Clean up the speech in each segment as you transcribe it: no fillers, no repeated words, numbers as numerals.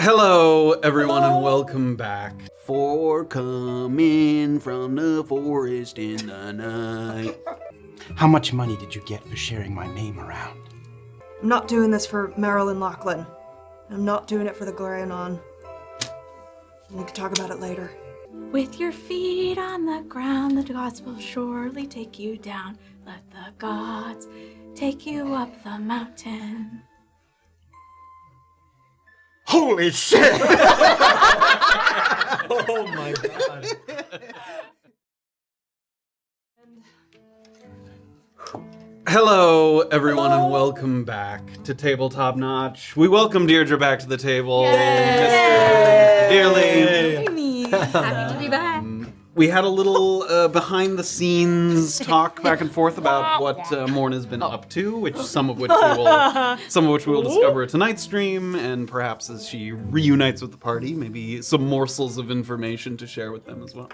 Hello, everyone, and welcome back. For coming from the forest in the night. How much money did you get for sharing my name around? I'm not doing this for Marilyn Lachlan. I'm not doing it for the Glorianon. We can talk about it later. With your feet on the ground, the gods will surely take you down. Let the gods take you up the mountain. Holy shit! Oh my god. Hello, everyone, and welcome back to Tabletop Notch. We welcome Deirdre back to the table. Mr. Dearly. Happy to be back. We had a little behind-the-scenes talk back and forth about what Morna's been up to, which some of which we will discover at tonight's stream, and perhaps as she reunites with the party, maybe some morsels of information to share with them as well.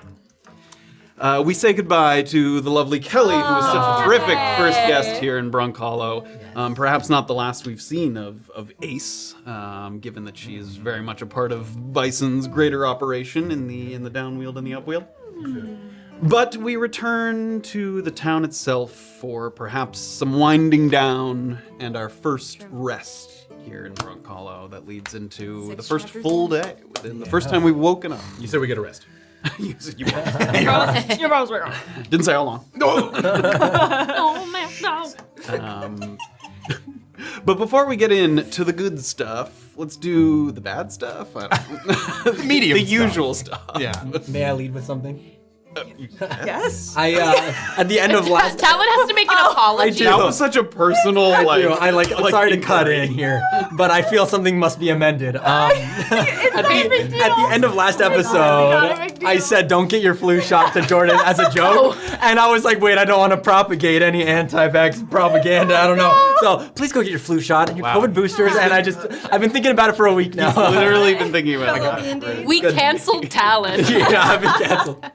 We say goodbye to the lovely Kelly, who was such a terrific first guest here in Brunkhollow. Perhaps not the last we've seen of Ace, given that she is very much a part of Bison's greater operation in the downwield and the upwield. But we return to the town itself for perhaps some winding down and our first rest here in Brunkhollow that leads into the first full day, within the first time we've woken up. You said we get a rest. Your mom's right. Didn't say how long. Oh man, no. But before we get into the good stuff, let's do the bad stuff. The medium the stuff. usual stuff. Yeah. May I lead with something? Yes? I at the end of last Talon has to make an apology. That was such a personal, I'm sorry to cut inquiry. in here, but I feel something must be amended. At the end of last episode, I said don't get your flu shot to Jordan as a joke, and I was like, wait, I don't want to propagate any anti-vax propaganda. I don't know. So please go get your flu shot and your COVID boosters. And I've been thinking about it for a week now. Literally been thinking about it. We canceled Talon. Yeah, I've been canceled.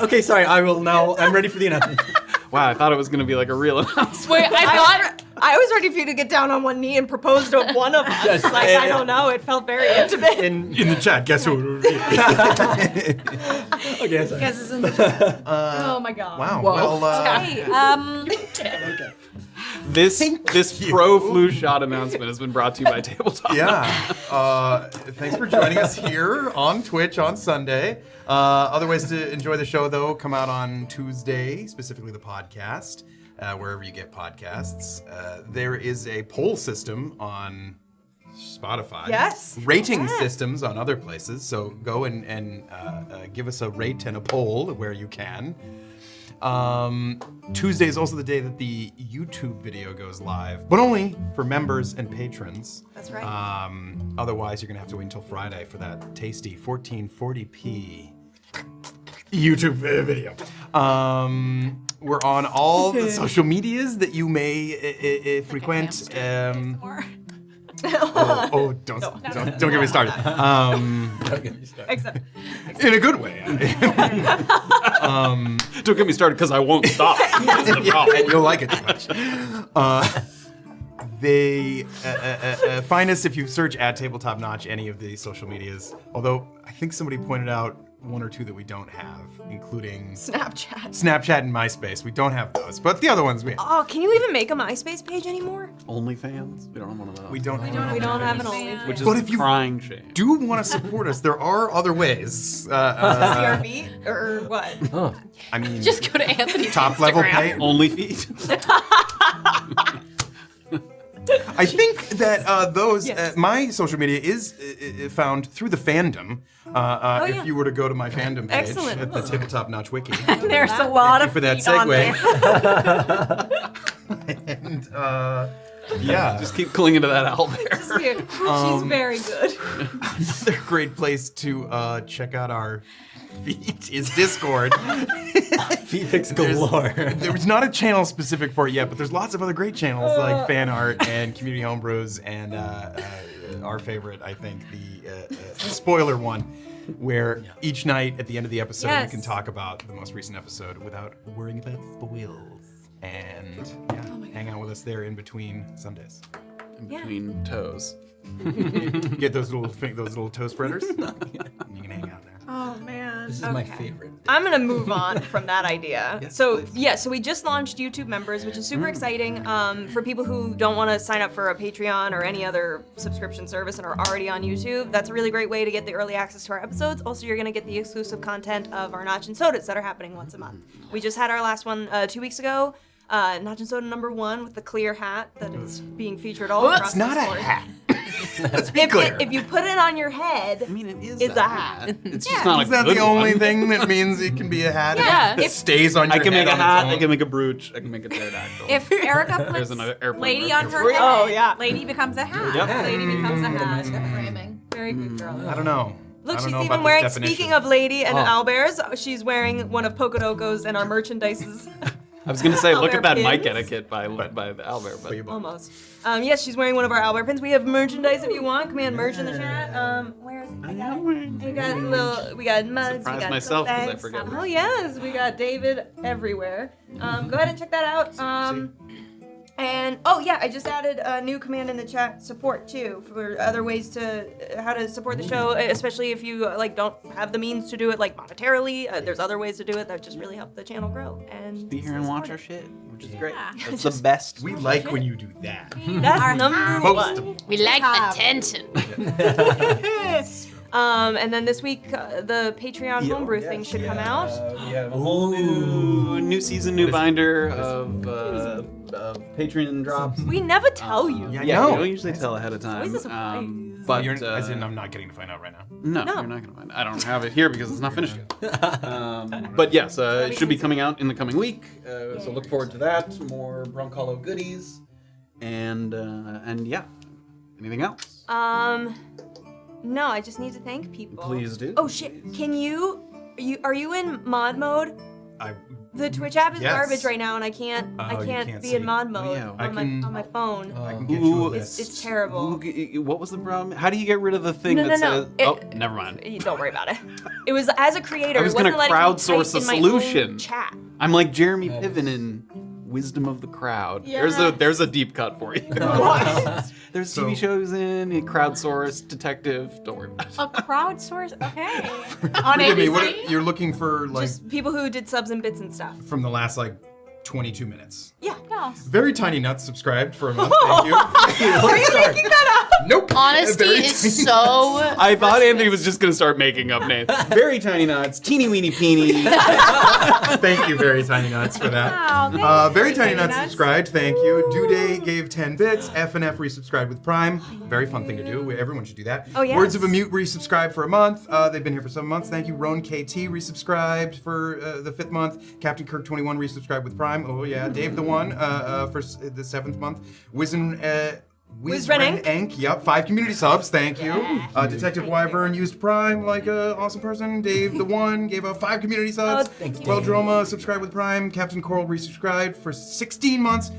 Okay, sorry. I'm ready for the announcement. Wow, I thought it was going to be like a real announcement. Wait, I was ready for you to get down on one knee and propose to one of us. Yes, I don't know. It felt very intimate. In the chat, guess who? Okay, sorry. Guess it's in the chat. Oh my god. Wow. Whoa. Well, This pro flu shot announcement has been brought to you by Tabletop. yeah. Thanks for joining us here on Twitch on Sunday. Other ways to enjoy the show, though, come out on Tuesday, specifically the podcast, wherever you get podcasts. There is a poll system on Spotify. Yes. Rating systems on other places. So go and give us a rate and a poll where you can. Tuesday is also the day that the YouTube video goes live, but only for members and patrons. That's right. Otherwise, you're gonna have to wait until Friday for that tasty 1440p YouTube video. We're on all the social medias that you may frequent. Don't get me started. Except. In a good way. Don't get me started because I won't stop. That's the problem. And you'll like it too much. They find us if you search at Tabletop Notch any of the social medias. Although I think somebody pointed out one or two that we don't have, including Snapchat and MySpace. We don't have those, but the other ones we have. Oh, can you even make a MySpace page anymore? OnlyFans? We don't have one of those. We don't We don't have an OnlyFans. Which is But a if you crying shame. do want to support us, there are other ways. CRV or what? I mean, Just go to Anthony's top level Instagram. pay. Only feet. I think that those Yes. my social media is found through the fandom. yeah. If you were to go to my fandom page Excellent. at the Tabletop Notch Wiki. There's a lot of for that feet on segue. there. And yeah, Just keep clinging to that owlbear. She's very good. another great place to check out our feed is Discord. Feet pics galore. There's not a channel specific for it yet, but there's lots of other great channels like fan art and community homebrews and our favorite, I think, the spoiler one, where each night at the end of the episode we can talk about the most recent episode without worrying about spoils. And hang out with us there in between Sundays. in between toes. Get those little toe spreaders. You can hang out there. Oh man. This is my favorite. I'm gonna move on from that idea. Yes, So please. yeah, so we just launched YouTube members, which is super exciting. For people who don't want to sign up for a Patreon or any other subscription service and are already on YouTube, that's a really great way to get the early access to our episodes. Also, you're gonna get the exclusive content of our Notch and Sodas that are happening once a month. We just had our last one 2 weeks ago. Notch and Soda #1 with the clear hat that is being featured all across It's not the a story. hat. Let's be clear. If you put it on your head, I mean, it is it's a hat. It's just not Is a that good the only one. thing that means it can be a hat? Yeah. It stays on your I head. can make a on its hat, own? I can make a brooch, I can make a pterodactyl. If Erica There's puts an airplane lady on reference. her head, Oh, yeah. lady becomes a hat. Yep. Lady becomes a hat. Framing. very good girl. I don't know. Look, I don't she's know even about wearing, this definition. speaking of lady and Oh. owlbears, she's wearing one of Pocodoco's and our merchandises. I was gonna say, look at that Owlbear mic pins. etiquette by the owlbear, but Almost. Yes, she's wearing one of our owlbear pins. We have merchandise if you want. Command merch in the chat. Where is it? I got it. We got mugs. We Surprised got myself 'cause I bags. forget. Oh yes, we got David everywhere. Go ahead and check that out. And oh yeah, I just added a new command in the chat, support too, for other ways to how to support the show, especially if you like don't have the means to do it like monetarily. There's other ways to do it that just really help the channel grow. And be here and watch our support shit, which is great. Yeah. That's the best. We like when you do that. it. That's number Most one. of We like attention. And then this week, the Patreon homebrew thing should come out. We have a whole new season, new binder of Patreon drops. We never tell you. Yeah, Yeah, no. we don't usually tell ahead of time. Always a surprise. But You're, as in, I'm not getting to find out right now. no, No. you're not gonna find it. I don't have it here because it's not finished yet. But yes, it should be coming out in the coming week. So look forward to that. More Brunkhollow goodies, and yeah. Anything else? No, I just need to thank people. Please do. Oh shit! Can are you in mod mode? The Twitch app is Yes. garbage right now, and I can't Oh, you can't be see. in mod mode yeah. I can- on my phone. I can get you a Ooh, list. It's terrible. What was the problem? How do you get rid of the thing No, that no, no. says? Oh, never mind. Don't worry about it. It was as a creator. I was it wasn't gonna letting me crowdsource type a in my solution. own chat. I'm like Jeremy Piven in Wisdom of the Crowd. Yeah. There's a deep cut for you. There's So- TV shows in crowdsourced detective. Don't worry about it. A crowdsource. Okay. On Forgive me, ABC. what you're looking for, like, Just people who did subs and bits and stuff. from the last, like, 22 minutes. Yeah. No. Very Tiny Nuts subscribed for a month, thank you. Are you making that up? Nope. Honesty Very is Tiny so. I thought Anthony was just gonna start making up names. Very Tiny Nuts, Teeny Weeny Peeny. Thank you, Very Tiny Nuts, for that. Wow, thanks, Very Tiny Tiny Nuts Nuts. subscribed, thank you. Due Day gave 10 bits. F&F resubscribed with Prime. Very fun thing to do. Everyone should do that. Oh, yes. Words of a Mute resubscribed for a month. They've been here for 7 months. Thank you. Roan KT resubscribed for the 5th month. Captain Kirk 21 resubscribed with Prime. Oh, yeah. Dave the One for the 7th month. Wizren Enk, yep, 5 community subs, thank you. Detective Wyvern used Prime like a awesome person. Dave the One gave out 5 community subs. thank you. Droma subscribed with Prime. Captain Coral resubscribed for 16 months.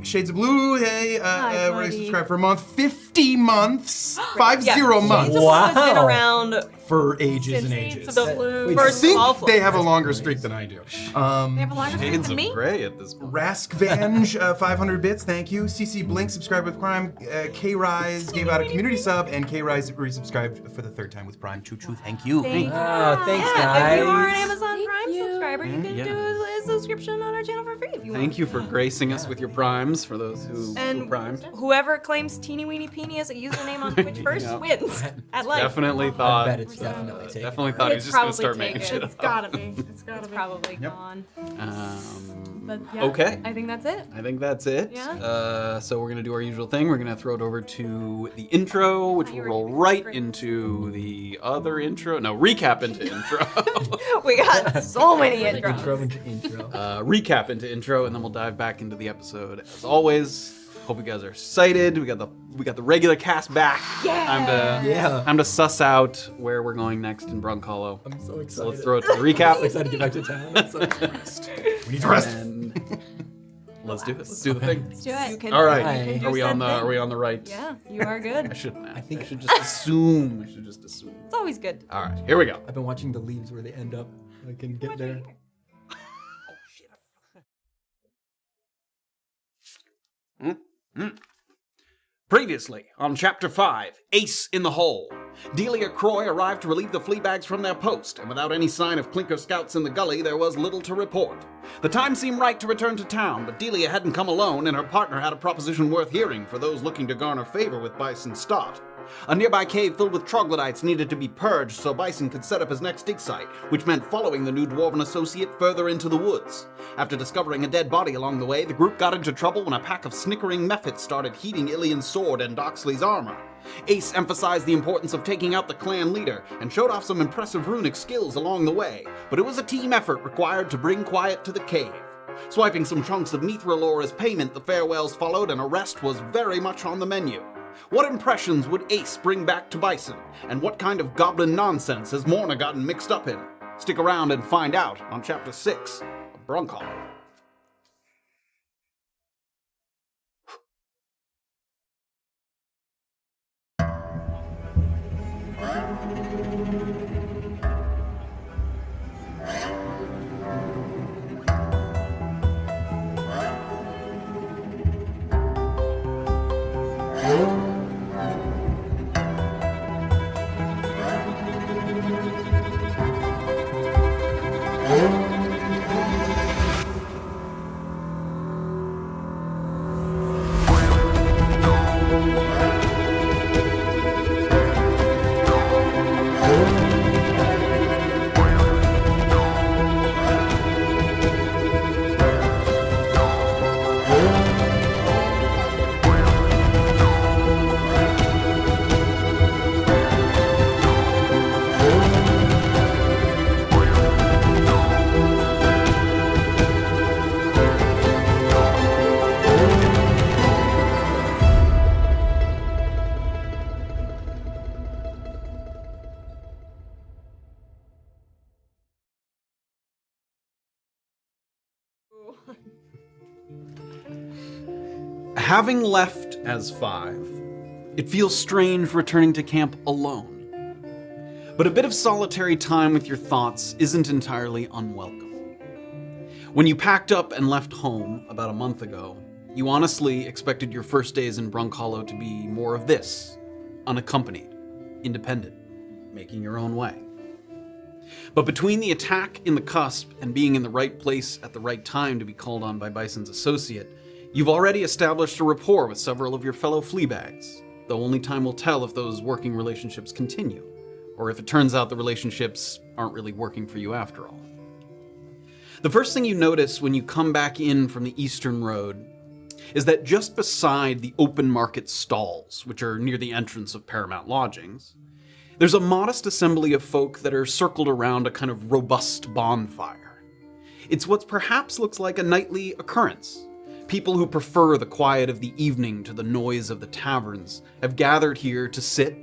Shades of Blue, hey, Hi, buddy. resubscribed for a month. 50 months. 50 Yeah. months. Shades of Blue has been Wow. around For ages and since ages. the blue Wait, I first think Wallflower. they have a longer streak than I do. They have a longer streak Shades than of me. gray at this point. Rask Vange, 500 bits, thank you. CC Blink subscribed with Prime. K-Rise gave out a community sub, and K-Rise resubscribed for the 3rd time with Prime. Choo-choo, thank you. Oh, thanks, Yeah, if you are an guys. Amazon Prime subscriber, you can Yeah. do a subscription on our channel for free if you want. Thank you for gracing us with your primes, for those who And primed. whoever claims Teeny Weeny Peeny as a username on Twitch first Yeah. wins at life. Definitely I thought. bet it's definitely taken. Definitely thought he was It's just gonna probably start making taken. shit It's up. gotta be. It's gotta be. Probably gone. But yeah, Okay. I think that's it. I think that's it. Yeah. So we're gonna do our usual thing. We're gonna throw it over to the intro, which will roll right into the other intro. No, recap into intro. We got so many Intro intros. into intro. Recap into intro, and then we'll dive back into the episode. As always, hope you guys are excited. We got the regular cast back. Yeah. Time to suss out where we're going next in Brunkhollow. I'm so excited. So let's throw it to the recap. I'm excited to get back to town. I'm so excited. We need to rest. And let's do it. Let's do the thing. Let's do You it. can All you right. can do Are we on the said thing. Are we on the right? Yeah, you are I good. shouldn't. I think- should just assume. I should just assume. It's always good. All right. Here we go. I've been watching the leaves where they end up. I can get there. Previously, on Chapter 5, Ace in the Hole. Delia Croy arrived to relieve the fleabags from their post, and without any sign of Clinker scouts in the gully, there was little to report. The time seemed right to return to town, but Delia hadn't come alone, and her partner had a proposition worth hearing for those looking to garner favor with Bison Stott. A nearby cave filled with troglodytes needed to be purged so Bison could set up his next dig site, which meant following the new dwarven associate further into the woods. After discovering a dead body along the way, the group got into trouble when a pack of snickering mephits started heating Illien's sword and Doxley's armor. Ace emphasized the importance of taking out the clan leader and showed off some impressive runic skills along the way, but it was a team effort required to bring quiet to the cave. Swiping some chunks of mithril ore as payment, the farewells followed and a rest was very much on the menu. What impressions would Ace bring back to Bison, and what kind of goblin nonsense has Morna gotten mixed up in? Stick around and find out on Chapter 6 of Brunkhollow. Having left as 5, it feels strange returning to camp alone. But a bit of solitary time with your thoughts isn't entirely unwelcome. When you packed up and left home about a month ago, you honestly expected your first days in Brunkhollow to be more of this, unaccompanied, independent, making your own way. But between the attack in the cusp and being in the right place at the right time to be called on by Bison's associate, you've already established a rapport with several of your fellow fleabags, though only time will tell if those working relationships continue, or if it turns out the relationships aren't really working for you after all. The first thing you notice when you come back in from the eastern road is that just beside the open market stalls, which are near the entrance of Paramount Lodgings, there's a modest assembly of folk that are circled around a kind of robust bonfire. It's what perhaps looks like a nightly occurrence. People who prefer the quiet of the evening to the noise of the taverns have gathered here to sit,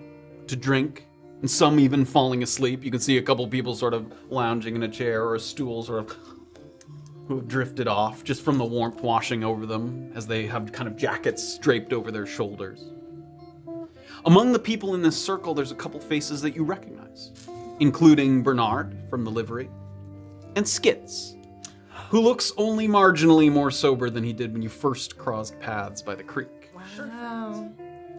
to drink, and some even falling asleep. You can see a couple people sort of lounging in a chair or a stool, sort of who have drifted off just from the warmth washing over them as they have kind of jackets draped over their shoulders. Among the people in this circle, there's a couple faces that you recognize, including Bernard from the livery, and Skits, who looks only marginally more sober than he did when you first crossed paths by the creek. Wow.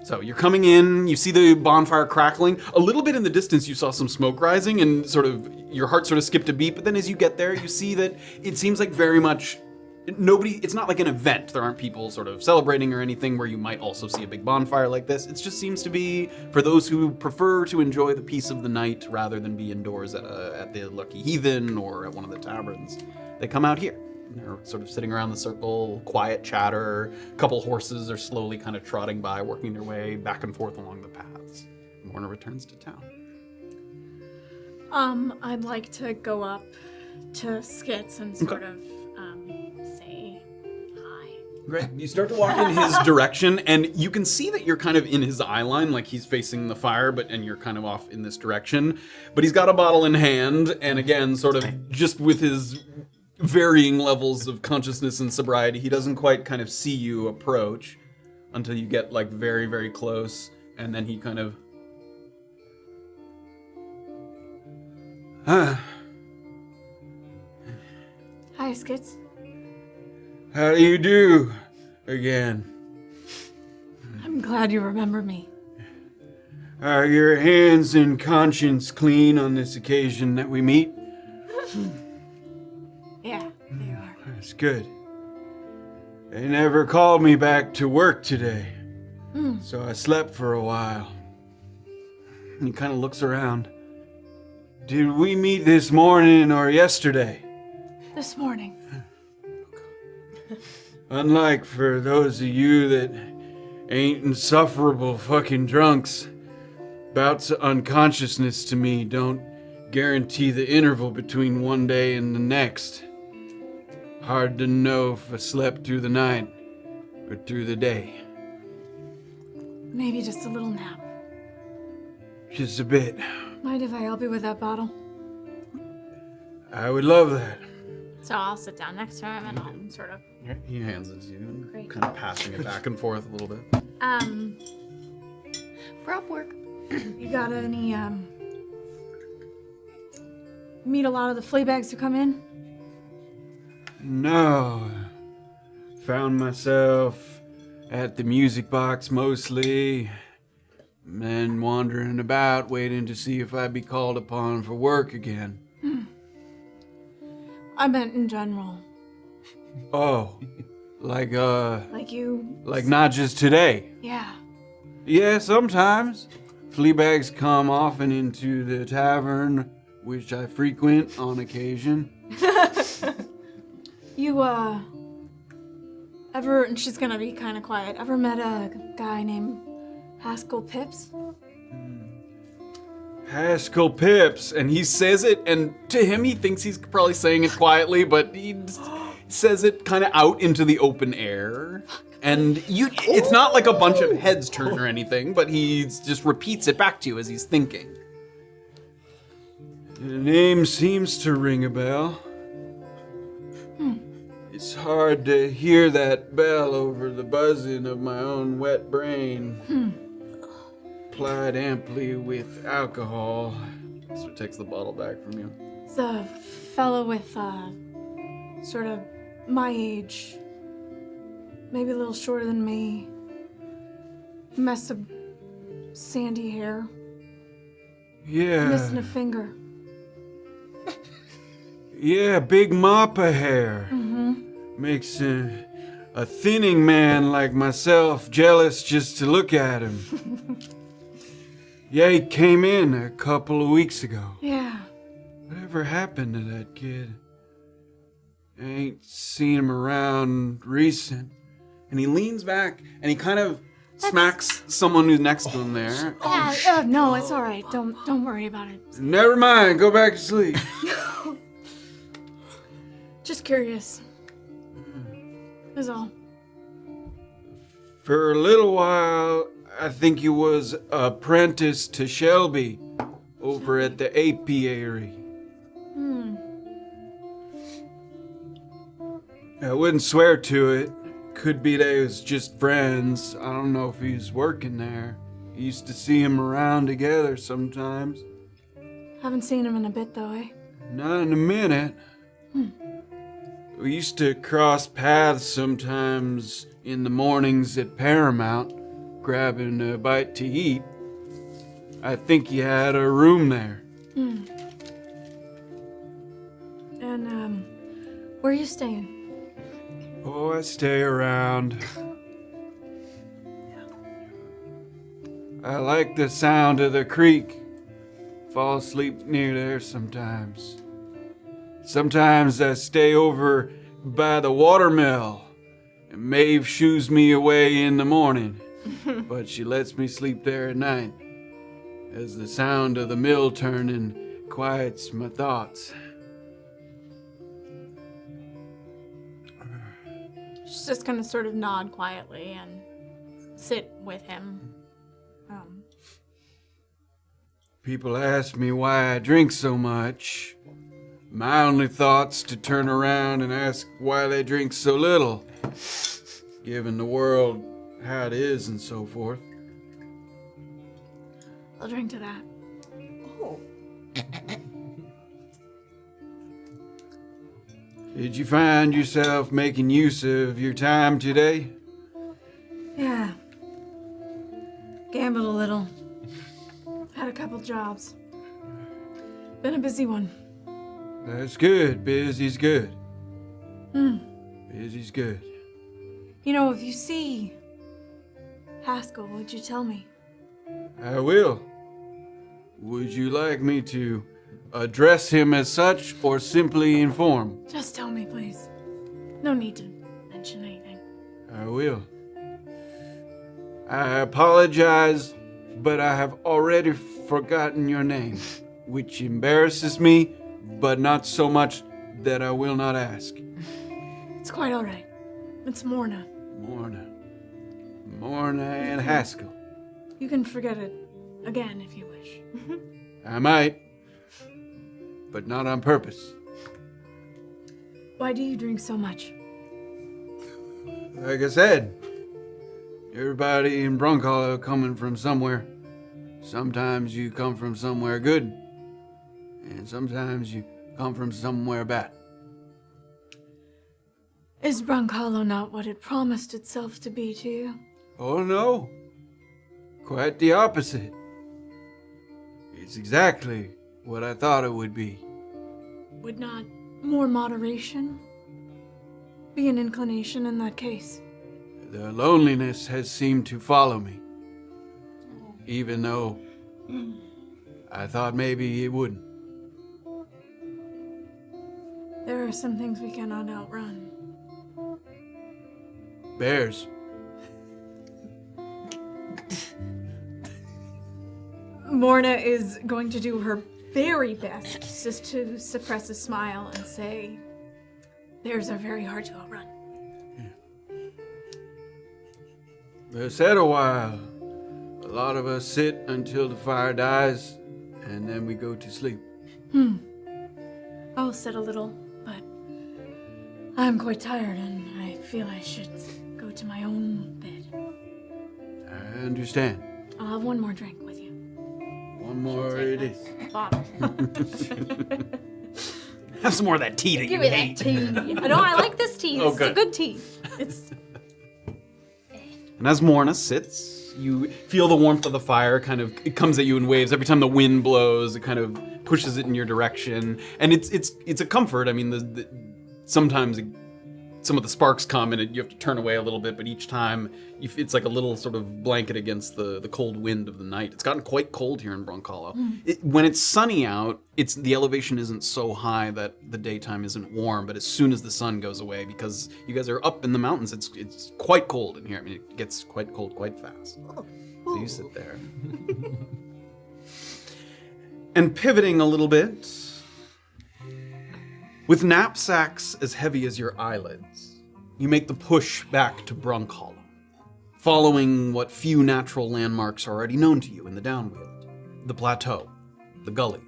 So you're coming in, you see the bonfire crackling. A little bit in the distance you saw some smoke rising and sort of your heart sort of skipped a beat, but then as you get there you see that it seems like very much it's not like an event. There aren't people sort of celebrating or anything where you might also see a big bonfire like this. It just seems to be for those who prefer to enjoy the peace of the night rather than be indoors at the Lucky Heathen or at one of the taverns. They come out here. They're sort of sitting around the circle, quiet chatter. A couple horses are slowly kind of trotting by, working their way back and forth along the paths. Morna returns to town. I'd like to go up to Skits and sort of say hi. Great. You start to walk in his direction, and you can see that you're kind of in his eye line, like he's facing the fire, and you're kind of off in this direction. But he's got a bottle in hand, and again, sort of just with his varying levels of consciousness and sobriety, he doesn't quite kind of see you approach until you get like very, very close, and then he kind of Hi, Skits. How do you do again? I'm glad you remember me. Are your hands and conscience clean on this occasion that we meet? Yeah, they are. That's good. They never called me back to work today, so I slept for a while. He kind of looks around. Did we meet this morning or yesterday? This morning. Unlike for those of you that ain't insufferable fucking drunks, bouts of unconsciousness to me don't guarantee the interval between one day and the next. Hard to know if I slept through the night or through the day. Maybe just a little nap. Just a bit. Mind if I help you with that bottle? I would love that. So I'll sit down next to him and I'll sort of... He hands it to you, Great. kind of passing it back and forth a little bit. Prop work. You got any, meet a lot of the flea bags who come in? No. Found myself at the music box mostly, then wandering about waiting to see if I'd be called upon for work again. I meant in general. Oh, like Like you... like not just today. Yeah. Yeah, sometimes. Fleabags come often into the tavern, which I frequent on occasion. You, ever... And she's gonna be kind of quiet. Ever met a guy named Haskell Pips? Haskell Pips, and he says it, and to him he thinks he's probably saying it quietly, but he says it kind of out into the open air. And it's not like a bunch of heads turn or anything, but he just repeats it back to you as he's thinking. The name seems to ring a bell. It's hard to hear that bell over the buzzing of my own wet brain. Plied amply with alcohol. So it takes the bottle back from you. It's a fellow with, sort of my age. Maybe a little shorter than me. Mess of sandy hair. Yeah. Missing a finger. Yeah, big mop of hair. Makes a thinning man like myself jealous just to look at him. Yeah, he came in a couple of weeks ago. Yeah. Whatever happened to that kid? I ain't seen him around recent. And he leans back and he kind of smacks someone who's next to him there. No, it's all right. Don't worry about it. Never mind, go back to sleep. Just curious. Is all. For a little while, I think he was apprenticed to Shelby over at the apiary. I wouldn't swear to it. Could be they was just friends. I don't know if he's working there. I used to see him around together sometimes. Haven't seen him in a bit though, eh? Not in a minute. We used to cross paths sometimes in the mornings at Paramount, grabbing a bite to eat. I think he had a room there. And, where are you staying? Oh, I stay around. I like the sound of the creek. Fall asleep near there sometimes. Sometimes I stay over by the watermill, and Maeve shoos me away in the morning, but she lets me sleep there at night, as the sound of the mill turning quiets my thoughts. She's just gonna sort of nod quietly and sit with him. People ask me why I drink so much. My only thought's to turn around and ask why they drink so little, given the world how it is and so forth. I'll drink to that. Did you find yourself making use of your time today? Yeah. little. Had a couple jobs. Been a busy one. That's good. Busy's good. Busy's good. You know, if you see Haskell, would you tell me? I will. Would you like me to address him as such or simply inform? Just tell me, please. No need to mention anything. I will. I apologize, but I have already forgotten your name, which embarrasses me, but not so much that I will not ask. It's quite all right. It's Morna. Morna and Haskell. You can forget it again if you wish. I might, but not on purpose. Why do you drink so much? Like I said, everybody in Brunkhollow coming from somewhere. Sometimes you come from somewhere good, and sometimes you come from somewhere bad. Is Brunkhollow not what it promised itself to be to you? Oh no, quite the opposite. It's exactly what I thought it would be. Would not more moderation be an inclination in that case? The loneliness has seemed to follow me, even though I thought maybe it wouldn't. There are some things we cannot outrun. Bears. Morna is going to do her very best just to suppress a smile and say, bears are very hard to outrun. They said a while. A lot of us sit until the fire dies, and then we go to sleep. I'll sit a little, but I'm quite tired and I feel I should go to my own bed. I understand. I'll have one more drink with you. One more it is. Have some more of that tea that Give you me hate. that tea. I know, I like this tea. Oh, It's good. a good tea. It's And as Morna sits, you feel the warmth of the fire kind of, it comes at you in waves. Every time the wind blows, it kind of pushes it in your direction. And it's a comfort. I mean, sometimes some of the sparks come and you have to turn away a little bit, but each time it's like a little sort of blanket against the cold wind of the night. It's gotten quite cold here in Brunkhollow. When it's sunny out, the elevation isn't so high that the daytime isn't warm, but as soon as the sun goes away, because you guys are up in the mountains, it's quite cold in here. I mean, it gets quite cold quite fast. So you sit there. And pivoting a little bit, with knapsacks as heavy as your eyelids, you make the push back to Brunkhollow, following what few natural landmarks are already known to you in the Downwield. The plateau, the gully,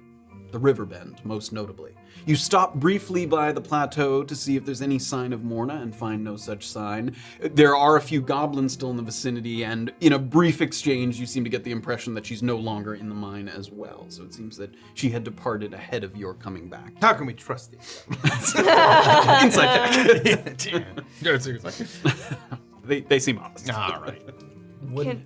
the river bend, most notably. You stop briefly by the plateau to see if there's any sign of Morna and find no such sign. There are a few goblins still in the vicinity, and in a brief exchange, you seem to get the impression that she's no longer in the mine as well. So it seems that she had departed ahead of your coming back. How can we trust these? Inside check. No, seriously. They seem honest. All right.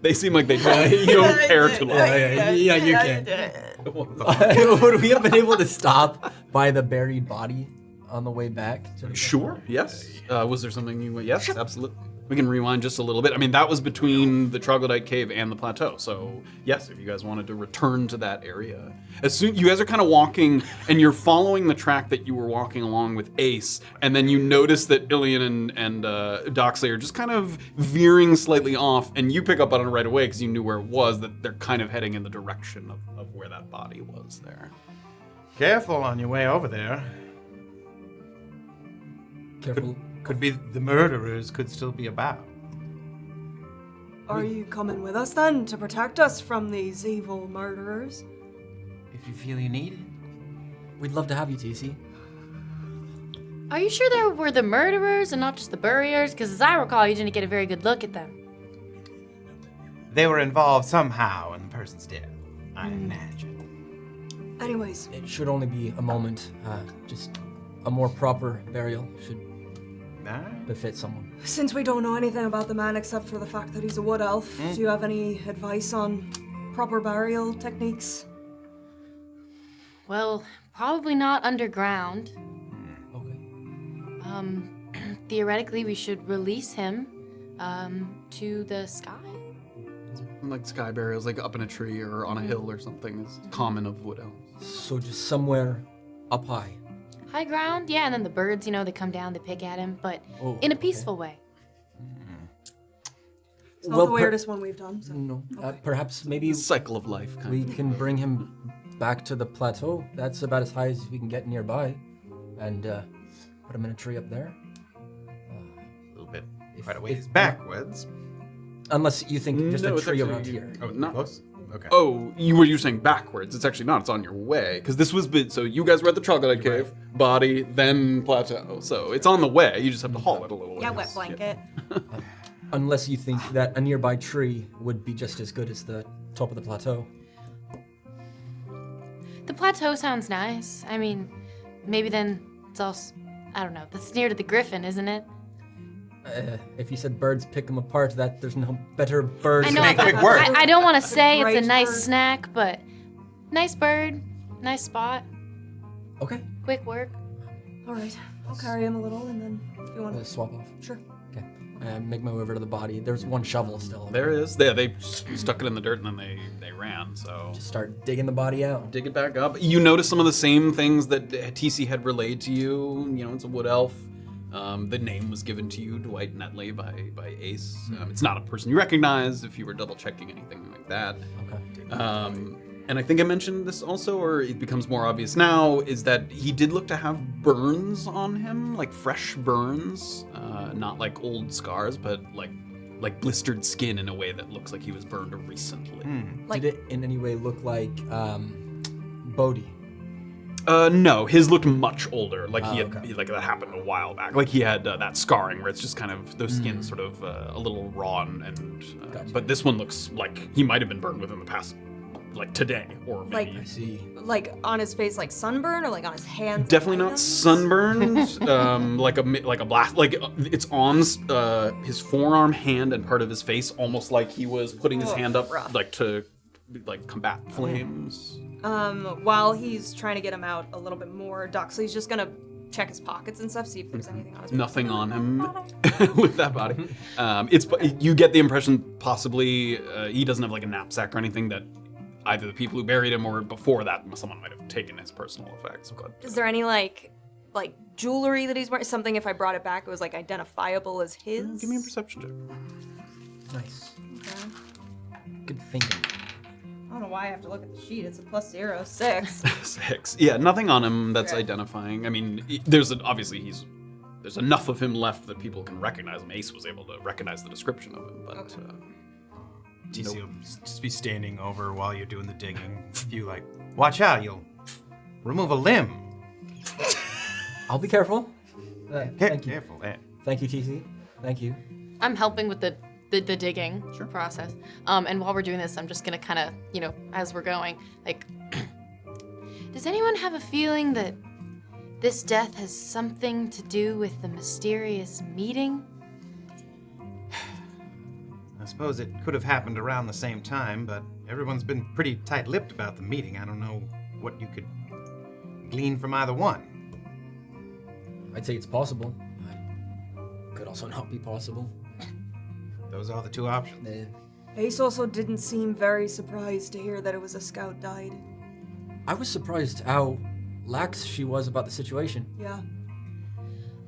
They seem like they don't care too much. Yeah, you can. Would we have been able to stop by the buried body on the way back? To the Sure, yes. Was there something you... Yes, absolutely. We can rewind just a little bit. I mean, that was between the Troglodyte Cave and the plateau. So, yes, if you guys wanted to return to that area. As soon... You guys are kind of walking, and you're following the track that you were walking along with Ace, and then you notice that Illien and Doxley are just kind of veering slightly off, and you pick up on it right away because you knew where it was, that they're kind of heading in the direction of where that body was there. Careful on your way over there. Careful. Could be the murderers could still be about. Are you coming with us then to protect us from these evil murderers? If you feel you need it. We'd love to have you, TC. Are you sure they were the murderers and not just the buriers? Because as I recall, you didn't get a very good look at them. They were involved somehow in the person's death, I imagine. Anyways, It should only be a moment. Just a more proper burial should Alright. befit someone. since we don't know anything about the man except for the fact that he's a wood elf, do you have any advice on proper burial techniques? Well, probably not underground. Okay. Theoretically, we should release him to the sky. Like sky burials, like up in a tree or on a hill or something is common of wood elves. So just somewhere up high. High ground, yeah, and then the birds, they come down, they pick at him, but Oh, in a okay. peaceful way. It's not the weirdest one we've done. So. No, perhaps maybe Cycle of life, kind we of. can bring him back to the plateau. That's about as high as we can get nearby, and put him in a tree up there. A little bit. If- Quite a ways if- backwards. Unless you think just No, a it's tree actually- around here. Oh, Not- close? Okay. Oh, you're saying backwards. It's actually not. It's on your way. Because this was... So you guys were at the Troglodyte Cave, body, then plateau. So it's on the way. You just have to haul it a little Yeah, ways. wet blanket. Unless you think that a nearby tree would be just as good as the top of the plateau. The plateau sounds nice. I mean, maybe then it's also, I don't know, that's near to the griffin, isn't it? If you said birds pick them apart, that there's no better birds. I know. make quick work. I don't want to say it's a Right nice bird. snack, but nice bird, nice spot, Okay. quick work. All right. I'll carry him a little, and then if you want to. Swap off. Sure. Okay. Make my way over to the body. There's one shovel still. There it is. They stuck it in the dirt and then they ran. So Just start digging the body out. dig it back up. You notice some of the same things that TC had relayed to you. You know, it's a wood elf. The name was given to you, Dwight Netley, by Ace. It's not a person you recognize if you were double checking anything like that. Okay. And I think I mentioned this also, or it becomes more obvious now, is that he did look to have burns on him, like fresh burns, not like old scars, but like blistered skin in a way that looks like he was burned recently. Like- Did it in any way look like Bodhi? No, his looked much older. Like he had, okay. like that happened a while back. Like he had that scarring where it's just kind of those skins sort of a little raw and. Gotcha. But this one looks like he might have been burned within the past, like today, or maybe. I see. Like on his face, like sunburn, or like on his hands. Definitely and not items? sunburned. Like a blast. Like it's on his forearm, hand, and part of his face, almost like he was putting his Oh, hand up, rough. like to combat flames. While he's trying to get him out a little bit more, Doxley's just gonna check his pockets and stuff, see if there's anything on his. Nothing on him with that body. You get the impression possibly he doesn't have like a knapsack or anything that either the people who buried him or before that someone might have taken his personal effects. But Is there any like jewelry that he's wearing? Something if I brought it back, it was like identifiable as his. give me a perception check. Nice. Okay. Good thinking. I don't know why I have to look at the sheet. It's a +0, 6. 6. Yeah, nothing on him that's Okay. identifying. I mean, there's enough of him left that people can recognize him. Ace was able to recognize the description of him, but TC will just be standing over while you're doing the digging. If you watch out, you'll remove a limb. I'll be careful. Thank you. Careful, eh? Thank you, TC. Thank you. I'm helping with the digging process. And while we're doing this, I'm just gonna kind of, as we're going, does anyone have a feeling that this death has something to do with the mysterious meeting? I suppose it could have happened around the same time, but everyone's been pretty tight-lipped about the meeting. I don't know what you could glean from either one. I'd say it's possible. Could also not be possible. Those are the two options. Ace also didn't seem very surprised to hear that it was a scout died. I was surprised how lax she was about the situation. Yeah.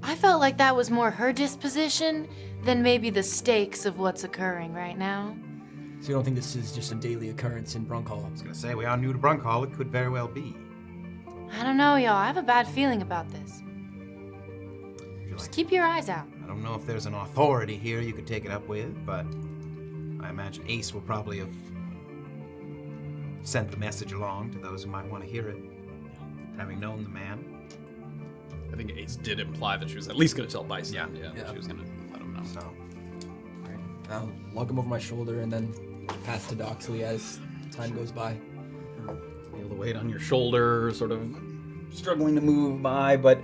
I felt like that was more her disposition than maybe the stakes of what's occurring right now. So you don't think this is just a daily occurrence in Brunkhollow? I was gonna say, we are new to Brunkhollow. It could very well be. I don't know, y'all. I have a bad feeling about this. Just keep your eyes out. I don't know if there's an authority here you could take it up with, but I imagine Ace will probably have sent the message along to those who might want to hear it, having known the man. I think Ace did imply that she was at least going to tell Bison. Yeah. That she was going to let him know. So, Great. I'll lug him over my shoulder and then pass to Doxley as time goes by. Feel the weight on your shoulder, sort of struggling to move by, but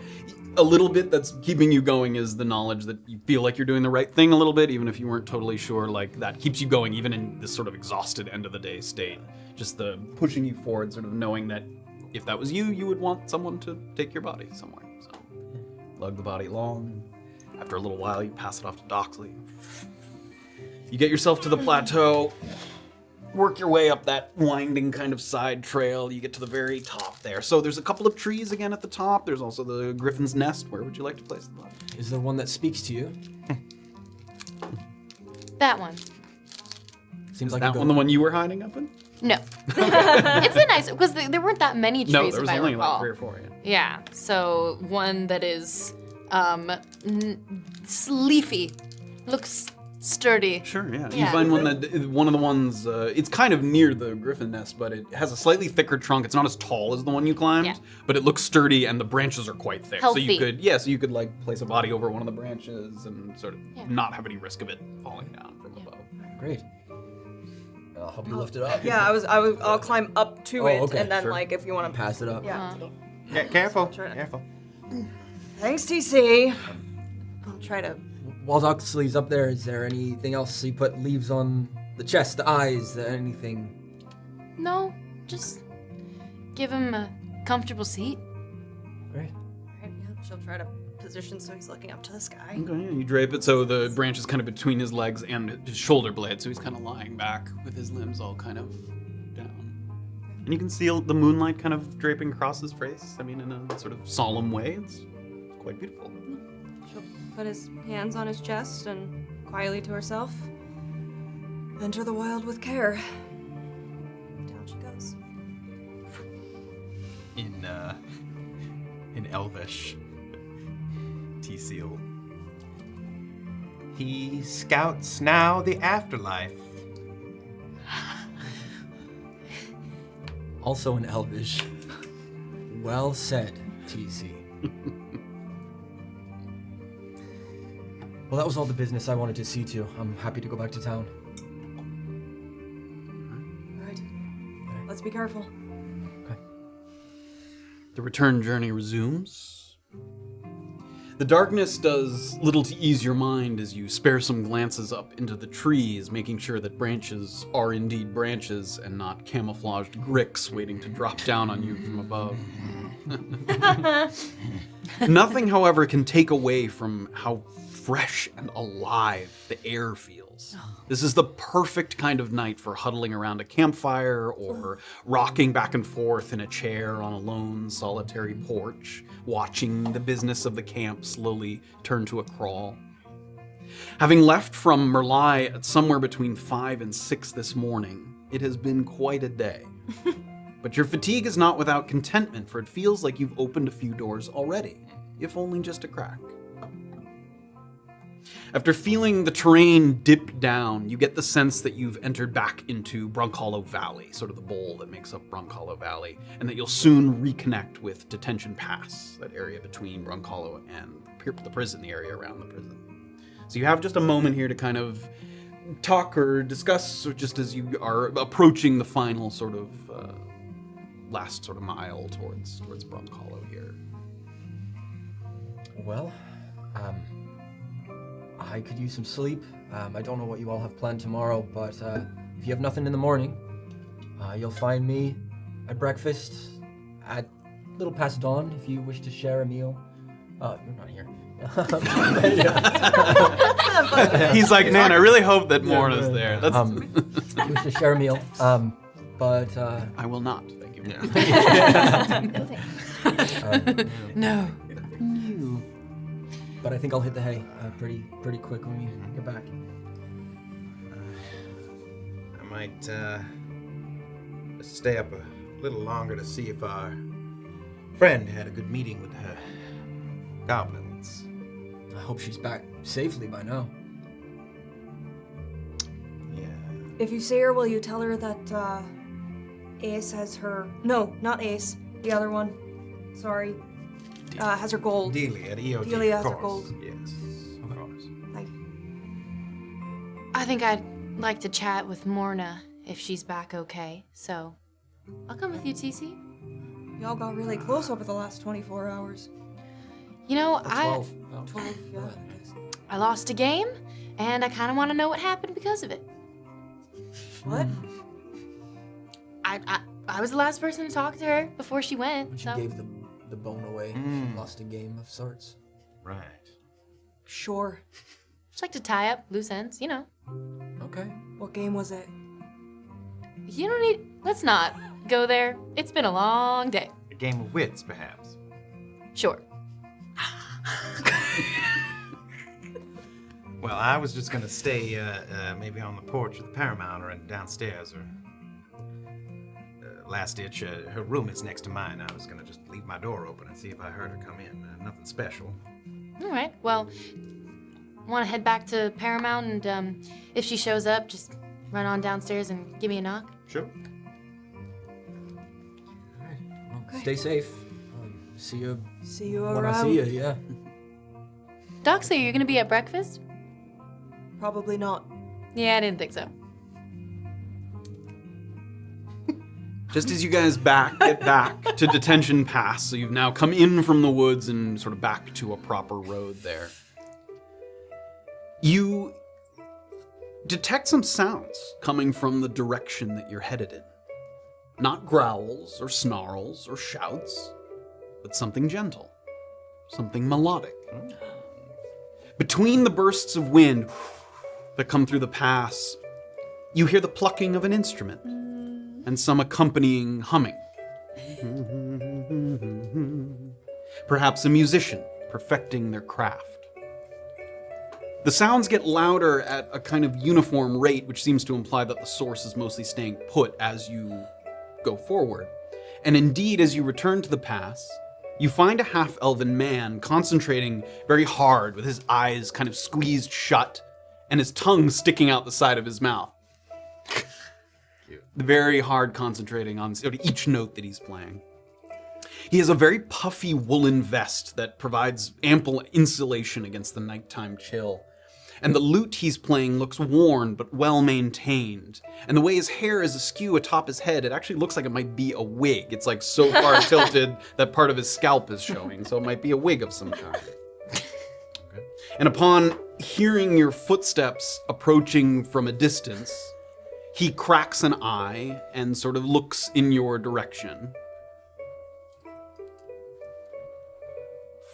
a little bit that's keeping you going is the knowledge that you feel like you're doing the right thing a little bit, even if you weren't totally sure. Like that keeps you going, even in this sort of exhausted end of the day state. Just the pushing you forward, sort of knowing that if that was you, you would want someone to take your body somewhere. So lug the body along. After a little while, you pass it off to Doxley. You get yourself to the plateau. Work your way up that winding kind of side trail. You get to the very top there. So there's a couple of trees again at the top. There's also the griffin's nest. Where would you like to place the body? Is there one that speaks to you? That one. Seems like That one, the one you were hiding up in? No. It's a nice, because there weren't that many trees, No, there was if I only recall. like 3 or 4, yeah. Yeah, so one that is leafy, looks sturdy. Sure, yeah. You Yeah. find one of the ones, it's kind of near the griffin nest, but it has a slightly thicker trunk. It's not as tall as the one you climbed, Yeah. but it looks sturdy and the branches are quite thick. So Healthy. you could like place a body over one of the branches and sort of Yeah. not have any risk of it falling down from above. Great. I'll help you lift it up. Yeah, I'll climb up to Oh, it, okay, and then sure. like if you want to. Pass it up. Yeah. Careful. Try to- Careful. Thanks, TC. I'll try to. While Doxley's up there, is there anything else? You put leaves on the chest, the eyes, anything? No, just give him a comfortable seat. Great. Right, yeah, she'll try to position so he's looking up to the sky. Okay, yeah, you drape it so the branch is kind of between his legs and his shoulder blade, so he's kind of lying back with his limbs all kind of down. And you can see the moonlight kind of draping across his face. I mean, in a sort of solemn way. It's quite beautiful. She'll put his hands on his chest and quietly to herself. Enter the wild with care. Down she goes. In Elvish, T-Seal. He scouts now the afterlife. Also in Elvish. Well said, TC. Well, that was all the business I wanted to see to. I'm happy to go back to town. Right. Let's be careful. The return journey resumes. The darkness does little to ease your mind as you spare some glances up into the trees, making sure that branches are indeed branches and not camouflaged gricks waiting to drop down on you from above. Nothing, however, can take away from how fresh and alive the air feels. This is the perfect kind of night for huddling around a campfire or rocking back and forth in a chair on a lone, solitary porch, watching the business of the camp slowly turn to a crawl. Having left from Merlai at somewhere between 5 and 6 this morning, it has been quite a day. But your fatigue is not without contentment, for it feels like you've opened a few doors already, if only just a crack. After feeling the terrain dip down, you get the sense that you've entered back into Brunkhollow Valley, sort of the bowl that makes up Brunkhollow Valley, and that you'll soon reconnect with Detention Pass, that area between Brunkhollow and the prison, the area around the prison. So you have just a moment here to kind of talk or discuss, or just as you are approaching the final sort of last sort of mile towards Brunkhollow here. Well, I could use some sleep. I don't know what you all have planned tomorrow, but if you have nothing in the morning, you'll find me at breakfast at little past dawn if you wish to share a meal. You're not here. He's like, man, I really hope that Morna's there. That's If you wish to share a meal, but I will not. Thank you. No. But I think I'll hit the hay pretty quick when we get back. I might stay up a little longer to see if our friend had a good meeting with her goblins. I hope she's back safely by now. Yeah. If you see her, will you tell her that Ace has her... No, not Ace. The other one. Sorry. Has her gold. Delia at EOD. Delia has of her course. gold. Yes, of course. Like, I think I'd like to chat with Morna if she's back okay. So, I'll come with you, TC. y'all got really close over the last 24 hours. You know, 12. I lost a game, and I kind of want to know what happened because of it. What? I was the last person to talk to her before she went. When she So gave the bone away, she lost a game of sorts. Right. Sure. just like to tie up loose ends, you know. Okay. What game was it? You don't need. Let's not go there. It's been a long day. A game of wits, perhaps. Sure. Well, I was just gonna stay maybe on the porch of the Paramount or downstairs or last ditch. Her room is next to mine. I was gonna just leave my door open and see if I heard her come in. Nothing special. All right. Well, want to head back to Paramount, and if she shows up, just run on downstairs and give me a knock. Sure. Well, stay safe. See you around. when I see you, yeah. Doxley, are you gonna be at breakfast? Probably not. Yeah, I didn't think so. Just as you guys get back to Detention Pass, so you've now come in from the woods and sort of back to a proper road there. You detect some sounds coming from the direction that you're headed in. Not growls or snarls or shouts, but something gentle, something melodic. Between the bursts of wind that come through the pass, you hear the plucking of an instrument and some accompanying humming. Perhaps a musician perfecting their craft. The sounds get louder at a kind of uniform rate, which seems to imply that the source is mostly staying put as you go forward. And indeed, as you return to the pass, you find a half-elven man concentrating very hard with his eyes kind of squeezed shut and his tongue sticking out the side of his mouth. Very hard concentrating on each note that he's playing. He has a very puffy woolen vest that provides ample insulation against the nighttime chill. And the lute he's playing looks worn but well maintained. And the way his hair is askew atop his head, it actually looks like it might be a wig. It's like so far tilted that part of his scalp is showing, so it might be a wig of some kind. Okay. And upon hearing your footsteps approaching from a distance, he cracks an eye and sort of looks in your direction.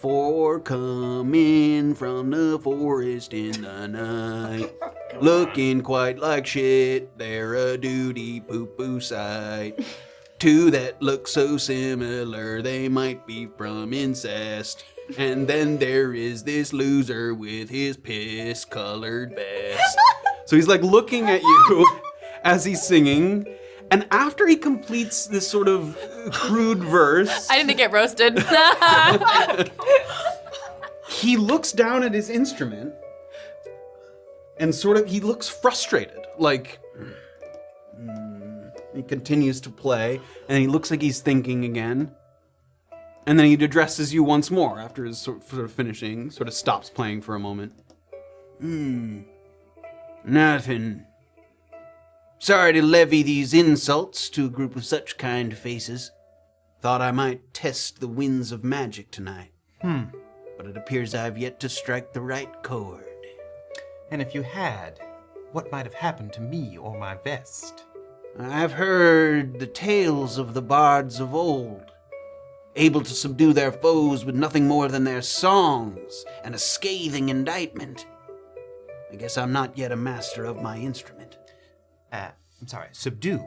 For coming from the forest in the night, looking quite like shit, they're a duty poo-poo sight. Two that look so similar, they might be from incest. And then there is this loser with his piss-colored vest. So he's like looking at you as he's singing, and after he completes this sort of crude verse, I didn't get roasted. he looks down at his instrument and he looks frustrated, like he continues to play, and he looks like he's thinking again, and then he addresses you once more after his sort of finishing, sort of stops playing for a moment. Nothing. Sorry to levy these insults to a group of such kind faces. Thought I might test the winds of magic tonight. But it appears I've yet to strike the right chord. And if you had, what might have happened to me or my vest? I've heard the tales of the bards of old, able to subdue their foes with nothing more than their songs and a scathing indictment. I guess I'm not yet a master of my instrument. I'm sorry, subdue.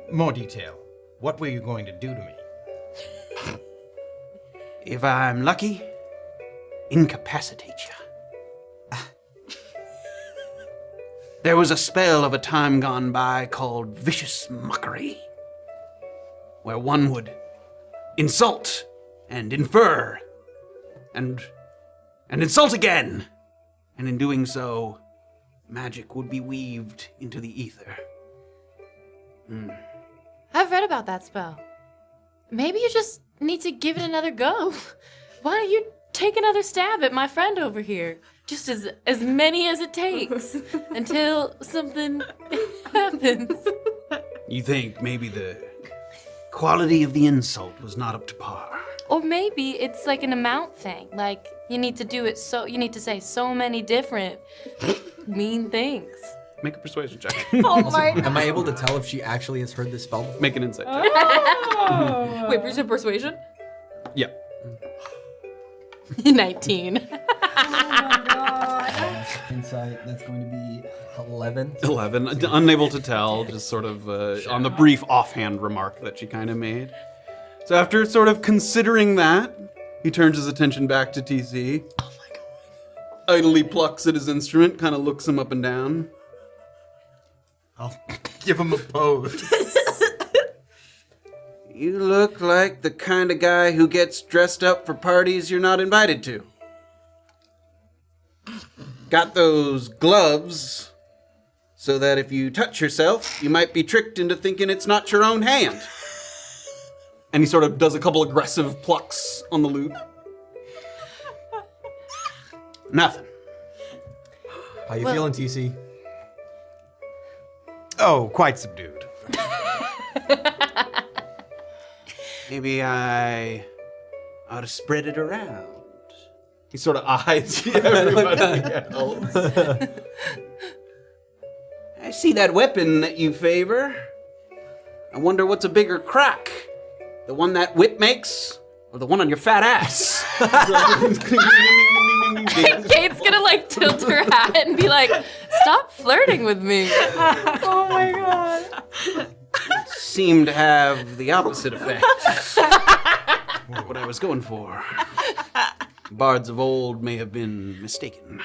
More detail. What were you going to do to me? If I'm lucky, incapacitate you. There was a spell of a time gone by called vicious mockery, where one would insult and infer and insult again, and in doing so, magic would be weaved into the ether. I've read about that spell. Maybe you just need to give it another go. Why don't you take another stab at my friend over here? Just as many as it takes until something happens. You think maybe the quality of the insult was not up to par? Or maybe it's like an amount thing. Like you need to say so many different mean things. Make a persuasion check. Am I able to tell if she actually has heard this spell before? Make an insight check. Wait, you said persuasion? Yeah. 19. Insight, that's going to be 11. 11. Unable to tell, just sort of on the brief offhand remark that she kind of made. So after sort of considering that, he turns his attention back to TC. Oh my god. Idly plucks at his instrument, kind of looks him up and down. I'll give him a pose. You look like the kind of guy who gets dressed up for parties you're not invited to. Got those gloves so that if you touch yourself, you might be tricked into thinking it's not your own hand. And he sort of does a couple aggressive plucks on the lute. Nothing. How you feeling, TC? Oh, quite subdued. Maybe I ought to spread it around. He sort of eyes everybody else. I see that weapon that you favor. I wonder what's a bigger crack. The one that whip makes, or the one on your fat ass? Kayt's gonna like tilt her hat and be like, "Stop flirting with me." Oh my god. Seem to have the opposite effect. What I was going for. Bards of old may have been mistaken.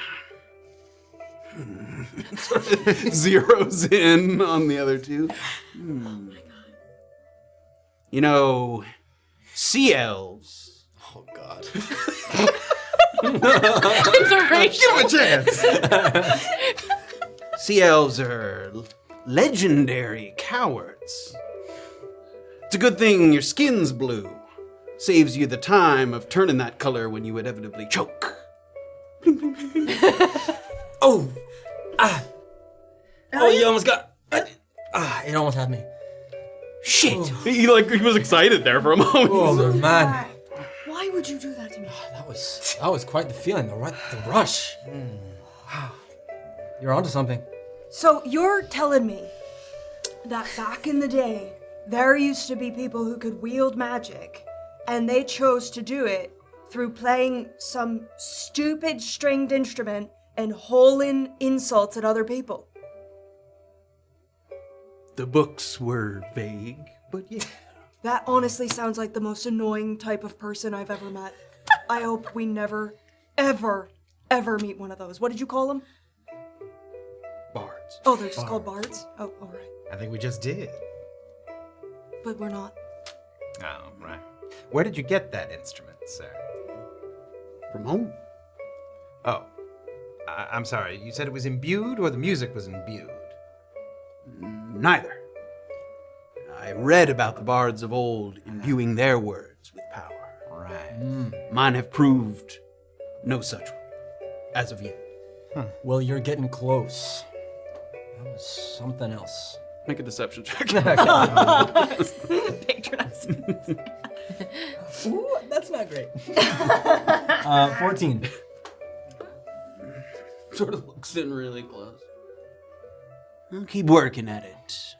Sort of zeroes in on the other two. You know, sea elves. Oh, God. It's a racial. Give him a chance. Sea elves are legendary cowards. It's a good thing your skin's blue. Saves you the time of turning that color when you inevitably choke. Oh! Ah! Oh, you almost got... it almost had me. Shit! He was excited there for a moment. Oh, man. Why would you do that to me? That was quite the feeling, the rush. Wow. You're onto something. So you're telling me that back in the day, there used to be people who could wield magic, and they chose to do it through playing some stupid stringed instrument and hauling insults at other people. The books were vague, but yeah. That honestly sounds like the most annoying type of person I've ever met. I hope we never, ever, ever meet one of those. What did you call them? Bards. Oh, they're just called bards? Oh, all right. I think we just did. But we're not. Oh, right. Where did you get that instrument, sir? From home. Oh, I'm sorry. You said it was imbued, or the music was imbued? Neither. I read about the bards of old imbuing their words with power. Right. Mine have proved no such one, as of yet. Well, you're getting close. That was something else. Make a deception check. Patronizing. Ooh, that's not great. 14. Sort of looks in really close. I'll keep working at it.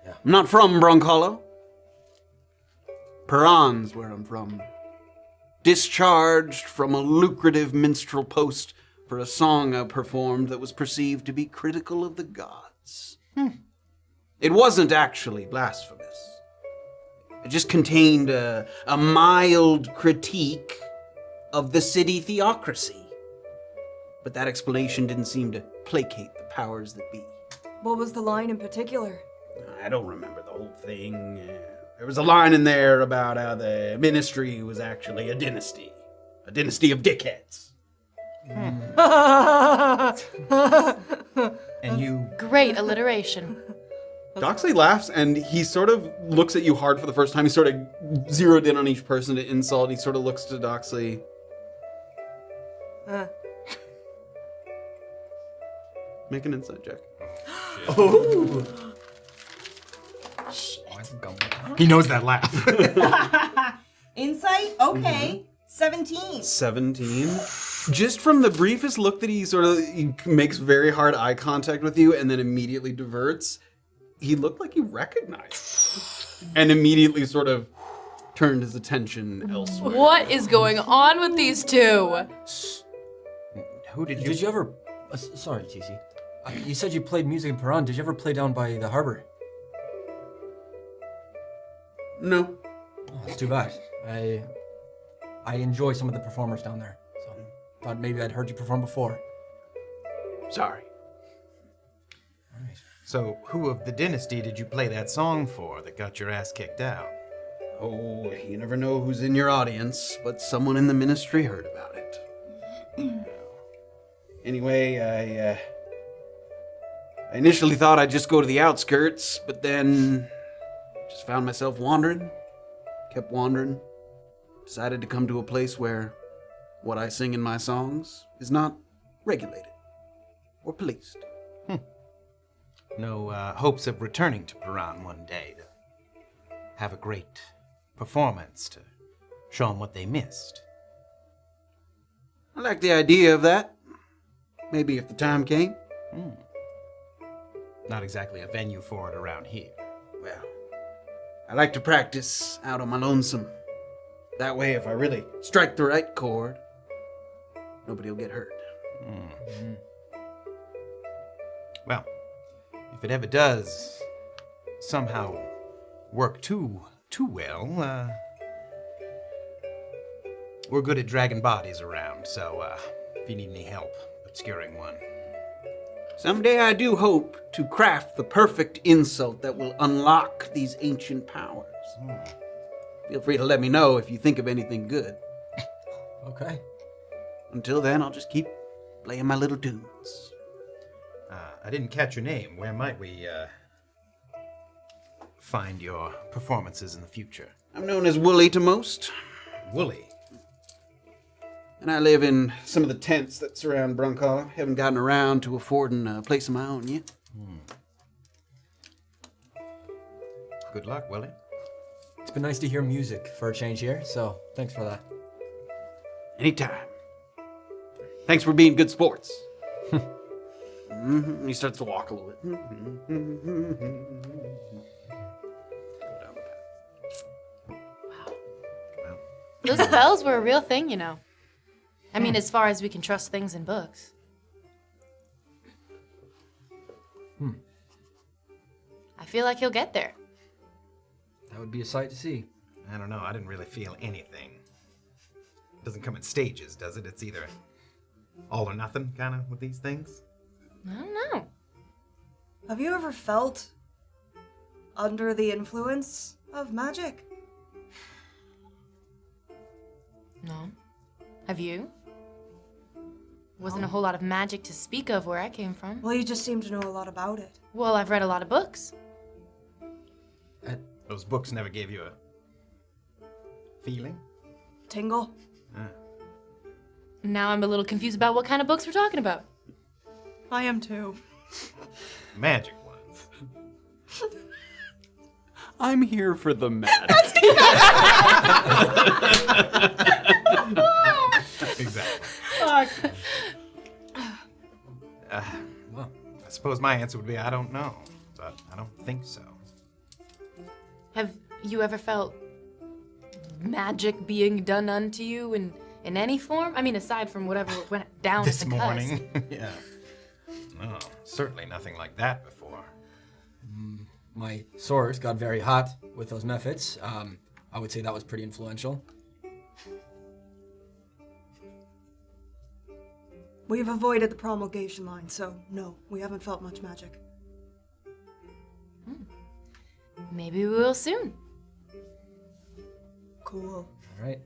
Yeah. I'm not from Brunkhollow. Perron's where I'm from. Discharged from a lucrative minstrel post for a song I performed that was perceived to be critical of the gods. It wasn't actually blasphemous. It just contained a mild critique of the city theocracy. But that explanation didn't seem to placate the powers that be. What was the line in particular? I don't remember the whole thing. There was a line in there about how the ministry was actually a dynasty of dickheads. And you... Great alliteration. Doxley laughs and he sort of looks at you hard for the first time. He sort of zeroed in on each person to insult. He sort of looks to Doxley. Make an insight check. He knows that laugh. Insight? Okay. 17. 17. Just from the briefest look that he makes very hard eye contact with you and then immediately diverts, he looked like he recognized you. And immediately sort of turned his attention elsewhere. What is going on with these two? Who did you... Did you ever... sorry, TC. You said you played music in Perun. Did you ever play down by the harbor? No. Oh, that's too bad. I enjoy some of the performers down there. So thought maybe I'd heard you perform before. Sorry. Alright. So, who of the dynasty did you play that song for that got your ass kicked out? Oh, you never know who's in your audience, but someone in the ministry heard about it. Anyway, I initially thought I'd just go to the outskirts, but then just found myself wandering, kept wandering, decided to come to a place where what I sing in my songs is not regulated or policed. No hopes of returning to Perun one day to have a great performance to show them what they missed. I like the idea of that. Maybe if the time came. Not exactly a venue for it around here. Well, I like to practice out on my lonesome. That way, if I really strike the right chord, nobody will get hurt. Well, if it ever does somehow work too well, we're good at dragging bodies around, so if you need any help obscuring one. Someday I do hope to craft the perfect insult that will unlock these ancient powers. Feel free to let me know if you think of anything good. Okay. Until then, I'll just keep playing my little tunes. I didn't catch your name. Where might we find your performances in the future? I'm known as Wooly to most, Wooly. and I live in some of the tents that surround Brunkhollow. Haven't gotten around to affording a place of my own yet. Good luck, Willie. It's been nice to hear music for a change here, so thanks for that. Anytime. Thanks for being good sports. He starts to walk a little bit. Go down the path. Those spells were a real thing, you know. I mean, as far as we can trust things in books. I feel like he'll get there. That would be a sight to see. I don't know. I didn't really feel anything. It doesn't come in stages, does it? It's either all or nothing, kind of, with these things. I don't know. Have you ever felt under the influence of magic? No. Have you? Wasn't a whole lot of magic to speak of where I came from. Well, you just seem to know a lot about it. Well, I've read a lot of books. Those books never gave you a feeling? Tingle? Now I'm a little confused about what kind of books we're talking about. I am too. Magic ones. I'm here for the magic. Exactly. Fuck. Well, I suppose my answer would be I don't know, but I don't think so. Have you ever felt magic being done unto you in any form? I mean, aside from whatever went down This to Cuss. morning? Yeah. No, certainly nothing like that before. My sword got very hot with those methods. I would say that was pretty influential. We've avoided the promulgation line, so no, we haven't felt much magic. Maybe we will soon. Cool. All right.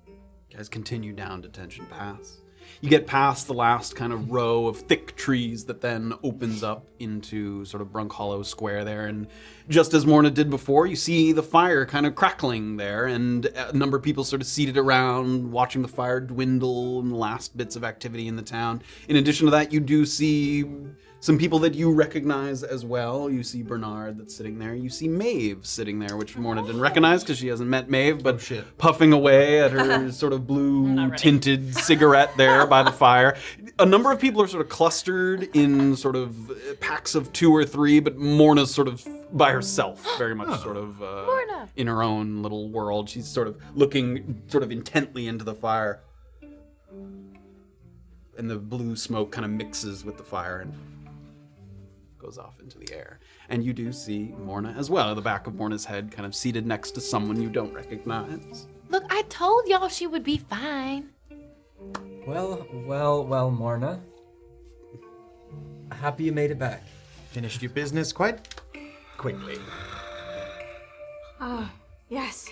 You guys continue down Detention Pass. You get past the last kind of row of thick trees that then opens up into sort of Brunkhollow Square there. And just as Morna did before, you see the fire kind of crackling there and a number of people sort of seated around watching the fire dwindle and the last bits of activity in the town. In addition to that, you do see some people that you recognize as well. You see Bernard that's sitting there. You see Maeve sitting there, which Morna didn't recognize because she hasn't met Maeve, but puffing away at her sort of blue-tinted cigarette there by the fire. A number of people are sort of clustered in sort of packs of 2 or 3, but Morna's sort of by herself, very much sort of in her own little world. She's sort of looking sort of intently into the fire. And the blue smoke kind of mixes with the fire and goes off into the air. And you do see Morna as well, the back of Morna's head kind of seated next to someone you don't recognize. Look, I told y'all she would be fine. Well, Morna. Happy you made it back. Finished your business quite quickly. Yes.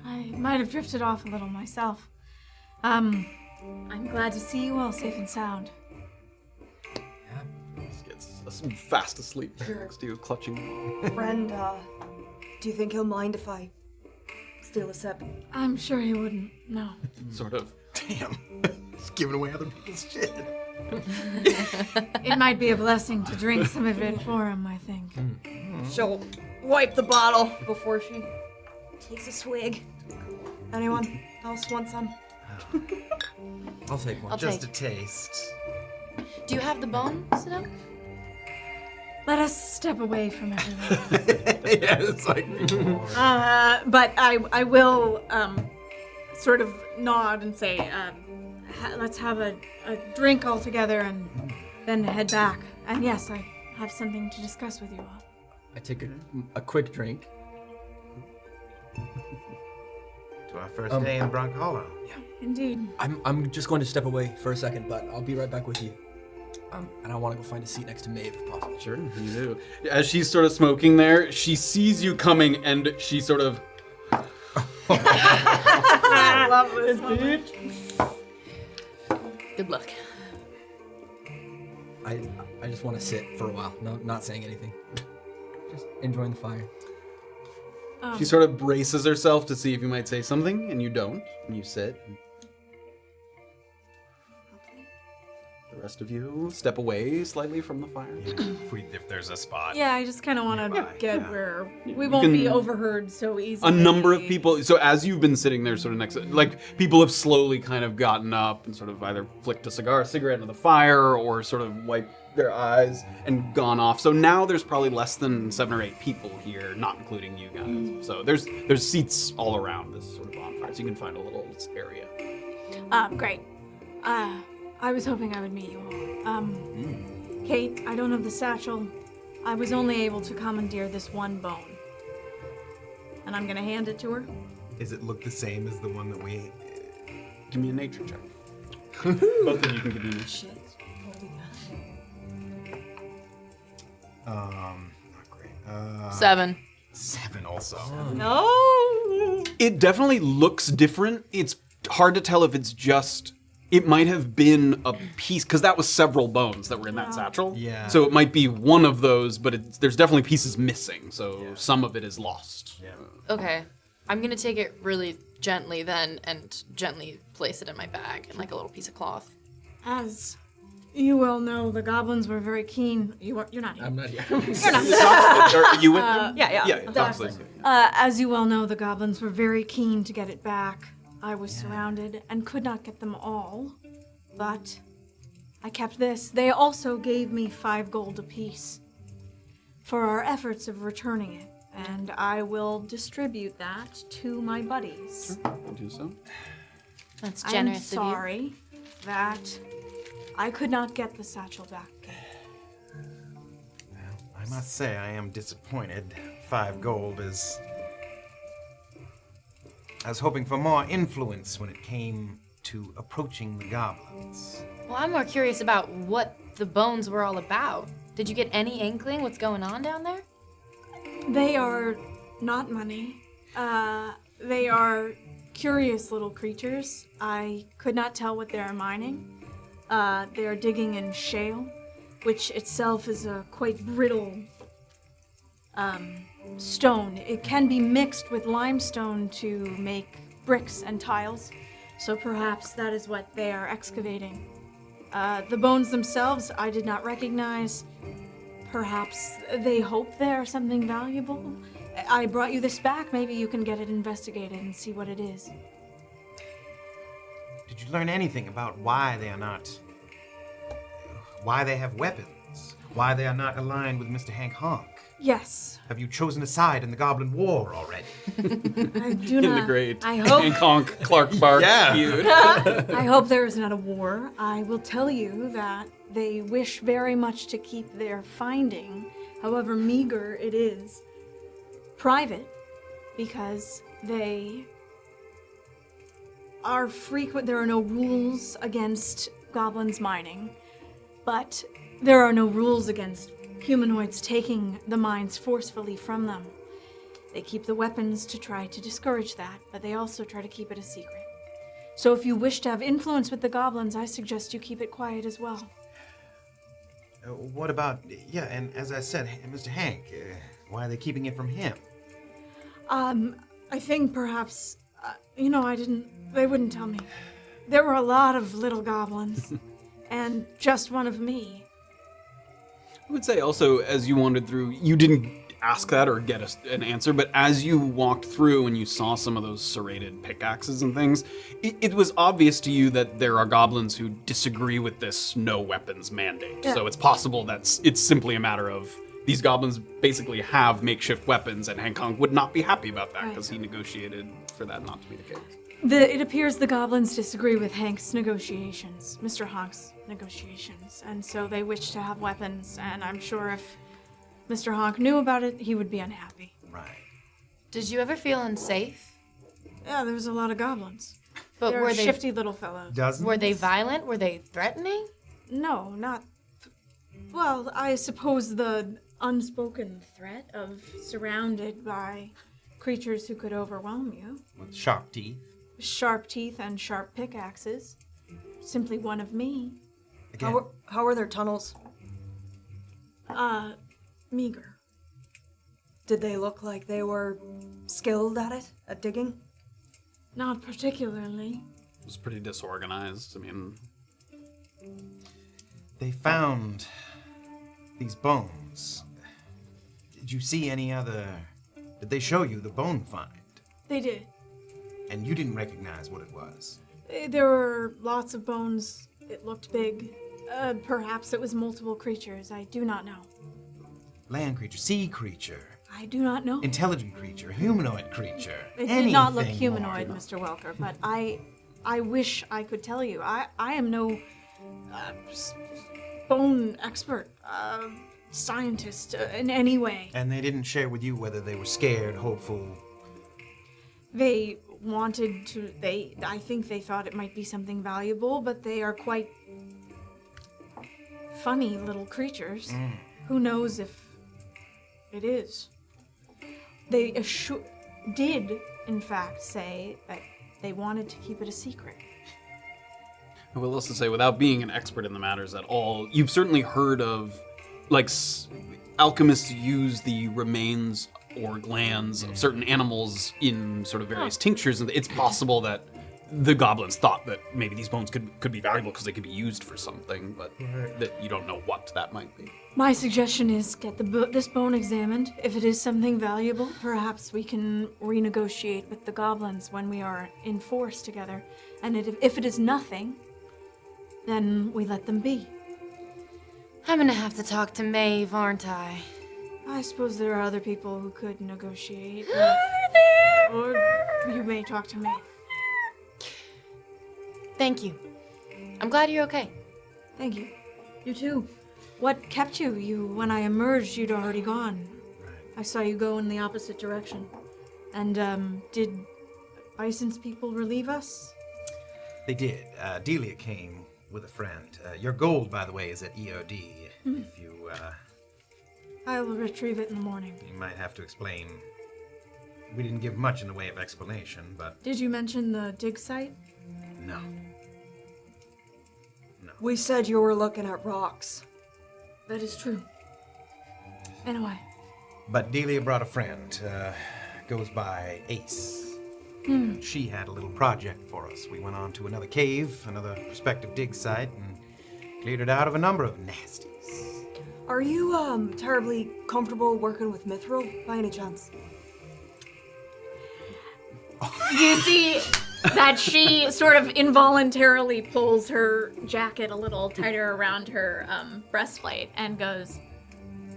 I might have drifted off a little myself. I'm glad to see you all safe and sound. Just gets fast asleep next to you, clutching. Friend, do you think he'll mind if I steal a sip? I'm sure he wouldn't, no. Sort of. Damn. Just giving away other people's shit. It might be a blessing to drink some of it for him, I think. She'll wipe the bottle before she takes a swig. Anyone else want some? I'll take one. Just a taste. Do you have the bone, Sino? Let us step away from everyone. Yeah, it's like. But I will sort of nod and say, let's have a drink all together and then head back. And yes, I have something to discuss with you all. I take a quick drink. To our first day in Brunkhollow. Indeed. I'm just going to step away for a second, but I'll be right back with you. And I want to go find a seat next to Maeve if possible. Sure, you do. As she's sort of smoking there, she sees you coming and she sort of... I love this bitch. Good luck. I just want to sit for a while, not saying anything. Just enjoying the fire. She sort of braces herself to see if you might say something, and you don't, and you sit. The rest of you step away slightly from the fire. If there's a spot. Yeah, I just kind of want to get where we You won't can- be overheard so easily. A number of people, so as you've been sitting there sort of next, like, people have slowly kind of gotten up and sort of either flicked a cigarette into the fire or sort of wiped their eyes and gone off. So now there's probably less than 7 or 8 people here, not including you guys. So there's seats all around this sort of bonfire, so you can find a little area. Great. I was hoping I would meet you all. Kayt, I don't have the satchel. I was only able to commandeer this one bone. And I'm gonna hand it to her. Does it look the same as the one that we... Give me a nature check. Both of you can give me a nature check. Not great. 7. 7 also. No. It definitely looks different. It's hard to tell if it's just... It might have been a piece, because that was several bones that were in that satchel. Yeah. So it might be one of those, but there's definitely pieces missing, so some of it is lost. Yeah. Okay. I'm gonna take it really gently then and gently place it in my bag in like a little piece of cloth. As you well know, the goblins were very keen. You're not here. I'm not here. Are you with them? Yeah. Yeah, Doxley. As you well know, the goblins were very keen to get it back. I was surrounded and could not get them all, but I kept this. They also gave me 5 gold apiece for our efforts of returning it, and I will distribute that to my buddies. I'll do so. That's I'm generous of you. sorry that I could not get the satchel back. I must say, I am disappointed. 5 gold is... I was hoping for more influence when it came to approaching the goblins. Well, I'm more curious about what the bones were all about. Did you get any inkling what's going on down there? They are not money. They are curious little creatures. I could not tell what they are mining. They are digging in shale, which itself is a quite brittle stone. It can be mixed with limestone to make bricks and tiles, so perhaps that is what they are excavating. The bones themselves I did not recognize. Perhaps they hope they are something valuable. I brought you this back. Maybe you can get it investigated and see what it is. Did you learn anything about why they have weapons? Why they are not aligned with Mr. Hank Honk? Yes. Have you chosen a side in the Goblin War already? I do In not. the great I hope. Hank Clark Bark Yeah. feud. I hope there is not a war. I will tell you that they wish very much to keep their finding, however meager it is, private, because they are frequent. There are no rules against goblins mining, but there are no rules against humanoids taking the mines forcefully from them. They keep the weapons to try to discourage that, but they also try to keep it a secret. So if you wish to have influence with the goblins, I suggest you keep it quiet as well. What about, and as I said, Mr. Hank, why are they keeping it from him? I think perhaps, they wouldn't tell me. There were a lot of little goblins, and just one of me. I would say also, as you wandered through, you didn't ask that or get an answer, but as you walked through and you saw some of those serrated pickaxes and things, it was obvious to you that there are goblins who disagree with this no weapons mandate. Yeah. So it's possible that it's simply a matter of these goblins basically have makeshift weapons, and Hank Kong would not be happy about that because he negotiated for that not to be the case. It appears the goblins disagree with Hank's negotiations, Mr. Honk's negotiations, and so they wish to have weapons, and I'm sure if Mr. Honk knew about it, he would be unhappy. Right. Did you ever feel unsafe? Yeah, there was a lot of goblins. But They're were they shifty little fellows. Dozens? were they violent? Were they threatening? No, not... Well, I suppose the unspoken threat of surrounded by creatures who could overwhelm you. With sharp teeth? Sharp teeth and sharp pickaxes. Simply one of me. Again, How are their tunnels? Meager. Did they look like they were skilled at it, at digging? Not particularly. It was pretty disorganized. I mean, they found these bones. Did you see any other... Did they show you the bone find? They did. And you didn't recognize what it was? There were lots of bones. It looked big. Perhaps it was multiple creatures. I do not know. Land creature, sea creature, I do not know. intelligent creature, humanoid creature. It did not look anything humanoid, more. Mr. Welker, but I wish I could tell you. I am no bone expert, scientist in any way. And they didn't share with you whether they were scared, hopeful. They wanted to, I think they thought it might be something valuable, but they are quite funny little creatures. Who knows if it is? They did, in fact, say that they wanted to keep it a secret. I will also say, without being an expert in the matters at all, you've certainly heard of, alchemists use the remains or glands of certain animals in sort of various tinctures, and it's possible that the goblins thought that maybe these bones could be valuable because they could be used for something, but that you don't know what that might be. My suggestion is get this bone examined. If it is something valuable, perhaps we can renegotiate with the goblins when we are in force together. And if it is nothing, then we let them be. I'm gonna have to talk to Maeve, aren't I? I suppose there are other people who could negotiate. Or you may talk to me. Thank you. I'm glad you're okay. Thank you. You too. What kept you? When I emerged, you'd already gone. I saw you go in the opposite direction. And, did Bison's people relieve us? They did. Delia came with a friend. Your gold, by the way, is at EOD. If you, I will retrieve it in the morning. you might have to explain. We didn't give much in the way of explanation, but Did you mention the dig site? no. We said you were looking at rocks. That is true. Anyway. But Delia brought a friend. Goes by Ace. She had a little project for us. We went on to another cave, another prospective dig site, and Cleared it out of a number of nasties. Are you terribly comfortable working with Mithril by any chance? You see that she sort of involuntarily pulls her jacket a little tighter around her breastplate and goes,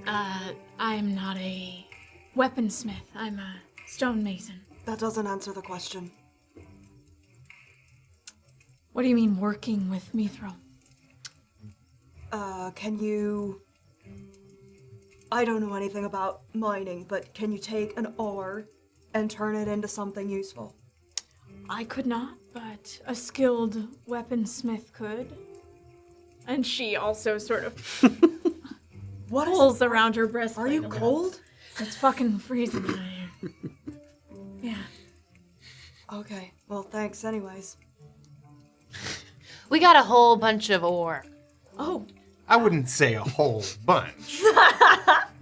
I'm not a weaponsmith. I'm a stonemason. That doesn't answer the question. What do you mean working with Mithril? Can you... I don't know anything about mining, but can you take an ore and turn it into something useful? I could not, but a skilled weaponsmith could. And she also sort of What is pulls around her breastplate. Are you cold? It's fucking freezing out here. Yeah. Okay, well, thanks anyways. We got a whole bunch of ore. Oh, I wouldn't say a whole bunch.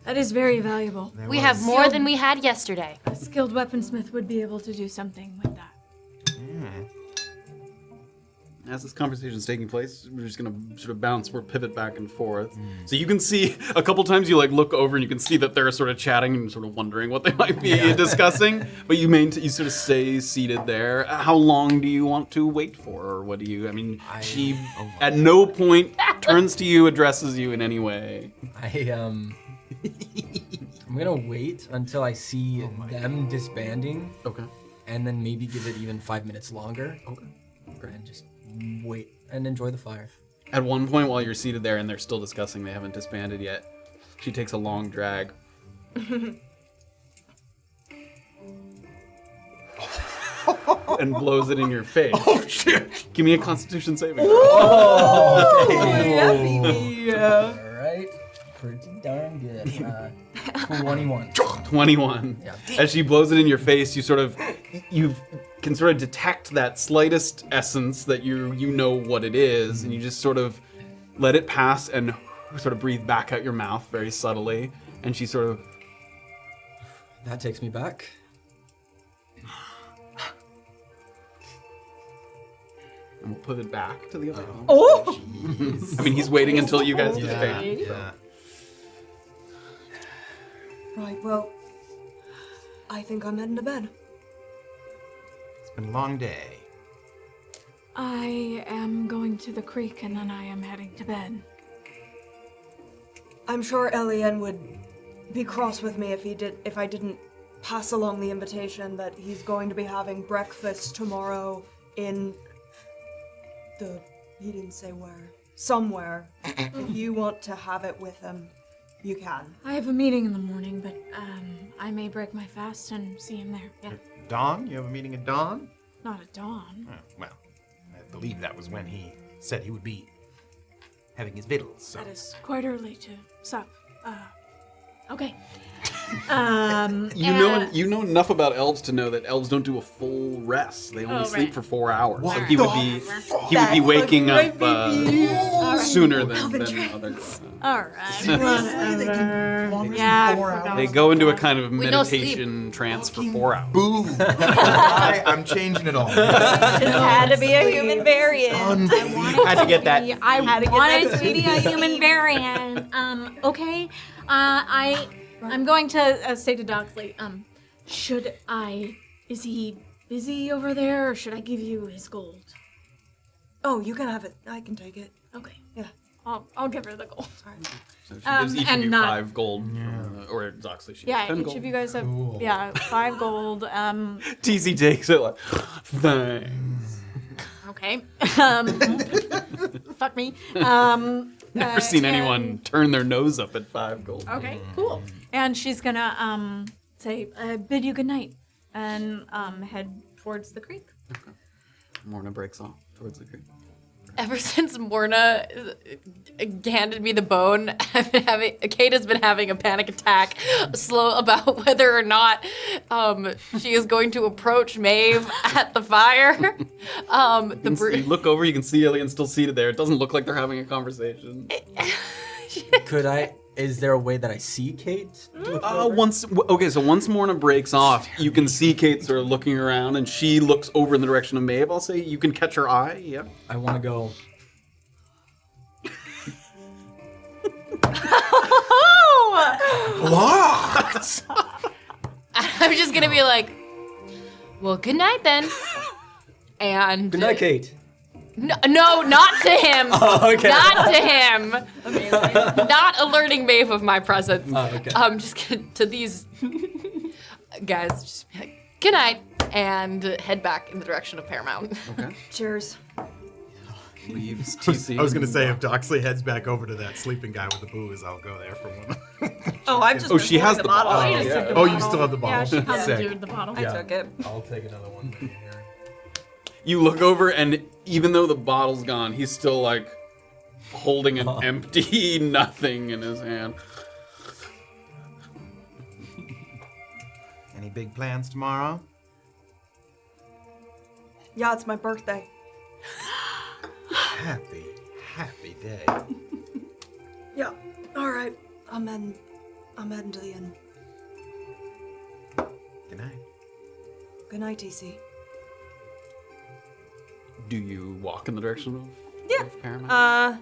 that is very valuable. We have more than we had yesterday. A skilled weaponsmith would be able to do something with that. As this conversation is taking place, we're just gonna sort of bounce, we're pivot back and forth. So you can see a couple times you like look over and you can see that they're sort of chatting and sort of wondering what they might be discussing. But you sort of stay seated there. How long do you want to wait for, or what do you? I mean, she at no point turns to you, addresses you in any way. I'm gonna wait until I see them disbanding. Okay. And then maybe give it even 5 minutes longer. Okay. And just wait and enjoy the fire. At one point, while you're seated there and they're still discussing, they haven't disbanded yet. She takes a long drag. And blows it in your face. Oh shit! Give me a Constitution saving throw. Yeah. All right. Pretty darn good. 21. 21. Yeah. As she blows it in your face, you can sort of detect that slightest essence that you know what it is, and you just sort of let it pass and sort of breathe back out your mouth very subtly. And she sort of... That takes me back. And we'll put it back to the other one. Oh! I mean, he's waiting until you guys disband. Yeah. Right, well, I think I'm heading to bed. It's been a long day. I am going to the creek and then I am heading to bed. I'm sure Illien would be cross with me if I didn't pass along the invitation that he's going to be having breakfast tomorrow in he didn't say where. Somewhere. If you want to have it with him, you can. I have a meeting in the morning, but I may break my fast and see him there. Yeah. Dawn? You have a meeting at dawn? Not at dawn. Oh, well, I believe that was when he said he would be having his victuals. So. That is quite early to sup. Okay. You know enough about elves to know that elves don't do a full rest. They only sleep for 4 hours. So he would be waking up sooner than other. All right. They go into a kind of meditation trance for 4 hours. Boo! I'm changing it all. Just had to be a human variant. Had to get that. I wanted to be a human variant. Okay. I'm going to say to Doxley, is he busy over there, or should I give you his gold? Oh, you can have it. I can take it. Okay. Yeah. I'll give her the gold. All right. So she gives each of and you not- 5 gold, or Doxley. She gets 10 each gold. of you guys have 5 gold. TZ takes it like, thanks. Okay. Fuck me. Never seen anyone turn their nose up at 5 gold. Okay, cool. And she's gonna say, bid you good night, and head towards the creek. Okay. Morna breaks off towards the creek. Ever since Morna handed me the bone, Kayt has been having a panic attack about whether or not she is going to approach Maeve at the fire. You look over, you can see Illien still seated there. It doesn't look like they're having a conversation. Is there a way that I see Kayt? Once Morna breaks off, you can see Kayt sort of looking around, and she looks over in the direction of Maeve. I'll say you can catch her eye. Yep. I want to go. Locked! I'm just gonna be like, well, good night then. And Good night, Kayt. No, not to him. Oh, okay. Not to him. Not alerting Maeve of my presence. Oh, okay. Just to these guys, just be like, good night, and head back in the direction of Paramount. Okay. Cheers. Leaves TC. I was gonna say, if Doxley heads back over to that sleeping guy with the booze, I'll go there for one. Oh, I've just. Oh, she has the bottle. I Oh, just yeah. took the Oh, bottle. you still have the bottle? Yeah, she Sick. commandeered the bottle. I took it. I'll take another one right here. You look over, and even though the bottle's gone, he's still like holding an empty nothing in his hand. Any big plans tomorrow? Yeah, it's my birthday. Happy day. Yeah. All right. I'm heading to the inn. Good night. Good night, TC. Do you walk in the direction of Paramount?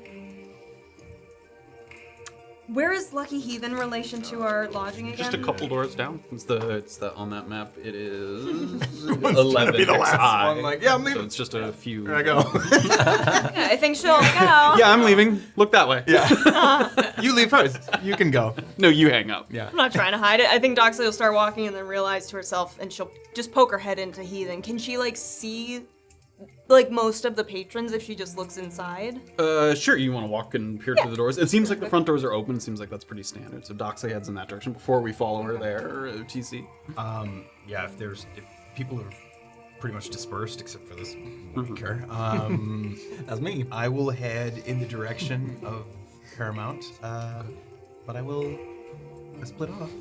Where is Lucky Heath in relation to our lodging again? Just a couple doors down. It's the on that map. It is 11 be the last XI. one, like, yeah, I'm So leaving. it's just a few. Here I go. I think she'll go. Yeah, I'm leaving. Look that way. Yeah. You leave first. You can go. No, you hang up. Yeah. I'm not trying to hide it. I think Doxley will start walking and then realize to herself, and she'll just poke her head into Heathen. Can she like see like most of the patrons if she just looks inside? Sure. You want to walk and peer through the doors? It seems like the front doors are open. It seems like that's pretty standard. So Doxley heads in that direction before we follow her there. TC. Yeah, if people are pretty much dispersed except for this Welker, That's me. I will head in the direction of Paramount, but I will split off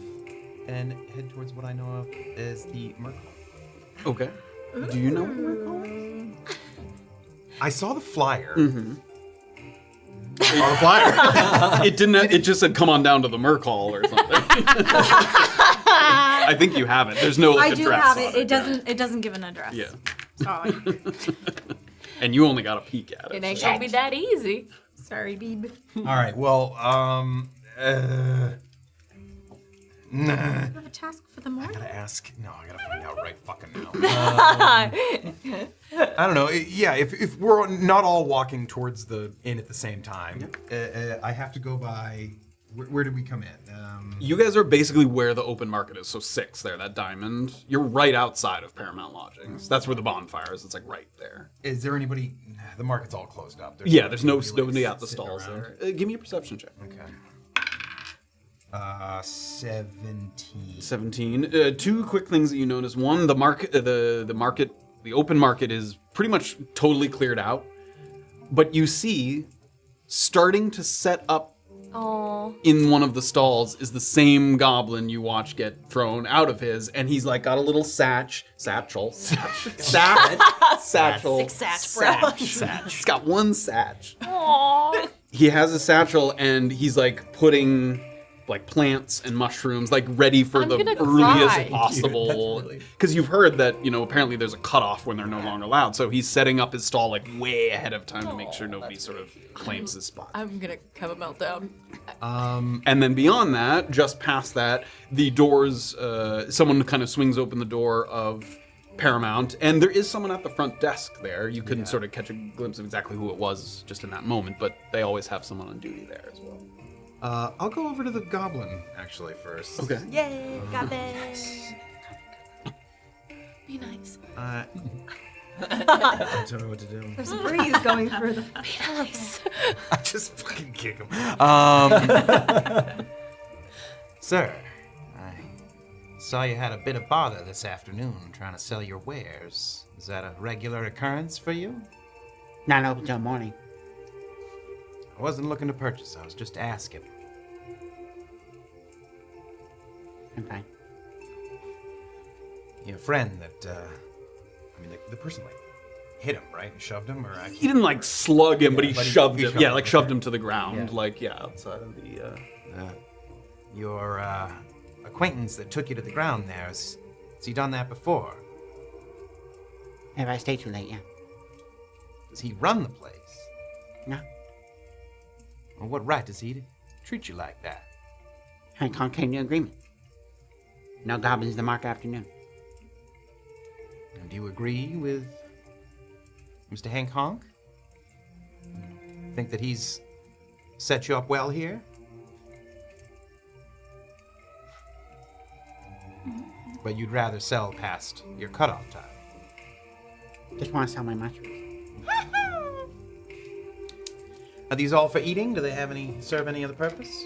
and head towards what I know of as the Merkel. Okay. Do you know what the Merkel is? I saw the flyer. Mm-hmm. Saw the flyer. It didn't. It just said, "Come on down to the Merc Hall" or something. I think you have it. There's no like, I do address have on it. It doesn't give an address. Yeah. Sorry. And you only got a peek at It it. ain't gonna be that easy. Sorry, Beeb. All right. Well, You have a task for the morning. I gotta ask. No, I gotta find out right fucking now. I don't know. Yeah, if we're not all walking towards the inn at the same time, I have to go by. Where did we come in? You guys are basically where the open market is. So 6 there, that diamond. You're right outside of Paramount Lodgings. That's where the bonfire is. It's like right there. Is there anybody? The market's all closed up. There's no like, nobody at the sitting stalls around. there. Give me a perception check. Okay. 17. 17. 2 quick things that you notice. One, the market, the open market is pretty much totally cleared out. But you see, starting to set up in one of the stalls is the same goblin you watch get thrown out of his, and he's like got a little satchel. He's got one satch. Aww. He has a satchel, and he's like putting like plants and mushrooms like ready for I'm the gonna earliest cry. possible, because you've heard that apparently there's a cutoff when they're no longer allowed, so he's setting up his stall like way ahead of time to make sure nobody sort of claims his spot. I'm gonna have a meltdown. And then beyond that, just past that, the doors, someone kind of swings open the door of Paramount, and there is someone at the front desk there. You couldn't sort of catch a glimpse of exactly who it was just in that moment, but they always have someone on duty there as well. I'll go over to the goblin actually first. Okay. Yay, got this. Be nice. I don't know what to do. There's a breeze going through the. Be nice. I just fucking kick him. Sir, I saw you had a bit of bother this afternoon trying to sell your wares. Is that a regular occurrence for you? Not open till morning. I wasn't looking to purchase, I was just asking. I'm fine. Your friend that, the person like hit him, right? And shoved him, or He didn't like slug him, but he shoved him. Yeah, like him, shoved okay. him to the ground. Yeah. Like, yeah, outside of the. Your acquaintance that took you to the ground there, has he done that before? Have I stayed too late, yeah? Does he run the place? No. Well, what right does he treat you like that? Hancock came to agreement. No goblins the mark afternoon. And do you agree with Mr. Hancock? Think that he's set you up well here? But you'd rather sell past your cutoff time. Just want to sell my mushrooms. Are these all for eating? Do they serve any other purpose?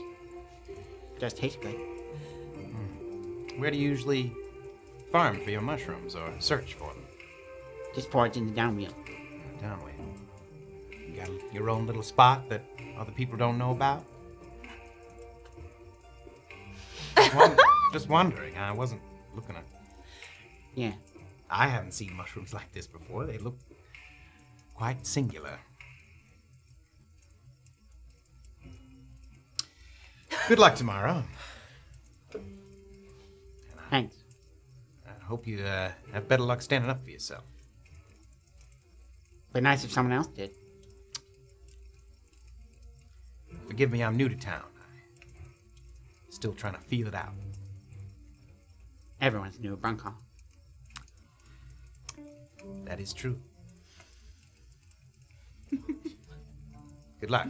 Just taste good. Where do you usually farm for your mushrooms or search for them? Just forage in the downwheel. Downway. You got your own little spot that other people don't know about? Just wondering. I wasn't looking at... Yeah. I haven't seen mushrooms like this before. They look quite singular. Good luck tomorrow. Thanks. I hope you have better luck standing up for yourself. Be nice if someone else did. Forgive me, I'm new to town. Still trying to feel it out. Everyone's new at Brunkhollow. That is true. Good luck.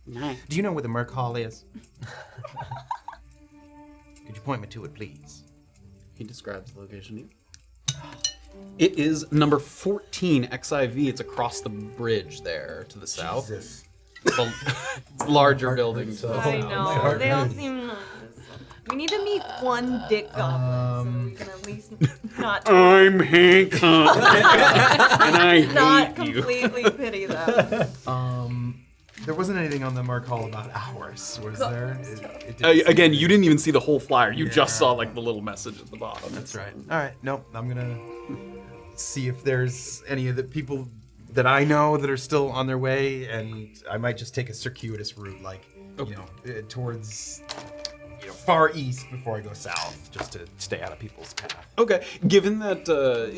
Nice. Do you know where the Merc Hall is? Could you point me to it, please? He describes the location to you. It is number 14 XIV. It's across the bridge there to the south. Jesus. It's a larger building to the I south. know. They all seem nice. We need to meet one dick goblin so we can at least not I'm Hancock, and I not hate you. completely pity them. There wasn't anything on the Merc Hall about hours, was there? It didn't Again, seem- you didn't even see the whole flyer. You just Yeah. saw like the little message at the bottom. That's right. All right. Nope. I'm gonna see if there's any of the people that I know that are still on their way, and I might just take a circuitous route, like towards far east before I go south, just to stay out of people's path. Okay, given that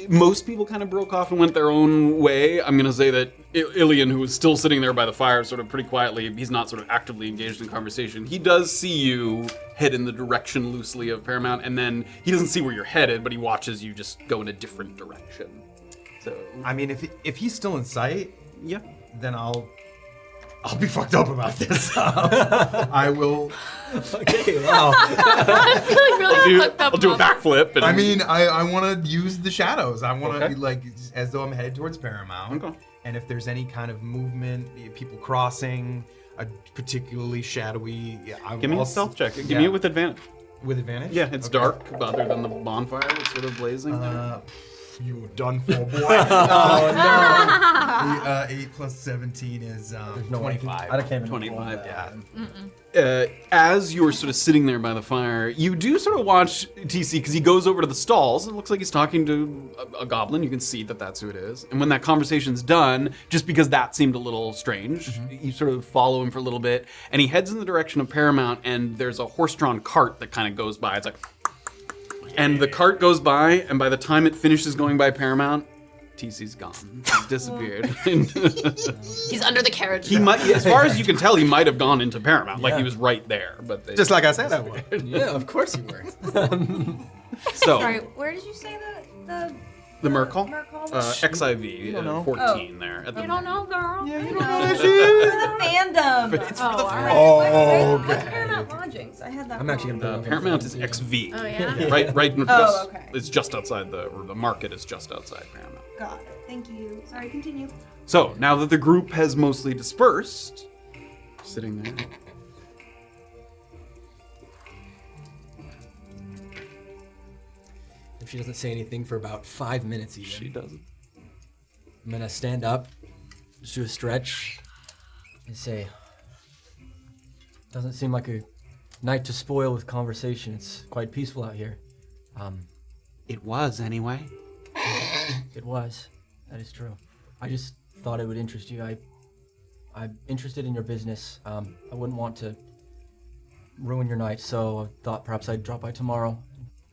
most people kind of broke off and went their own way, I'm going to say that Illien, who is still sitting there by the fire sort of pretty quietly, he's not sort of actively engaged in conversation. He does see you head in the direction loosely of Paramount, and then he doesn't see where you're headed, but he watches you just go in a different direction. So, I mean, if he's still in sight, yeah. then I'll be fucked up about this. I will. Okay, wow. I'm feeling really fucked up. I'll do a about backflip. And I mean, I want to use the shadows. I want to Okay. be like as though I'm headed towards Paramount. Okay. And if there's any kind of movement, people crossing, a particularly shadowy, give me a stealth check. Give me it with advantage. with advantage. Yeah, it's Okay. dark, other than the bonfire that's sort of blazing. You done for, boy. Oh no. 8 plus 17 is There's no 25. I can't even 25, Yeah. As you're sort of sitting there by the fire, you do sort of watch TC because he goes over to the stalls and it looks like he's talking to a goblin. You can see that that's who it is. And when that conversation's done, just because that seemed a little strange, you sort of follow him for a little bit, and he heads in the direction of Paramount, and there's a horse-drawn cart that kind of goes by. It's like, and the cart goes by, and by the time it finishes going by Paramount, TC's gone. He's disappeared. He's under the carriage. He might, as far as you can tell, he might have gone into Paramount, like he was right there. But they, Just like I said I would. Yeah, of course you were. so Sorry, where did you say the Merkel, Merkel? XIV, don't know. 14 there. At the, You don't know, girl. For the fandom. It's for the What's Paramount Lodgings? I had that. I'm actually wrong. gonna put Paramount is XV. Oh, yeah? Right, Oh, just, okay. it's just outside the market is just outside Paramount. Got it. Thank you. Sorry, continue. So now that the group has mostly dispersed, sitting there. If she doesn't say anything for about 5 minutes even, She doesn't. I'm gonna stand up, just do a stretch, and say, doesn't seem like a night to spoil with conversation. It's quite peaceful out here. It was, anyway. It was. That is true. I just thought it would interest you. I'm interested in your business. I wouldn't want to ruin your night, so I thought perhaps I'd drop by tomorrow,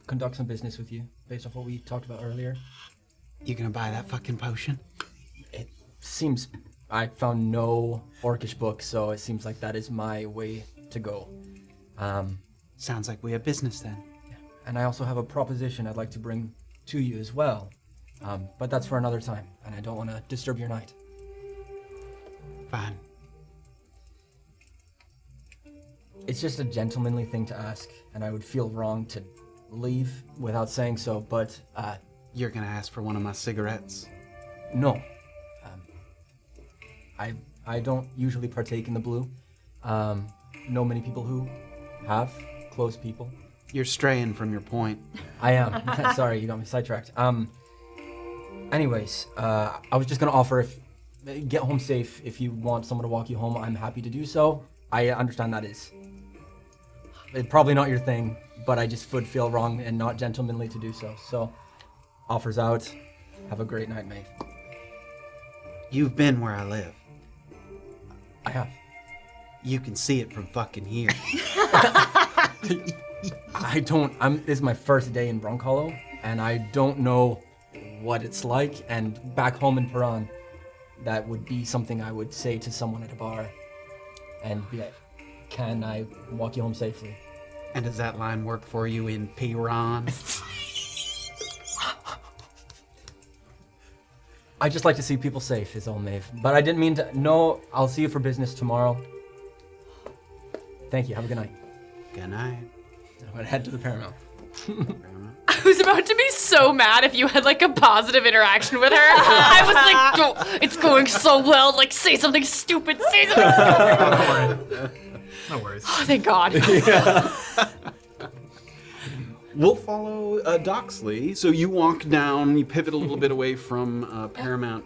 conduct some business with you, based off what we talked about earlier. You gonna buy that fucking potion? It seems I found no orcish book, so it seems like that is my way to go. Sounds like we have business then. And I also have a proposition I'd like to bring to you as well. But that's for another time, and I don't want to disturb your night. Fine. It's just a gentlemanly thing to ask, and I would feel wrong to leave without saying so, but You're gonna ask for one of my cigarettes? no. I don't usually partake in the blue. Know many people who have, close people. You're straying from your point. I am. Sorry, you got me sidetracked. Anyways, I was just gonna offer if get home safe. If you want someone to walk you home, I'm happy to do so. I understand that is probably not your thing, but I just would feel wrong and not gentlemanly to do so. So, offers out. Have a great night, mate. You've been where I live. I have. You can see it from fucking here. This is my first day in Brunkhollow, and I don't know what it's like. And back home in Tyrun, that would be something I would say to someone at a bar and be like, can I walk you home safely? And does that line work for you in Tyrun? I just like to see people safe, is all, Maeve. But I didn't mean to. No, I'll see you for business tomorrow. Thank you. Have a good night. Good night. I'm gonna head to the Paramount. I was about to be so mad if you had like a positive interaction with her. I was like, oh, it's going so well. Like, say something stupid. Say something stupid. No worries. Oh, thank God. We'll follow Doxley. So you walk down, you pivot a little bit away from Paramount,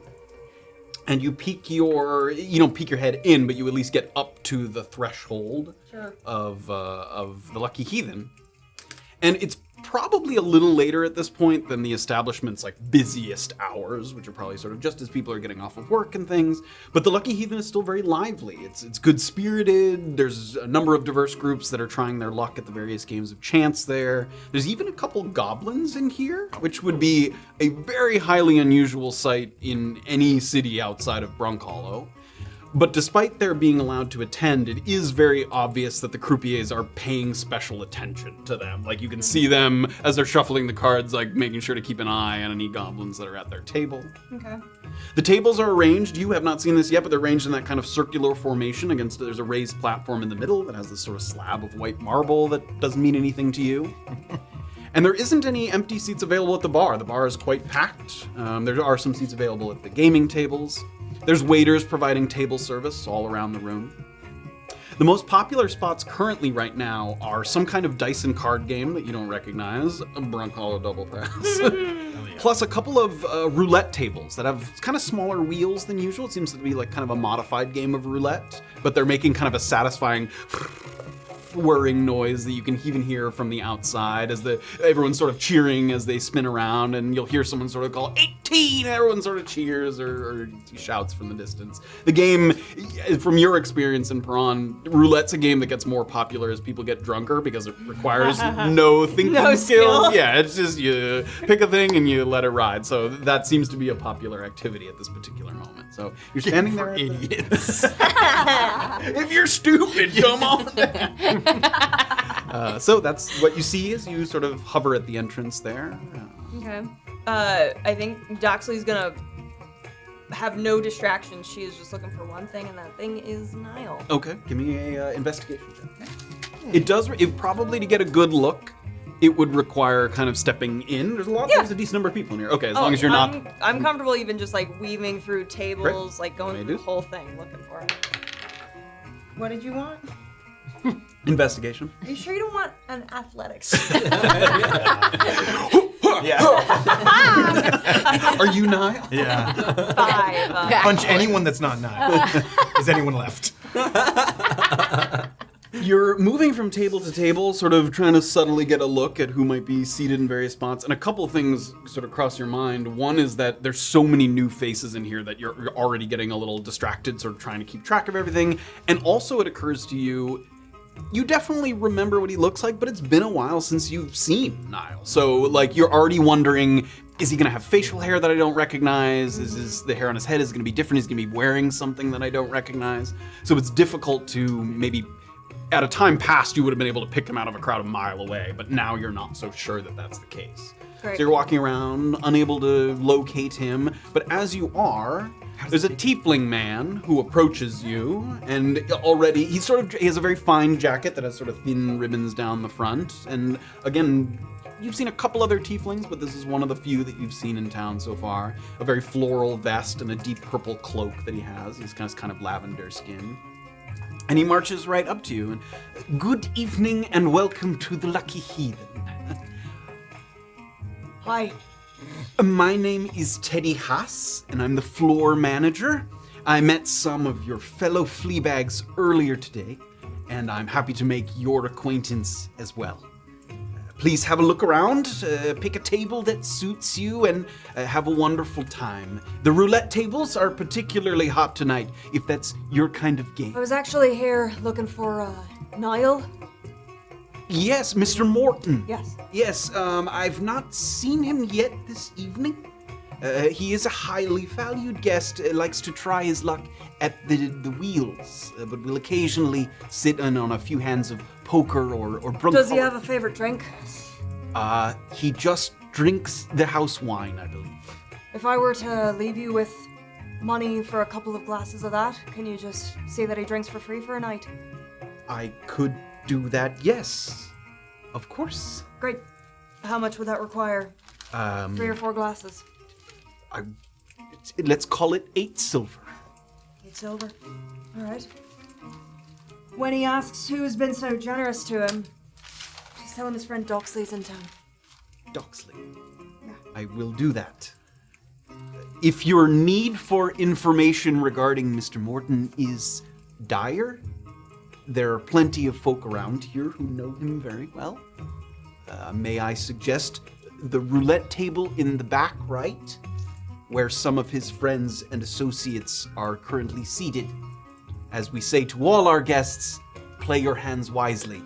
and you you don't peek your head in, but you at least get up to the threshold of the Lucky Heathen. And it's probably a little later at this point than the establishment's like busiest hours, which are probably sort of just as people are getting off of work and things. But the Lucky Heathen is still very lively. It's good spirited. There's a number of diverse groups that are trying their luck at the various games of chance there. There's even a couple goblins in here, which would be a very highly unusual sight in any city outside of Brunkhollow. But despite their being allowed to attend, it is very obvious that the croupiers are paying special attention to them. Like, you can see them as they're shuffling the cards, like making sure to keep an eye on any goblins that are at their table. Okay. The tables are arranged. You have not seen this yet, but they're arranged in that kind of circular formation. There's a raised platform in the middle that has this sort of slab of white marble that doesn't mean anything to you. And there isn't any empty seats available at the bar. The bar is quite packed. There are some seats available at the gaming tables. There's waiters providing table service all around the room. The most popular spots currently right now are some kind of dice and card game that you don't recognize, a Brunkhollow Double Pass, plus a couple of roulette tables that have kind of smaller wheels than usual. It seems to be like kind of a modified game of roulette, but they're making kind of a satisfying whirring noise that you can even hear from the outside as everyone's sort of cheering as they spin around, and you'll hear someone sort of call 18, and everyone sort of cheers or shouts from the distance. The game, from your experience in Tyrun, roulette's a game that gets more popular as people get drunker because it requires no thinking skills. Skill. Yeah, it's just you pick a thing and you let it ride. So that seems to be a popular activity at this particular moment. So you're standing there, idiots. if you're stupid, come on. So that's what you see as you sort of hover at the entrance there. Okay. I think Doxley's gonna have no distractions. She is just looking for one thing, and that thing is Niall. Okay, give me a investigation check. It probably, to get a good look, it would require kind of stepping in. There's a decent number of people in here. Okay, as long as you're not. I'm comfortable even just like weaving through tables, like going through the whole thing, looking for it. What did you want? Investigation. Are you sure you don't want an athletics? Are you Niall? Yeah. 5. Punch anyone that's not Niall. Is anyone left? You're moving from table to table, sort of trying to subtly get a look at who might be seated in various spots, and a couple of things sort of cross your mind. One is that there's so many new faces in here that you're already getting a little distracted, sort of trying to keep track of everything. And also it occurs to you, you definitely remember what he looks like, but it's been a while since you've seen Niall. So, like, you're already wondering, is he gonna have facial hair that I don't recognize? Is the hair on his head is gonna be different? He's gonna be wearing something that I don't recognize? So it's difficult to maybe at a time past, you would have been able to pick him out of a crowd a mile away, but now you're not so sure that that's the case. Great. So you're walking around, unable to locate him, but as you are, there's a tiefling man who approaches you, and already he has a very fine jacket that has sort of thin ribbons down the front, and again, you've seen a couple other tieflings, but this is one of the few that you've seen in town so far. A very floral vest and a deep purple cloak that he has. He's kind of lavender skin. And he marches right up to you. And, good evening and welcome to the Lucky Heathen. Hi. My name is Teddy Haas, and I'm the floor manager. I met some of your fellow fleabags earlier today, and I'm happy to make your acquaintance as well. Please have a look around, pick a table that suits you, and have a wonderful time. The roulette tables are particularly hot tonight, if that's your kind of game. I was actually here looking for Niall. Yes, Mr. Morton. Yes. Yes, I've not seen him yet this evening. He is a highly valued guest, likes to try his luck at the wheels, but will occasionally sit in on a few hands of poker or Brunkhollow. Does he have a favorite drink? He just drinks the house wine, I believe. If I were to leave you with money for a couple of glasses of that, can you just say that he drinks for free for a night? I could do that, yes. Of course. Great. How much would that require? 3 or 4 glasses. Let's call it 8 silver. 8 silver. All right. When he asks who's been so generous to him, just tell him his friend Doxley's in town. Doxley. Yeah. I will do that. If your need for information regarding Mr. Morton is dire, there are plenty of folk around here who know him very well. May I suggest the roulette table in the back right, where some of his friends and associates are currently seated. As we say to all our guests, play your hands wisely.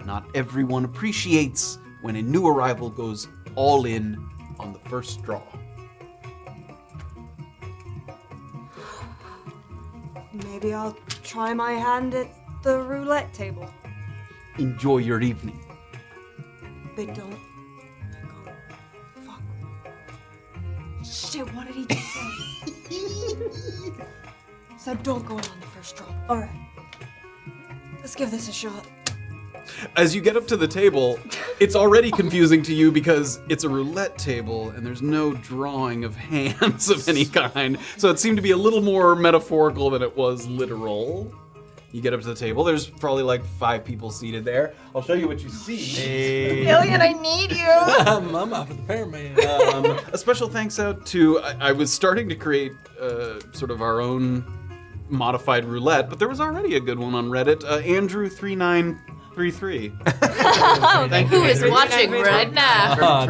Not everyone appreciates when a new arrival goes all in on the first draw. Maybe I'll try my hand at the roulette table. Enjoy your evening. They don't. Fuck. Shit, what did he just say? Said don't go in on the first draw. Alright. Let's give this a shot. As you get up to the table, it's already confusing to you because it's a roulette table and there's no drawing of hands of any kind. So it seemed to be a little more metaphorical than it was literal. You get up to the table, there's probably like 5 people seated there. I'll show you what you see. Illien, I need you! I'm out for the pyramid. A special thanks out to, I was starting to create sort of our own modified roulette, but there was already a good one on Reddit. Andrew3933. Who is watching right now?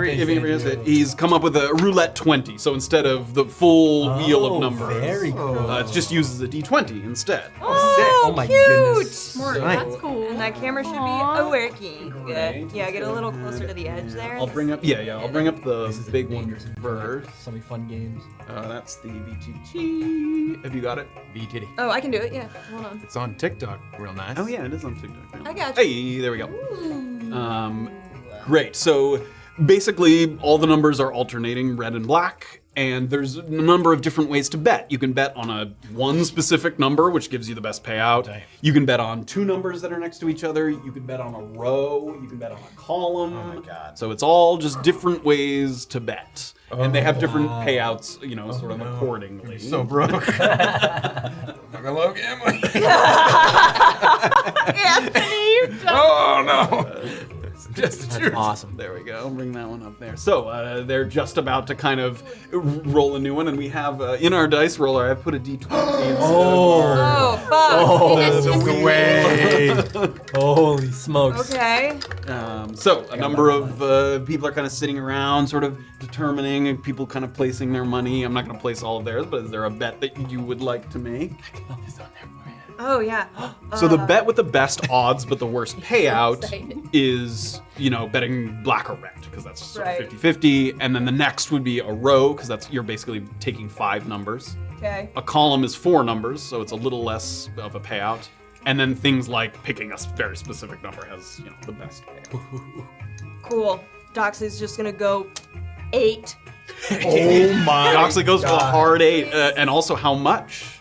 He's come up with a roulette 20, so instead of the full wheel of numbers, very cool. it just uses a d20 instead. Oh my goodness. That's cool. And that camera should be working. Good. Yeah, get a little closer to the edge there. I'll bring up, I'll bring up the big one first. So many fun games. That's the VTT. Have you got it? VTT. Oh, I can do it. Yeah. Hold on. It's on TikTok. Real nice. Oh yeah, it is on TikTok. I got you. Hey, there we go. Great. So basically, all the numbers are alternating red and black, and there's a number of different ways to bet. You can bet on one specific number, which gives you the best payout. Dang. You can bet on 2 numbers that are next to each other. You can bet on a row. You can bet on a column. Oh my God. So it's all just different ways to bet. And they have different payouts, sort of accordingly. So broke. Fucking low gambling. Oh no. Just the truth. Awesome. There we go. Bring that one up there. So they're just about to kind of roll a new one, and we have in our dice roller. I put a d20. Oh, fuck. No way. Holy smokes. Okay. So a number of people are kind of sitting around, sort of determining, and people kind of placing their money. I'm not going to place all of theirs, but is there a bet that you would like to make? Oh, yeah. So the bet with the best odds but the worst payout is, betting black or red, because that's sort of 50-50. And then the next would be a row, because you're basically taking 5 numbers. Okay. A column is 4 numbers, so it's a little less of a payout. And then things like picking a very specific number has, the best payout. Cool. Doxley's just gonna go 8. Oh my! Doxley goes for a hard 8, and also how much?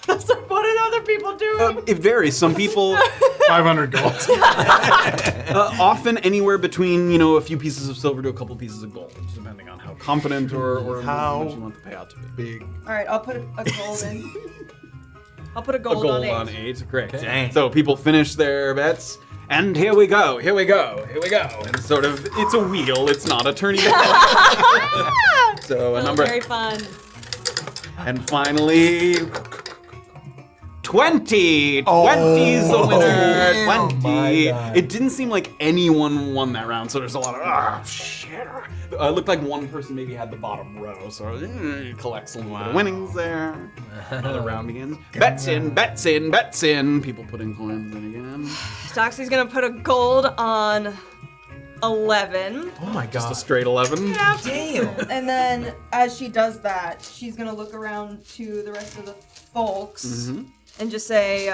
What did other people do? It varies. Some people 500 gold. often anywhere between a few pieces of silver to a couple pieces of gold, depending on how confident or how much you want the payout to be. Big. All right, I'll put a gold in. I'll put a gold, A gold on 8. on 8. Great. Dang. So people finish their bets. And here we go. And sort of, it's a wheel. It's not a tourney. So a number. Very fun. And finally, 20. 20's the winner. 20. my God. It didn't seem like anyone won that round, so there's a lot of shit. It looked like one person maybe had the bottom row, so it collects a little bit of winnings there. Another round begins. Bets in. People putting coins in again. Doxley's gonna put a gold on 11. Oh my Just god. a straight 11. Damn. And then as she does that, she's gonna look around to the rest of the folks and just say,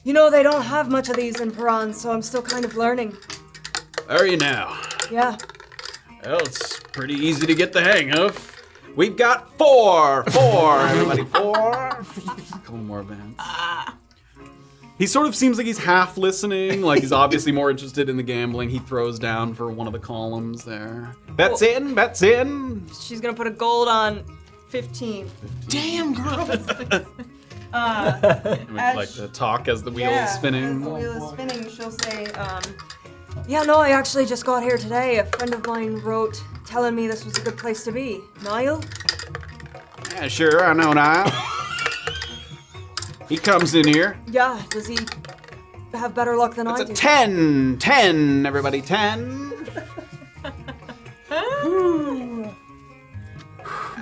they don't have much of these in Piran, so I'm still kind of learning. Are you now? Yeah. Well, it's pretty easy to get the hang of. We've got 4. Everybody, 4. A couple more bands. He sort of seems like he's half listening, like he's obviously more interested in the gambling. He throws down for one of the columns there. Bets in. She's gonna put a gold on 15. Damn, girl. Like the talk as the wheel is spinning. As the wheel is spinning, she'll say, I actually just got here today. A friend of mine wrote telling me this was a good place to be. Niall? Yeah, sure, I know Niall. He comes in here. Yeah, does he have better luck than I It's do? a 10. 10, everybody, 10.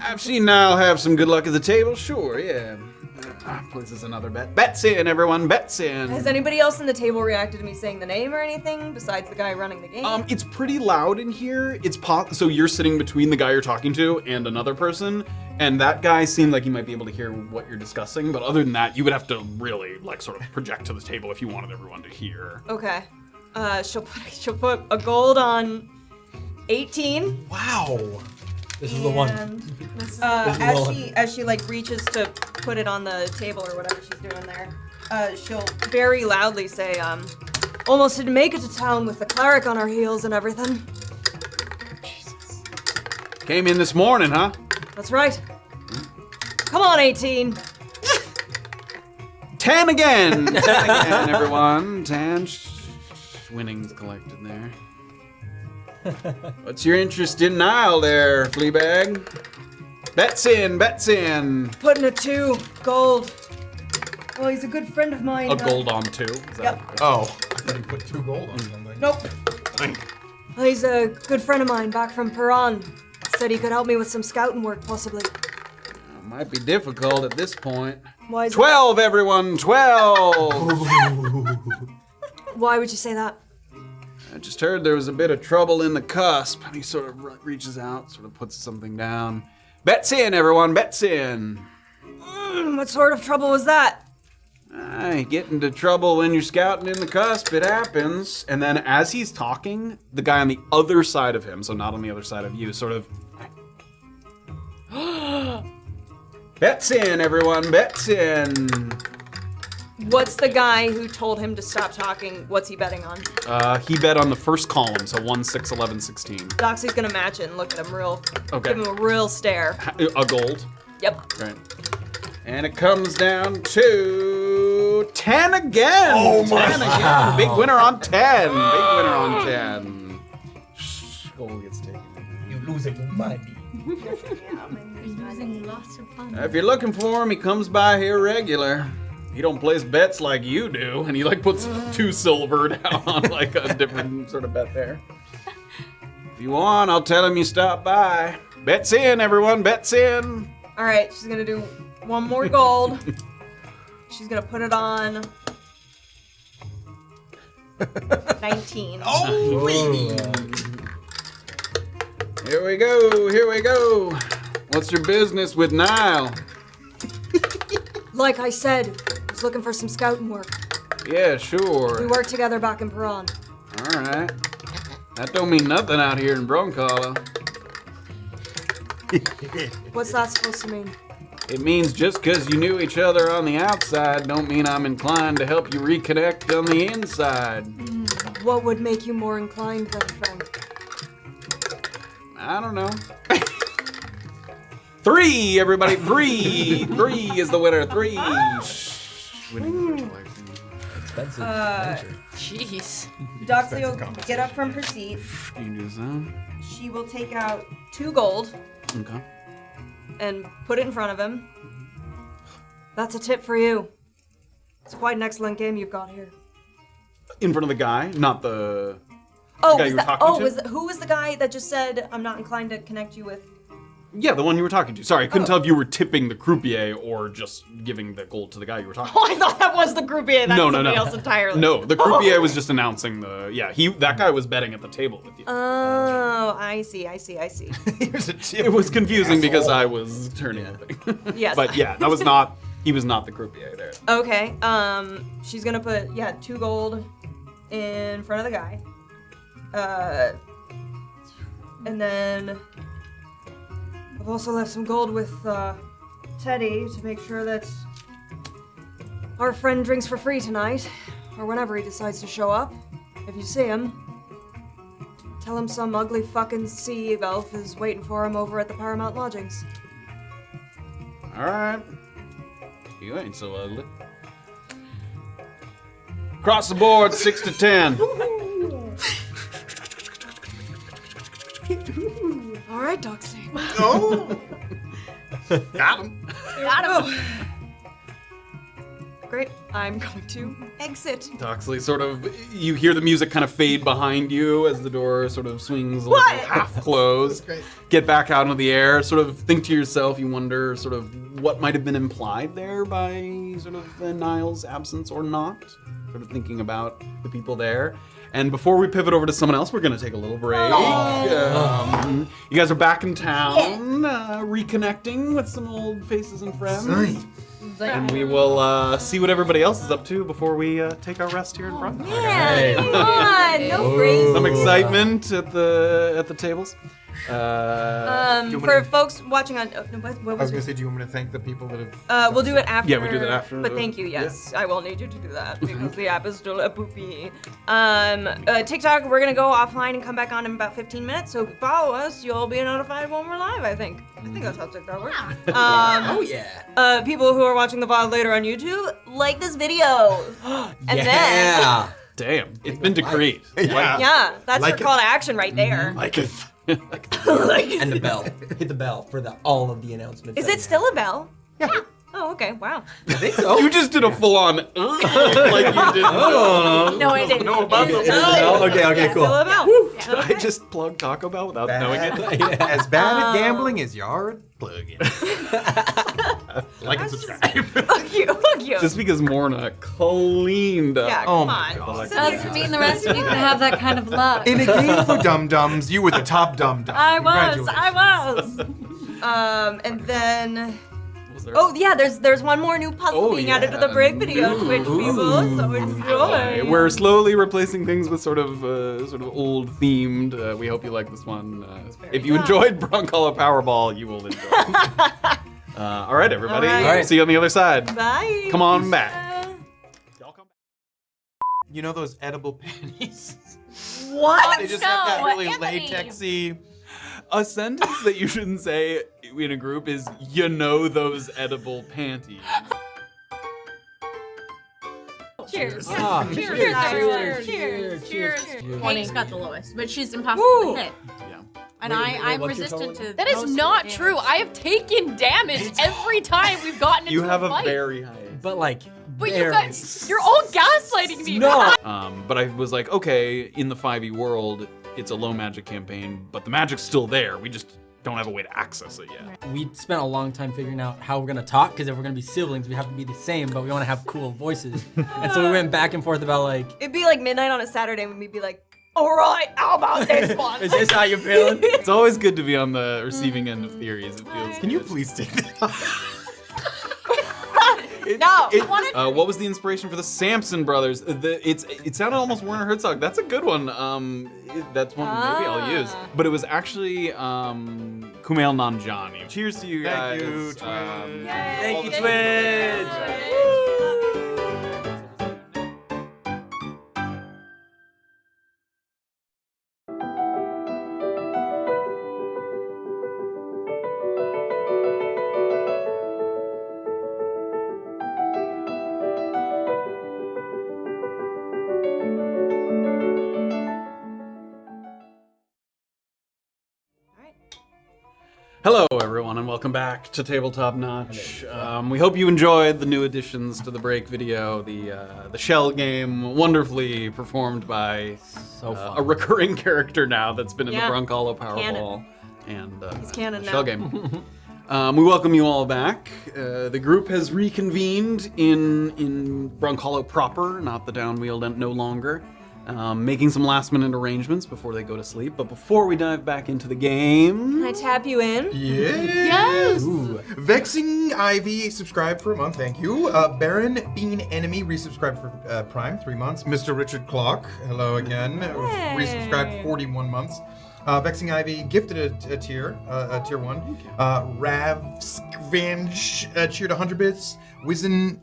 I've seen Niall have some good luck at the table, sure, yeah. Places another bet. Bets in, everyone, bets in. Has anybody else in the table reacted to me saying the name or anything besides the guy running the game? It's pretty loud in here. So you're sitting between the guy you're talking to and another person, and that guy seemed like he might be able to hear what you're discussing, but other than that, you would have to really sort of project to the table if you wanted everyone to hear. Okay. She'll put a gold on 18. Wow. This is the one. And This is the one. as she reaches to put it on the table or whatever she's doing there, she'll very loudly say, almost didn't make it to town with the cleric on our heels and everything. Came in this morning, huh? That's right. Come on, 18. 10 again. 10 again, everyone. 10 winnings collected there. What's your interest in Niall there, Fleabag? Bets in. Putting a 2 gold. Well, he's a good friend of mine. A gold on 2. Is that Yep. Oh, I thought you put 2 gold on something. Nope. Well, he's a good friend of mine back from Piran. Said he could help me with some scouting work, possibly. Might be difficult at this point. Why is 12, everyone, 12. Why would you say that? I just heard there was a bit of trouble in the cusp. He sort of reaches out, sort of puts something down. Bets in, everyone, bets in. What sort of trouble was that? You get into trouble when you're scouting in the cusp. It happens. And then as he's talking, the guy on the other side of him, so not on the other side of you, sort of... Bets in, everyone, bets in. What's the guy who told him to stop talking? What's he betting on? He bet on the first column, so 1, 6, 11, 16. Doxley's gonna match it and look at him Okay. give him a real stare. A gold. Yep. Right. And it comes down to 10 again. Oh my 10 again. Big winner on 10. Big winner on 10. Gold gets taken. You're losing money. If you're looking for him, he comes by here regular. He don't place bets like you do. And he puts 2 silver down on a different sort of bet there. If you want, I'll tell him you stopped by. Bets in, everyone, bets in. All right, she's gonna do one more gold. She's gonna put it on 19. Oh, baby. Here we go, here we go. What's your business with Niall? Like I said, I was looking for some scouting work. Yeah, We sure. worked together back in Piran. All right. That don't mean nothing out here in Brunkhollow. What's that supposed to mean? It means just because you knew each other on the outside don't mean I'm inclined to help you reconnect on the inside. What would make you more inclined then, friend? I don't know. 3, everybody. 3. 3 is the winner. 3. Expensive adventure. Jeez. Doxley will get up from her seat. You do that. She will take out 2 gold Okay. and put it in front of him. That's a tip for you. It's quite an excellent game you've got here. In front of the guy, not the. Oh, guy was you were that, talking to? who was the guy that just said, I'm not inclined to connect you with? Yeah, the one you were talking to. Sorry, I couldn't Oh. tell if you were tipping the croupier or just giving the gold to the guy you were talking to. Oh, I thought that was the croupier. That's No, somebody else entirely. No, the croupier was just announcing the. Yeah, that guy was betting at the table with you. Oh, I see. Here's a tip. It was confusing because I was turning the thing. Yes. But yeah, that was not. He was not the croupier there. Okay, she's gonna put, 2 gold in front of the guy. And then I've also left some gold with, Teddy to make sure that our friend drinks for free tonight, or whenever he decides to show up. If you see him, tell him some ugly fucking sea elf is waiting for him over at the Paramount Lodgings. All right. You ain't so ugly. Across the board, 6 to 10. All right, Doxley. Oh! Got him. Great, I'm going to exit. Doxley sort of, you hear the music kind of fade behind you as the door sort of swings a little half closed. Get back out into the air, sort of think to yourself, you wonder sort of what might have been implied there by sort of Niall's absence or not. Sort of thinking about the people there. And before we pivot over to someone else, we're going to take a little break. You guys are back in town, reconnecting with some old faces and friends. And we will see what everybody else is up to before we take our rest here in Brunkhollow. Yeah, come on, no crazy. Some excitement at the tables. For folks watching on, what I was was going to it? say, do you want me to thank the people that have... We'll do it after. Yeah, we do that after. But thank you, yes. I will need you to do that because the app is still a poopy. TikTok, we're going to go offline and come back on in about 15 minutes. So if you follow us, you'll be notified when we're live, I think. I think that's how TikTok works. Oh yeah. People who are watching the VOD later on YouTube, like this video. And then, Damn, it's been decreed. yeah, that's Like your call to action right there. Like it. And the bell. Hit the bell for all of the announcements. Is it still a bell? Yeah. Oh, okay. Wow. I think so. You just did a full-on like you did. No, I didn't. Okay, cool. Still a bell. I just plugged Taco Bell without knowing it. As bad at gambling as yard plugging. Like and subscribe. Fuck you. Just because Morna cleaned up. Yeah, Oh come my on. God. Doesn't mean the rest of you can have that kind of luck. In a game for dum-dums, you were the top dum-dum. I was. Congratulations. And then, Was there- oh yeah, there's one more new puzzle Oh, being added to yeah. the break video, Twitch people. So Okay, enjoy. we're slowly replacing things with sort of old themed. We hope you like this one. If you enjoyed Brunkhollow Powerball, you will enjoy it. All right, everybody. All right. See you on the other side. Bye. Come on back. Y'all come back. You know those edible panties? What? They just have that really Anthony. latexy... A sentence that you shouldn't say in a group is, you know those edible panties. Cheers. Ah, Cheers. Kate's got the lowest, but she's impossible to hit. Yeah. And I'm what's your resistant to. That is most not damage. true. I have taken damage every time we've gotten into You have a a fight. very high. But like, But you barely. guys, you're all gaslighting me. No. But I was like, okay, in the 5e world, it's a low magic campaign, but the magic's still there. We just don't have a way to access it yet. We spent a long time figuring out how we're gonna talk, because if we're gonna be siblings, we have to be the same, but we want to have cool voices. And so we went back and forth about like, It'd be like midnight on a Saturday and we'd be like, all right, how about this one? is this how you're feeling? It's always good to be on the receiving end of theories. It feels. Can you please take that off? What was the inspiration for the Samson brothers? It sounded almost Werner Herzog. That's a good one. That's one maybe I'll use. But it was actually Kumail Nanjiani. Cheers to you guys. Thank you, Twitch. Thank you, Twitch. Hello, everyone, and welcome back to Tabletop Notch. We hope you enjoyed the new additions to the break video, the shell game, wonderfully performed by a recurring character now that's been in the Brunkhollow Powerball and canon the now. shell game. We welcome you all back. The group has reconvened in Brunkhollow proper, not the Downwheel no longer. Making some last-minute arrangements before they go to sleep. But before we dive back into the game... Can I tap you in? Yes! Ooh. Vexing Ivy subscribed for a month, thank you. Baron Bean Enemy resubscribed for Prime, 3 months. Mr. Richard Clock, hello again, resubscribed 41 months. Vexing Ivy gifted a tier 1. Ravskvange cheered 100 bits. Wizen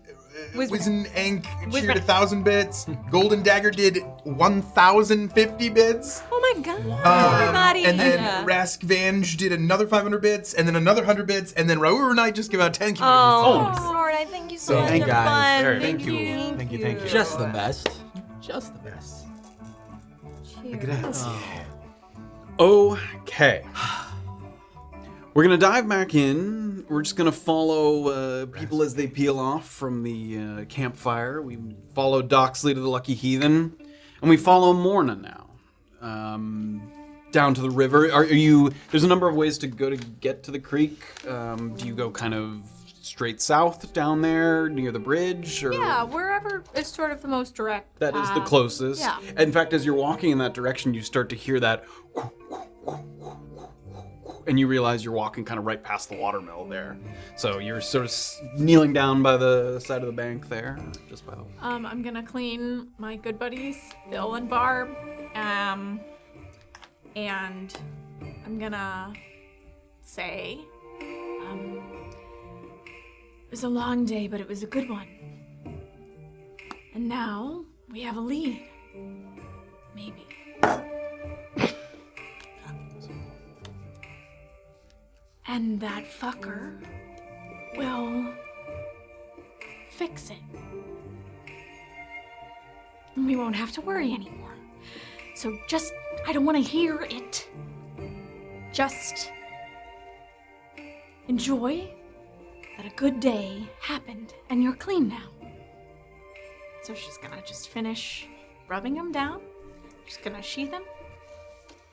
Ank cheered 1,000 bits. Golden Dagger did 1,050 bits. Oh my god, everybody! And then Raskvange did another 500 bits, and then another 100 bits, and then Raoul Knight just gave out 10 community Oh, songs. Lord, I thank you so So much. thank for guys. fun. Thank you. Thank you. Thank you. Just the best. Just the best. Cheers. Okay. We're going to dive back in. We're just going to follow people as they peel off from the campfire. We follow Doxley to the Lucky Heathen, and we follow Morna now. Down to the river. There's a number of ways to go to get to the creek. Do you go kind of straight south down there near the bridge? Or? Yeah, wherever is sort of the most direct. That is the closest. Yeah. In fact, as you're walking in that direction, you start to hear that, and you realize you're walking kind of right past the watermill there. So you're sort of kneeling down by the side of the bank there, just by the. I'm gonna clean my good buddies, Bill and Barb, and I'm gonna say, it was a long day, but it was a good one. And now we have a lead. Maybe. And that fucker will fix it. And we won't have to worry anymore. So I don't want to hear it. Just enjoy that a good day happened and you're clean now. So she's gonna just finish rubbing him down. She's gonna sheath him.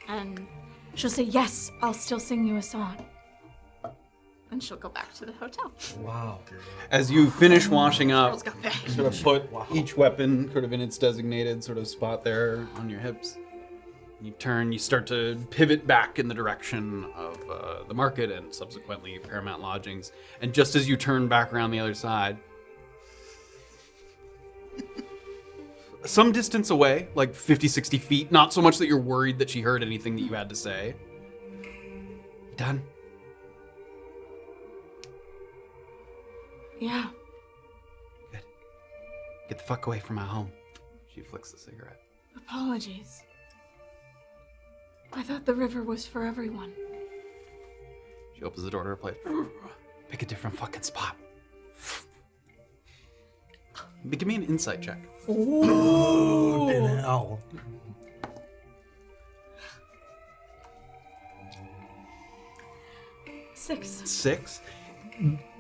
And she'll say, yes, I'll still sing you a song. And she'll go back to the hotel. Wow. As you finish washing up, Girls got back. sort of put each weapon sort of in its designated sort of spot there on your hips. You turn, you start to pivot back in the direction of the market and subsequently Paramount Lodgings. And just as you turn back around the other side, some distance away, like 50, 60 feet, not so much that you're worried that she heard anything that you had to say. You done? Yeah. Good. Get the fuck away from my home. She flicks the cigarette. Apologies. I thought the river was for everyone. She opens the door to her place. Pick a different fucking spot. Give me an insight check. Oh. Six.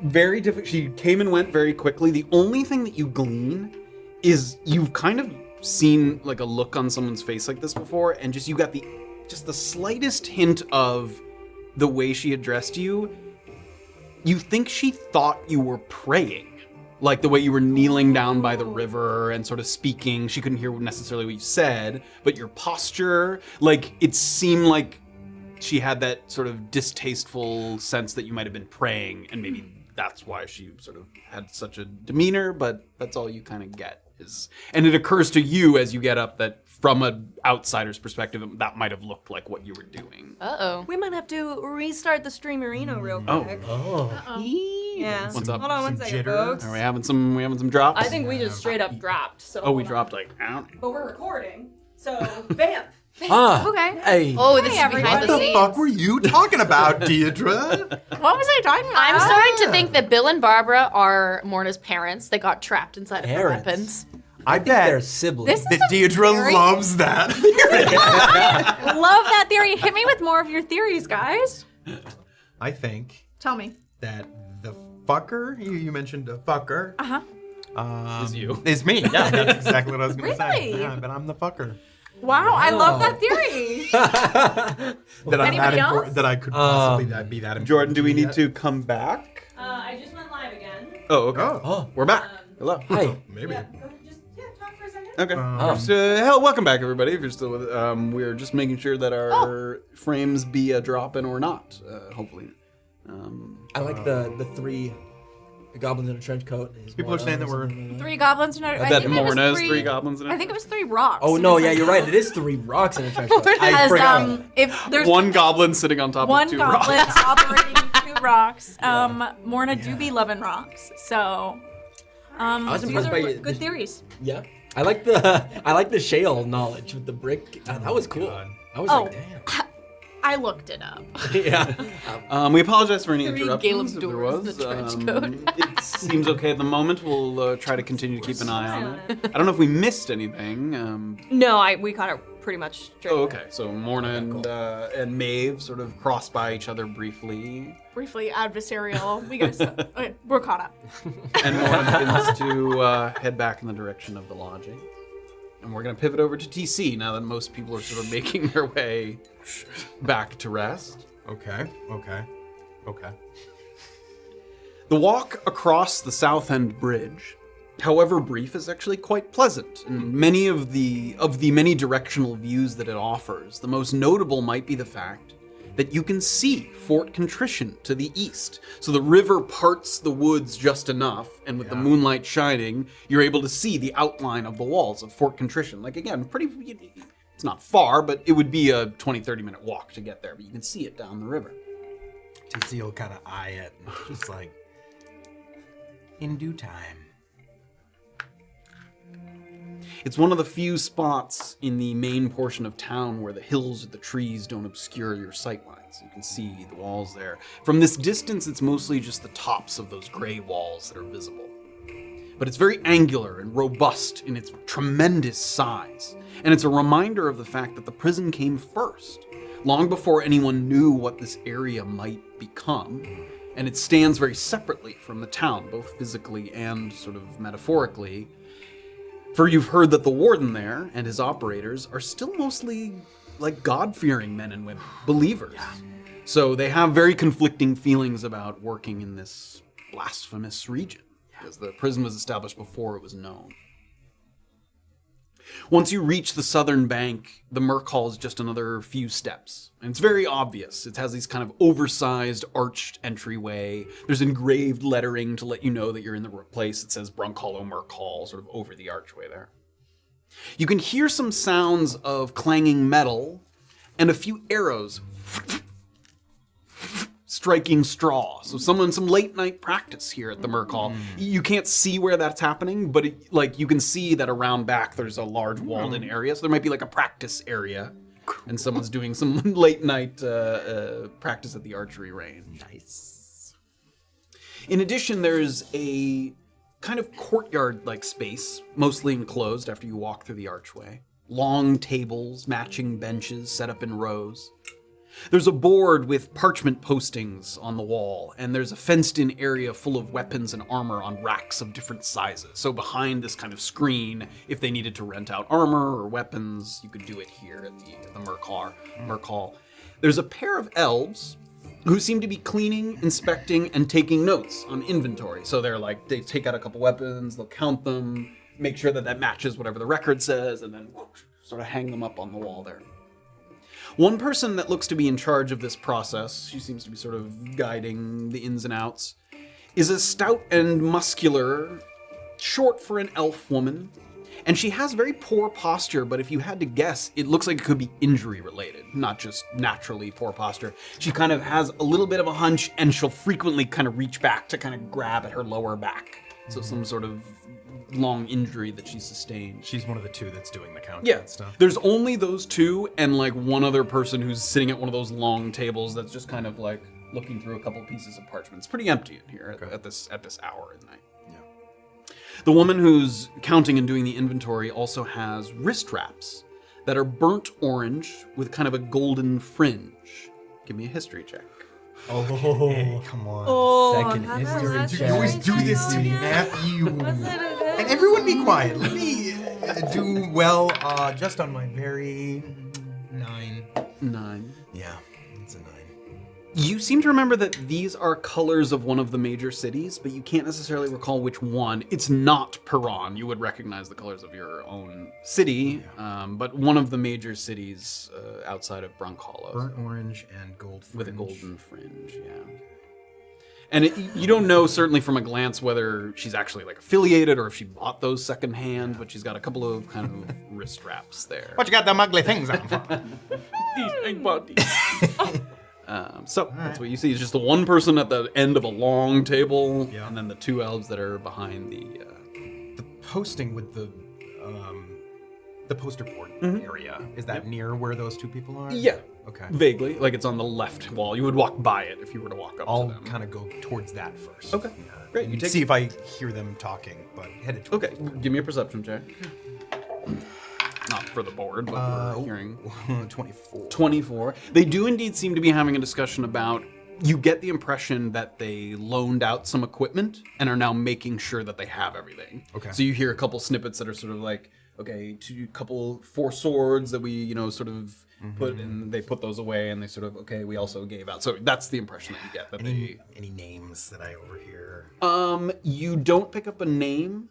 Very difficult. She came and went very quickly. The only thing that you glean is you've kind of seen like a look on someone's face like this before, and you got the slightest hint of the way she addressed you. You think she thought you were praying. Like the way you were kneeling down by the river and sort of speaking. She couldn't hear necessarily what you said, but your posture, like it seemed like she had that sort of distasteful sense that you might have been praying, and maybe that's why she sort of had such a demeanor, but that's all you kind of get. And it occurs to you as you get up that from an outsider's perspective, that might have looked like what you were doing. Uh-oh. We might have to restart the streamerino real quick. Yeah. What's up? Hold on one Some second, jitter? folks. Are we having some drops? I think we just straight up dropped. So Oh, we hold on. dropped like, ow. But we're recording, so bam. Okay. Hey. Oh, this is everybody. behind What the the scenes. fuck were you talking about, Deirdre? What was I talking about? I'm starting to think that Bill and Barbara are Morna's parents. They got trapped inside of her Parents? weapons. I They're bet siblings. This is that Deirdre very- loves that. Love that theory. Hit me with more of your theories, guys. I think Tell me. that the fucker, you mentioned a fucker, Is you. is me. Yeah, that's exactly what I was going to say. Really? Yeah, but I'm the fucker. Wow, I love that theory. That I'm Anybody that else? important, that I could possibly be that important. Jordan, do we need yet. to come back? I just went live again. Oh, okay. Oh, We're back. Hello. Hi. maybe. Just talk for a second. Okay. Welcome back, everybody. If you're still with, we're just making sure that our frames be a drop-in or not. Hopefully. I like the three goblins in a trench coat. People are saying that we're. 3 goblins in a. I that think it was Morna is 3 3 goblins in it. I think it was 3 rocks. Oh in no, a yeah, trench you're coat. right. It is 3 rocks in a trench coat. I As forgot. if there's one goblin sitting on top one of 2 goblin rocks. operating 2 rocks. Morna do be loving rocks, so. was these impressed are by good the- theories. Yeah, I like the shale knowledge with the brick. That was cool. I was like, damn. I looked it up. Yeah. We apologize for any 3 interruptions Caleb if there doors was. in the trench coat. It seems okay at the moment. We'll try to continue to keep an eye on it. I don't know if we missed anything. No, we caught it pretty much straight. Oh, okay. So Morna and Maeve sort of crossed by each other briefly. Briefly adversarial. We got okay, we're caught up. And Morna begins to head back in the direction of the lodging. And we're going to pivot over to TC now that most people are sort of making their way back to rest. Okay. The walk across the South End Bridge, however brief, is actually quite pleasant. And many of the many directional views that it offers, the most notable might be the fact that you can see Fort Contrition to the east. So the river parts the woods just enough, and with the moonlight shining, you're able to see the outline of the walls of Fort Contrition. Like, again, it's not far, but it would be a 20-30 minute walk to get there, but you can see it down the river. TC will kind of eye it, and just like, in due time. It's one of the few spots in the main portion of town where the hills or the trees don't obscure your sightlines. You can see the walls there. From this distance, it's mostly just the tops of those gray walls that are visible. But it's very angular and robust in its tremendous size. And it's a reminder of the fact that the prison came first, long before anyone knew what this area might become. And it stands very separately from the town, both physically and sort of metaphorically. For you've heard that the warden there and his operators are still mostly like God-fearing men and women, believers. So they have very conflicting feelings about working in this blasphemous region, because the prison was established before it was known. Once you reach the southern bank, the Merc Hall is just another few steps. And it's very obvious. It has these kind of oversized arched entryway. There's engraved lettering to let you know that you're in the place. It says Brunkhollow Merc Hall sort of over the archway there. You can hear some sounds of clanging metal and a few arrows striking straw. So some late night practice here at the Merc Hall. You can't see where that's happening, but you can see that around back there's a large walled in area. So there might be like a practice area, and someone's doing some late night practice at the archery range. Nice. In addition, there's a kind of courtyard-like space, mostly enclosed after you walk through the archway. Long tables, matching benches set up in rows. There's a board with parchment postings on the wall, and there's a fenced-in area full of weapons and armor on racks of different sizes. So behind this kind of screen, if they needed to rent out armor or weapons, you could do it here at the Merc Hall. There's a pair of elves who seem to be cleaning, inspecting, and taking notes on inventory. So they take out a couple weapons, they'll count them, make sure that matches whatever the record says, and then whoosh, sort of hang them up on the wall there. One person that looks to be in charge of this process, she seems to be sort of guiding the ins and outs, is a stout and muscular, short for an elf woman. And she has very poor posture, but if you had to guess, it looks like it could be injury related, not just naturally poor posture. She kind of has a little bit of a hunch, and she'll frequently kind of reach back to kind of grab at her lower back. So some sort of long injury that she sustained. She's one of the two that's doing the counting Yeah, and stuff. there's only those two and like one other person who's sitting at one of those long tables that's just kind of like looking through a couple pieces of parchment. It's pretty empty in here at this hour at night. The woman who's counting and doing the inventory also has wrist wraps that are burnt orange with kind of a golden fringe. Give me a history check. Hey, come on. Second history You always do this to me, Matthew. And everyone be quiet. Let me do well just on my very 9. 9. Yeah, it's a 9. You seem to remember that these are colors of one of the major cities, but you can't necessarily recall which one. It's not Perron. You would recognize the colors of your own city, but one of the major cities outside of Brunkhollow. Burnt orange and gold fringe. With a golden fringe, yeah. And you don't know certainly from a glance whether she's actually like affiliated or if she bought those secondhand, but she's got a couple of kind of wrist wraps there. What you got them ugly things on for? These big bodies. So that's what you see. It's just the one person at the end of a long table, and then the two elves that are behind the posting with the poster board area. Is that near where those two people are? Yeah. Okay. Vaguely, like it's on the left wall. You would walk by it if you were to walk up I'll to them. kind of go towards that first. Okay. Great. You take see if I hear them talking, but headed towards Okay. Give me a perception check. Not for the board, but for hearing. 24. 24. They do indeed seem to be having a discussion about. You get the impression that they loaned out some equipment and are now making sure that they have everything. Okay. So you hear a couple snippets that are sort of like, okay, 4 swords that we, sort of put, and they put those away, and they sort of, okay, we also gave out. So that's the impression that you get. That any names that I overhear? You don't pick up a name,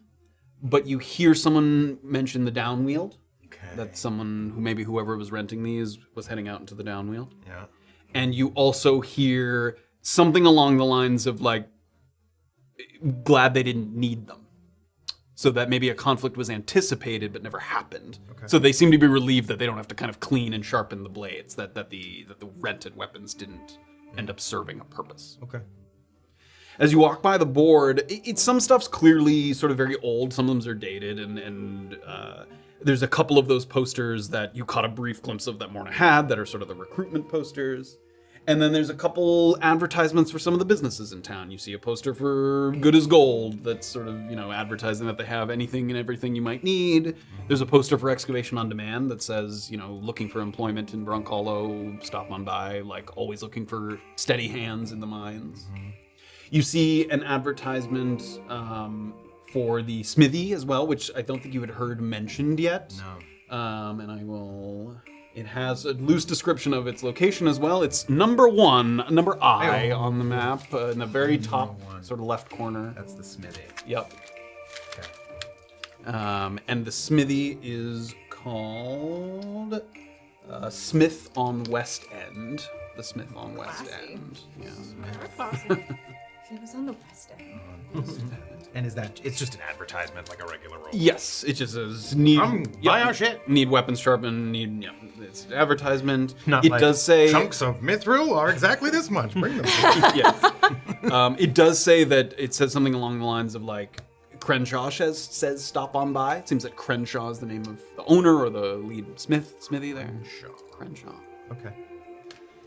but you hear someone mention the downwield. Okay. That someone whoever was renting these was heading out into the downwield. Yeah. And you also hear something along the lines of like, glad they didn't need them. So that maybe a conflict was anticipated but never happened. Okay. So they seem to be relieved that they don't have to kind of clean and sharpen the blades, that the rented weapons didn't end up serving a purpose. Okay. As you walk by the board, it's some stuff's clearly sort of very old. Some of them are dated, and there's a couple of those posters that you caught a brief glimpse of that Morna had that are sort of the recruitment posters. And then there's a couple advertisements for some of the businesses in town. You see a poster for Good as Gold that's sort of, advertising that they have anything and everything you might need. There's a poster for Excavation on Demand that says, looking for employment in Brunkhollow, stop on by, like always looking for steady hands in the mines. You see an advertisement for the smithy as well, which I don't think you had heard mentioned yet. No. And I will... It has a loose description of its location as well. It's number I on the map, in the very top sort of left corner. That's the smithy. Yep. Okay. And the smithy is called Smith on West End. The Smith on West End. Yeah. It was on the West End. And it's just an advertisement, like a regular role? Yes, it just says buy our shit. Need weapons sharpened, it's advertisement. Not it like does say chunks of mithril are exactly this much. Bring them. Yeah. It does say that it says something along the lines of like Crenshaw says stop on by. It seems that Crenshaw is the name of the owner or the lead smithy there. Crenshaw. Okay.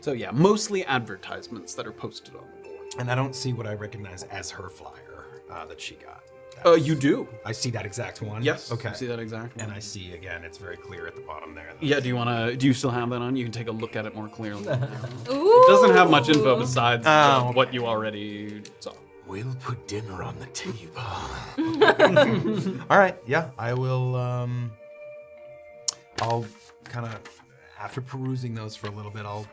So yeah, mostly advertisements that are posted on the board. And I don't see what I recognize as her flyer that she got. You do. I see that exact one? Yes. Okay. You see that exact one. And I see, again, it's very clear at the bottom there. Yeah, do you still have that on? You can take a look at it more clearly. It doesn't have much info besides what you already saw. We'll put dinner on the table. All right, yeah, I will, I'll kind of, after perusing those for a little bit, I'll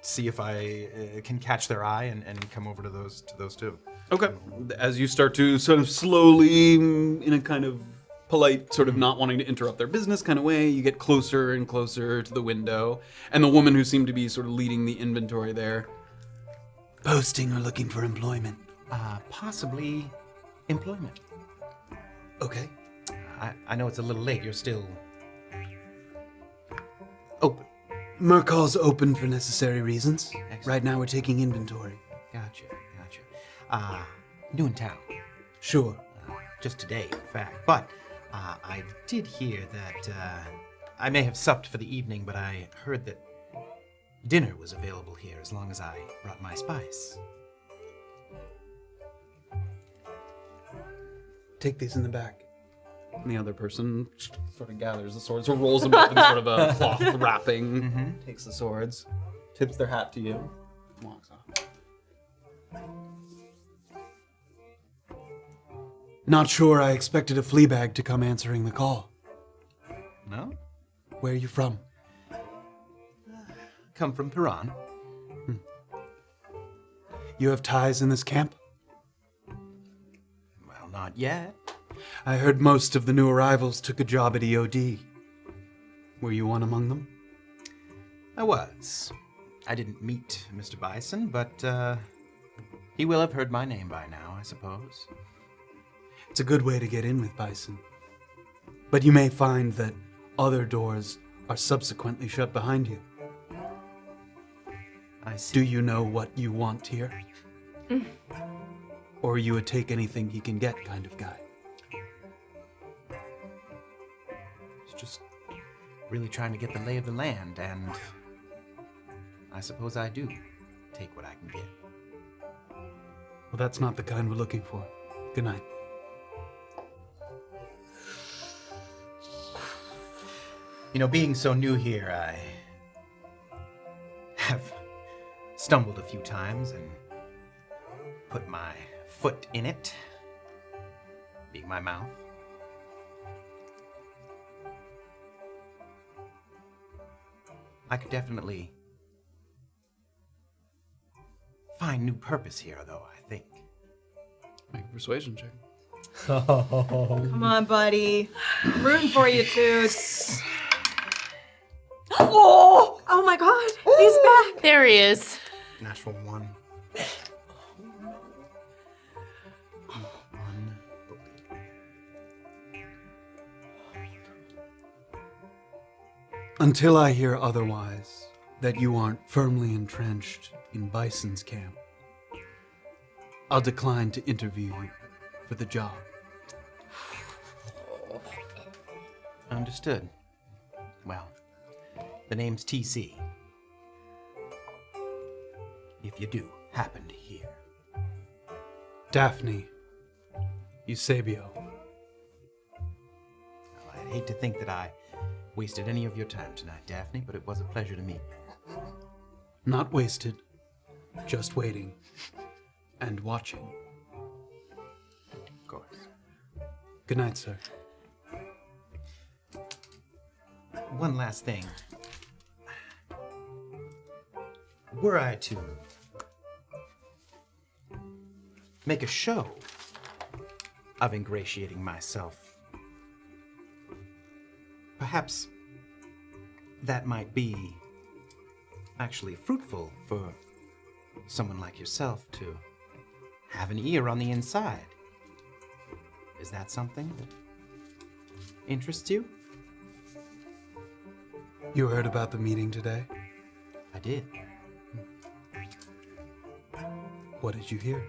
see if I can catch their eye and come over to those two. Okay. As you start to sort of slowly, in a kind of polite, sort of not wanting to interrupt their business kind of way, you get closer and closer to the window. And the woman who seemed to be sort of leading the inventory there. Posting or looking for employment. Possibly employment. Okay. I know it's a little late. You're still open. Mercall's open for necessary reasons. Excellent. Right now we're taking inventory. Gotcha. New in town. Sure. Just today, in fact. But I did hear that I may have supped for the evening, but I heard that dinner was available here as long as I brought my spice. Take these in the back. And the other person sort of gathers the swords, or rolls them up in sort of a cloth wrapping, takes the swords, tips their hat to you, walks off. Not sure I expected a flea bag to come answering the call. No? Where are you from? Come from Tyrun. You have ties in this camp? Well, not yet. I heard most of the new arrivals took a job at EOD. Were you one among them? I was. I didn't meet Mr. Bison, but he will have heard my name by now, I suppose. It's a good way to get in with Bison. But you may find that other doors are subsequently shut behind you. I see. Do you know what you want here? Or are you a take anything he can get kind of guy? It's just really trying to get the lay of the land, and I suppose I do take what I can get. Well, that's not the kind we're looking for. Good night. You know, being so new here, I have stumbled a few times and put my foot in it, being my mouth. I could definitely find new purpose here, though, I think. Make a persuasion check. Come on, buddy. I'm rooting for you, Toots. Oh my god, he's back. There he is. Natural one. Until I hear otherwise, that you aren't firmly entrenched in Bison's camp, I'll decline to interview you for the job. Understood. Well, the name's TC. If you do happen to hear. Daphne Eusebio. Well, I'd hate to think that I wasted any of your time tonight, Daphne, but it was a pleasure to meet you. Not wasted, just waiting and watching. Of course. Good night, sir. One last thing. Were I to make a show of ingratiating myself, perhaps that might be actually fruitful for someone like yourself to have an ear on the inside. Is that something that interests you? You heard about the meeting today? I did. What did you hear?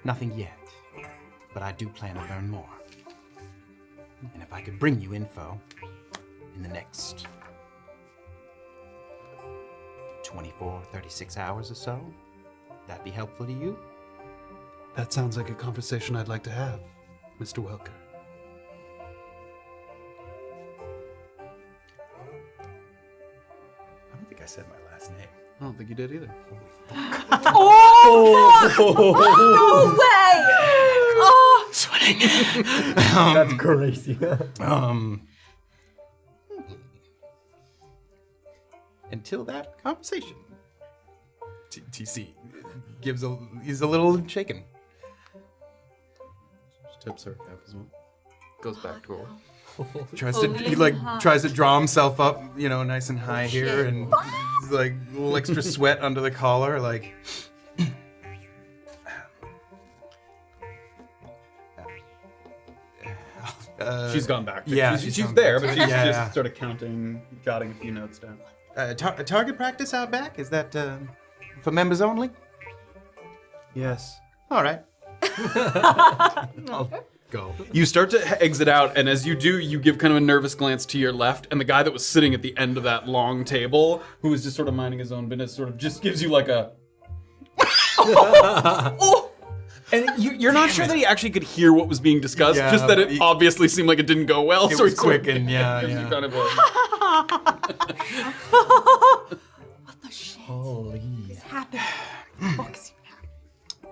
Nothing yet, but I do plan to learn more. And if I could bring you info in the next 24, 36 hours or so, that'd be helpful to you? That sounds like a conversation I'd like to have, Mr. Welker. I don't think I said my last name. I don't think you did either. No way! Oh, Sweating. That's crazy. Until that conversation. TC he's a little shaken. She tips her cap as well. Goes back to her. He tries to draw himself up, nice and high here, and like a little extra sweat under the collar, like. She's gone back. Yeah, she's gone there, back but to she's it. Yeah, just yeah. sort of counting, jotting a few notes down. Target practice out back? Is that for members only? Yes. All right. I'll go. You start to exit out, and as you do, you give kind of a nervous glance to your left, and the guy that was sitting at the end of that long table, who was just sort of minding his own business, sort of just gives you like a. Oh! And you're not sure that he actually could hear what was being discussed, Yeah, just that but it obviously seemed like it didn't go well. It so was he sort of quick and yeah. gives you kind of a. What the shit Holy. is happening?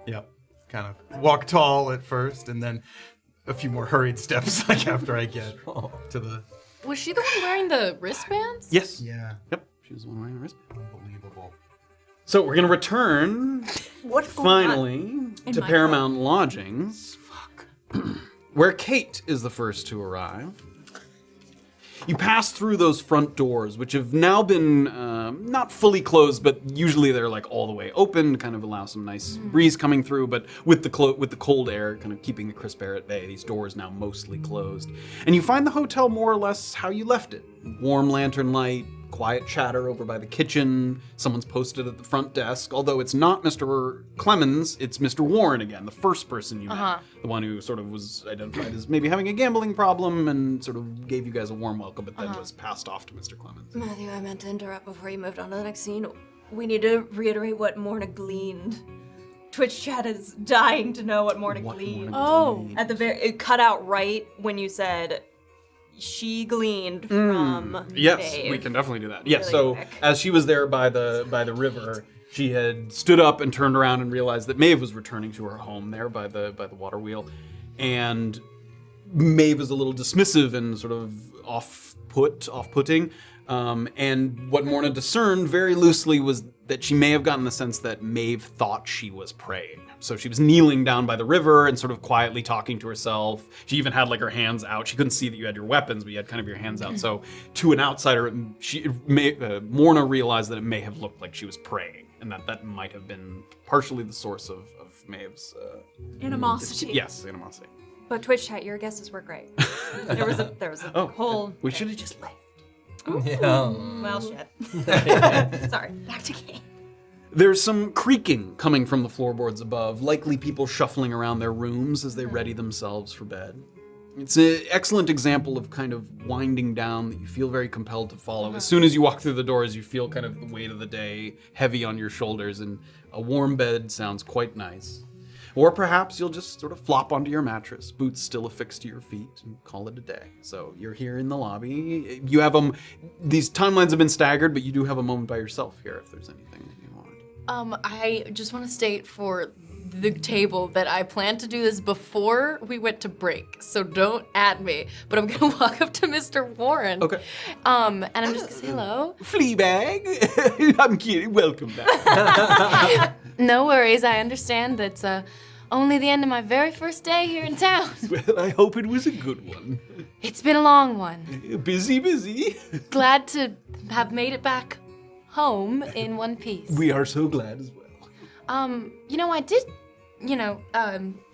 Yep. Kind of walk tall at first, and then a few more hurried steps like after I get to the. Was she the one wearing the wristbands? Yes. Yeah. Yep. She was the one wearing a wristband. Unbelievable. So we're gonna return What's going on? finally to my Paramount Lodgings, where Kayt is the first to arrive. You pass through those front doors, which have now been not fully closed, but usually they're like all the way open to kind of allow some nice breeze coming through. But with the cold air, kind of keeping the crisp air at bay, these doors now mostly closed. And you find the hotel more or less how you left it: warm lantern light, quiet chatter over by the kitchen. Someone's posted at the front desk, although it's not Mr. Clemens, it's Mr. Warren again, the first person you met. The one who sort of was identified as maybe having a gambling problem and sort of gave you guys a warm welcome, but then was passed off to Mr. Clemens. Matthew, I meant to interrupt before you moved on to the next scene. We need to reiterate what Morna gleaned. Twitch chat is dying to know what Morna gleaned. Oh. At the it cut out right when you said she gleaned from Yes, Dave. we can definitely do that. Yes, Really so quick. as she was there by the river, she had stood up and turned around and realized that Maeve was returning to her home there by the water wheel, and Maeve was a little dismissive and sort of off-putting. And what Morna discerned very loosely was that she may have gotten the sense that Maeve thought she was praying. So she was kneeling down by the river and sort of quietly talking to herself. She even had like her hands out. She couldn't see that you had your weapons, but you had kind of your hands out. So to an outsider, Morna realized that it may have looked like she was praying, and that might have been partially the source of Maeve's Animosity. yes, animosity. But Twitch chat, your guesses were great. There was a whole. We should have just left. Yeah. Well, shit. Sorry. Back to game. There's some creaking coming from the floorboards above, likely people shuffling around their rooms as they ready themselves for bed. It's an excellent example of kind of winding down that you feel very compelled to follow. As soon as you walk through the doors, you feel kind of the weight of the day heavy on your shoulders, and a warm bed sounds quite nice. Or perhaps you'll just sort of flop onto your mattress, boots still affixed to your feet, and call it a day. So you're here in the lobby. You have these timelines have been staggered, but you do have a moment by yourself here if there's anything that you want. I just want to state for the table that I planned to do this before we went to break, so don't add me. But I'm gonna walk up to Mr. Warren. Okay. And I'm just gonna say hello. Fleabag, I'm kidding. Welcome back. No worries. I understand that's only the end of my very first day here in town. Well, I hope it was a good one. It's been a long one. Busy. Glad to have made it back home in one piece. We are so glad as well. I did,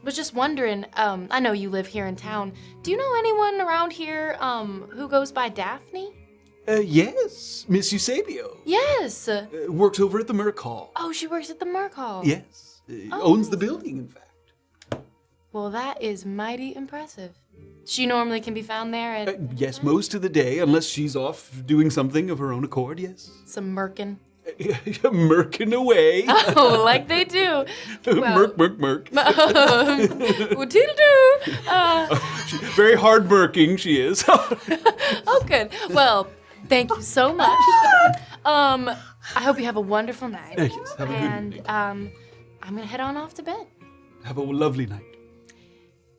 was just wondering, I know you live here in town. Do you know anyone around here, who goes by Daphne? Yes, Miss Eusebio. Yes. Works over at the Merc Hall. Oh, she works at the Merc Hall. Yes. Owns the building, in fact. Well, that is mighty impressive. She normally can be found there at Yes, most of the day, unless she's off doing something of her own accord, yes. some merkin. Merkin away. Oh, like they do. Well, Merk. well, toodle-doo. Very hard merking, she is. Oh, good. Well, thank you so much. I hope you have a wonderful night. Yes, have a good And evening. I'm gonna head on off to bed. Have a lovely night.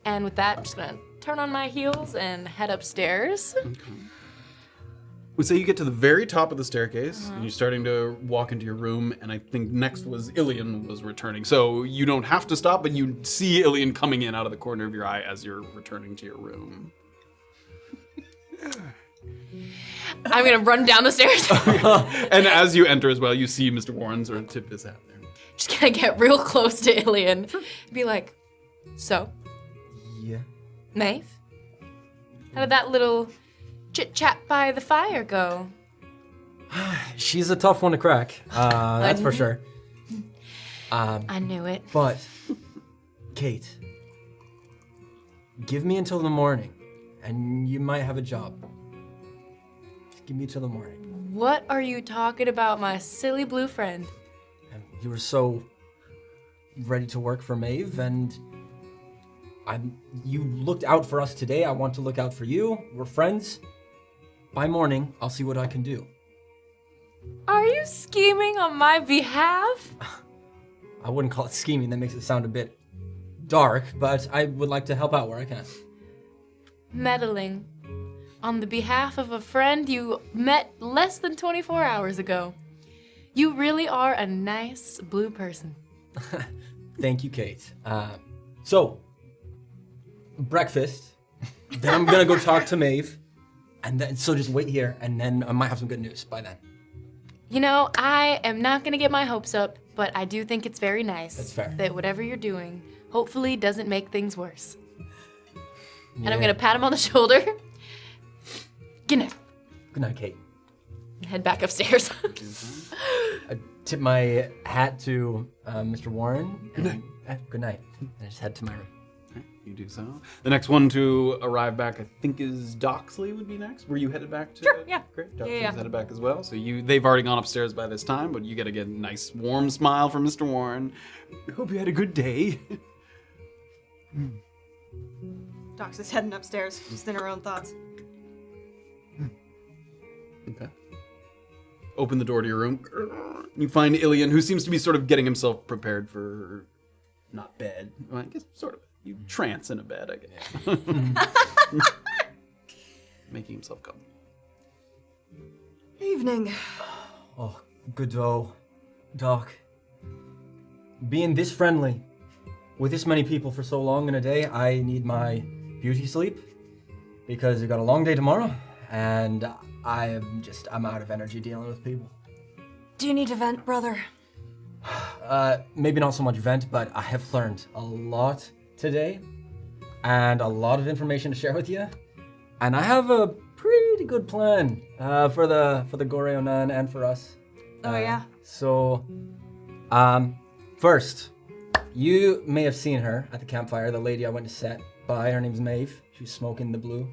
And with that, I'm just gonna turn on my heels and head upstairs. Would say you get to the very top of the staircase, and you're starting to walk into your room, and I think next was Illien was returning. So you don't have to stop, but you see Illien coming in out of the corner of your eye as you're returning to your room. I'm gonna run down the stairs. And as you enter as well, you see Mr. Warren sort of tip his hat there. Just gonna get real close to Illien. Be like, so, Yeah. Maeve? How did that little chit-chat by the fire go? She's a tough one to crack. That's for sure. I knew it. But, Kayt, give me until the morning, and you might have a job. Just give me till the morning. What are you talking about, my silly blue friend? And you were so ready to work for Maeve, and you looked out for us today. I want to look out for you. We're friends. By morning, I'll see what I can do. Are you scheming on my behalf? I wouldn't call it scheming. That makes it sound a bit dark, but I would like to help out where I can. Meddling on the behalf of a friend you met less than 24 hours ago. You really are a nice blue person. Thank you, Kayt. So, breakfast. Then I'm gonna go talk to Maeve, and then so just wait here, and then I might have some good news by then. You know, I am not gonna get my hopes up, but I do think it's very nice That's fair. that whatever you're doing hopefully doesn't make things worse. And I'm Yeah. gonna pat him on the shoulder. Good night. Good night, Kayt. And head back upstairs. I tip my hat to Mr. Warren. Good night. Good night. And I just head to my room. You do so. The next one to arrive back, I think, is Doxley would be next. Were you headed back to? Sure, yeah. Great. Doxley's Yeah. headed back as well. So they've already gone upstairs by this time, but you get a nice warm smile from Mr. Warren. Hope you had a good day. Dox is heading upstairs, just in her own thoughts. Okay. Open the door to your room. You find Illien, who seems to be sort of getting himself prepared for not bed. Well, I guess sort of. You trance in a bed, I guess. Making himself comfortable. Evening. Oh, good-o, Doc. Being this friendly with this many people for so long in a day, I need my beauty sleep because I got a long day tomorrow, and I'm out of energy dealing with people. Do you need to vent, brother? Maybe not so much vent, but I have learned a lot today, and a lot of information to share with you. And I have a pretty good plan for the Goreonan and for us. Oh, yeah? So, first, you may have seen her at the campfire, the lady I went to set by. Her name's Maeve. She was smoking the blue.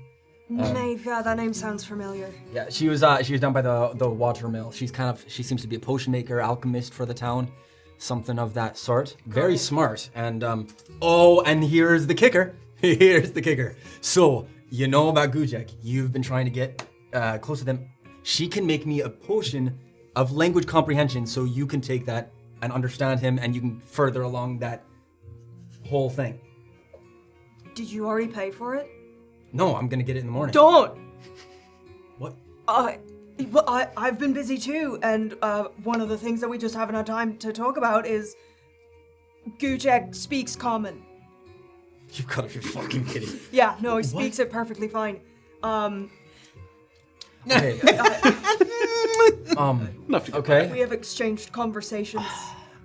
Maeve, yeah, that name sounds familiar. Yeah, she was down by the water mill. She seems to be a potion maker, alchemist for the town, something of that sort. Very smart. And and here's the kicker. Here's the kicker. So you know about Gujek. You've been trying to get close to them. She can make me a potion of language comprehension, so you can take that and understand him, and you can further along that whole thing. Did you already pay for it? No, I'm gonna get it in the morning. Don't! What? I've been busy too, and one of the things that we just haven't had time to talk about is Gujek speaks common. You've got to be fucking kidding. Yeah, no, he speaks it perfectly fine. Okay. Okay. We have exchanged conversations.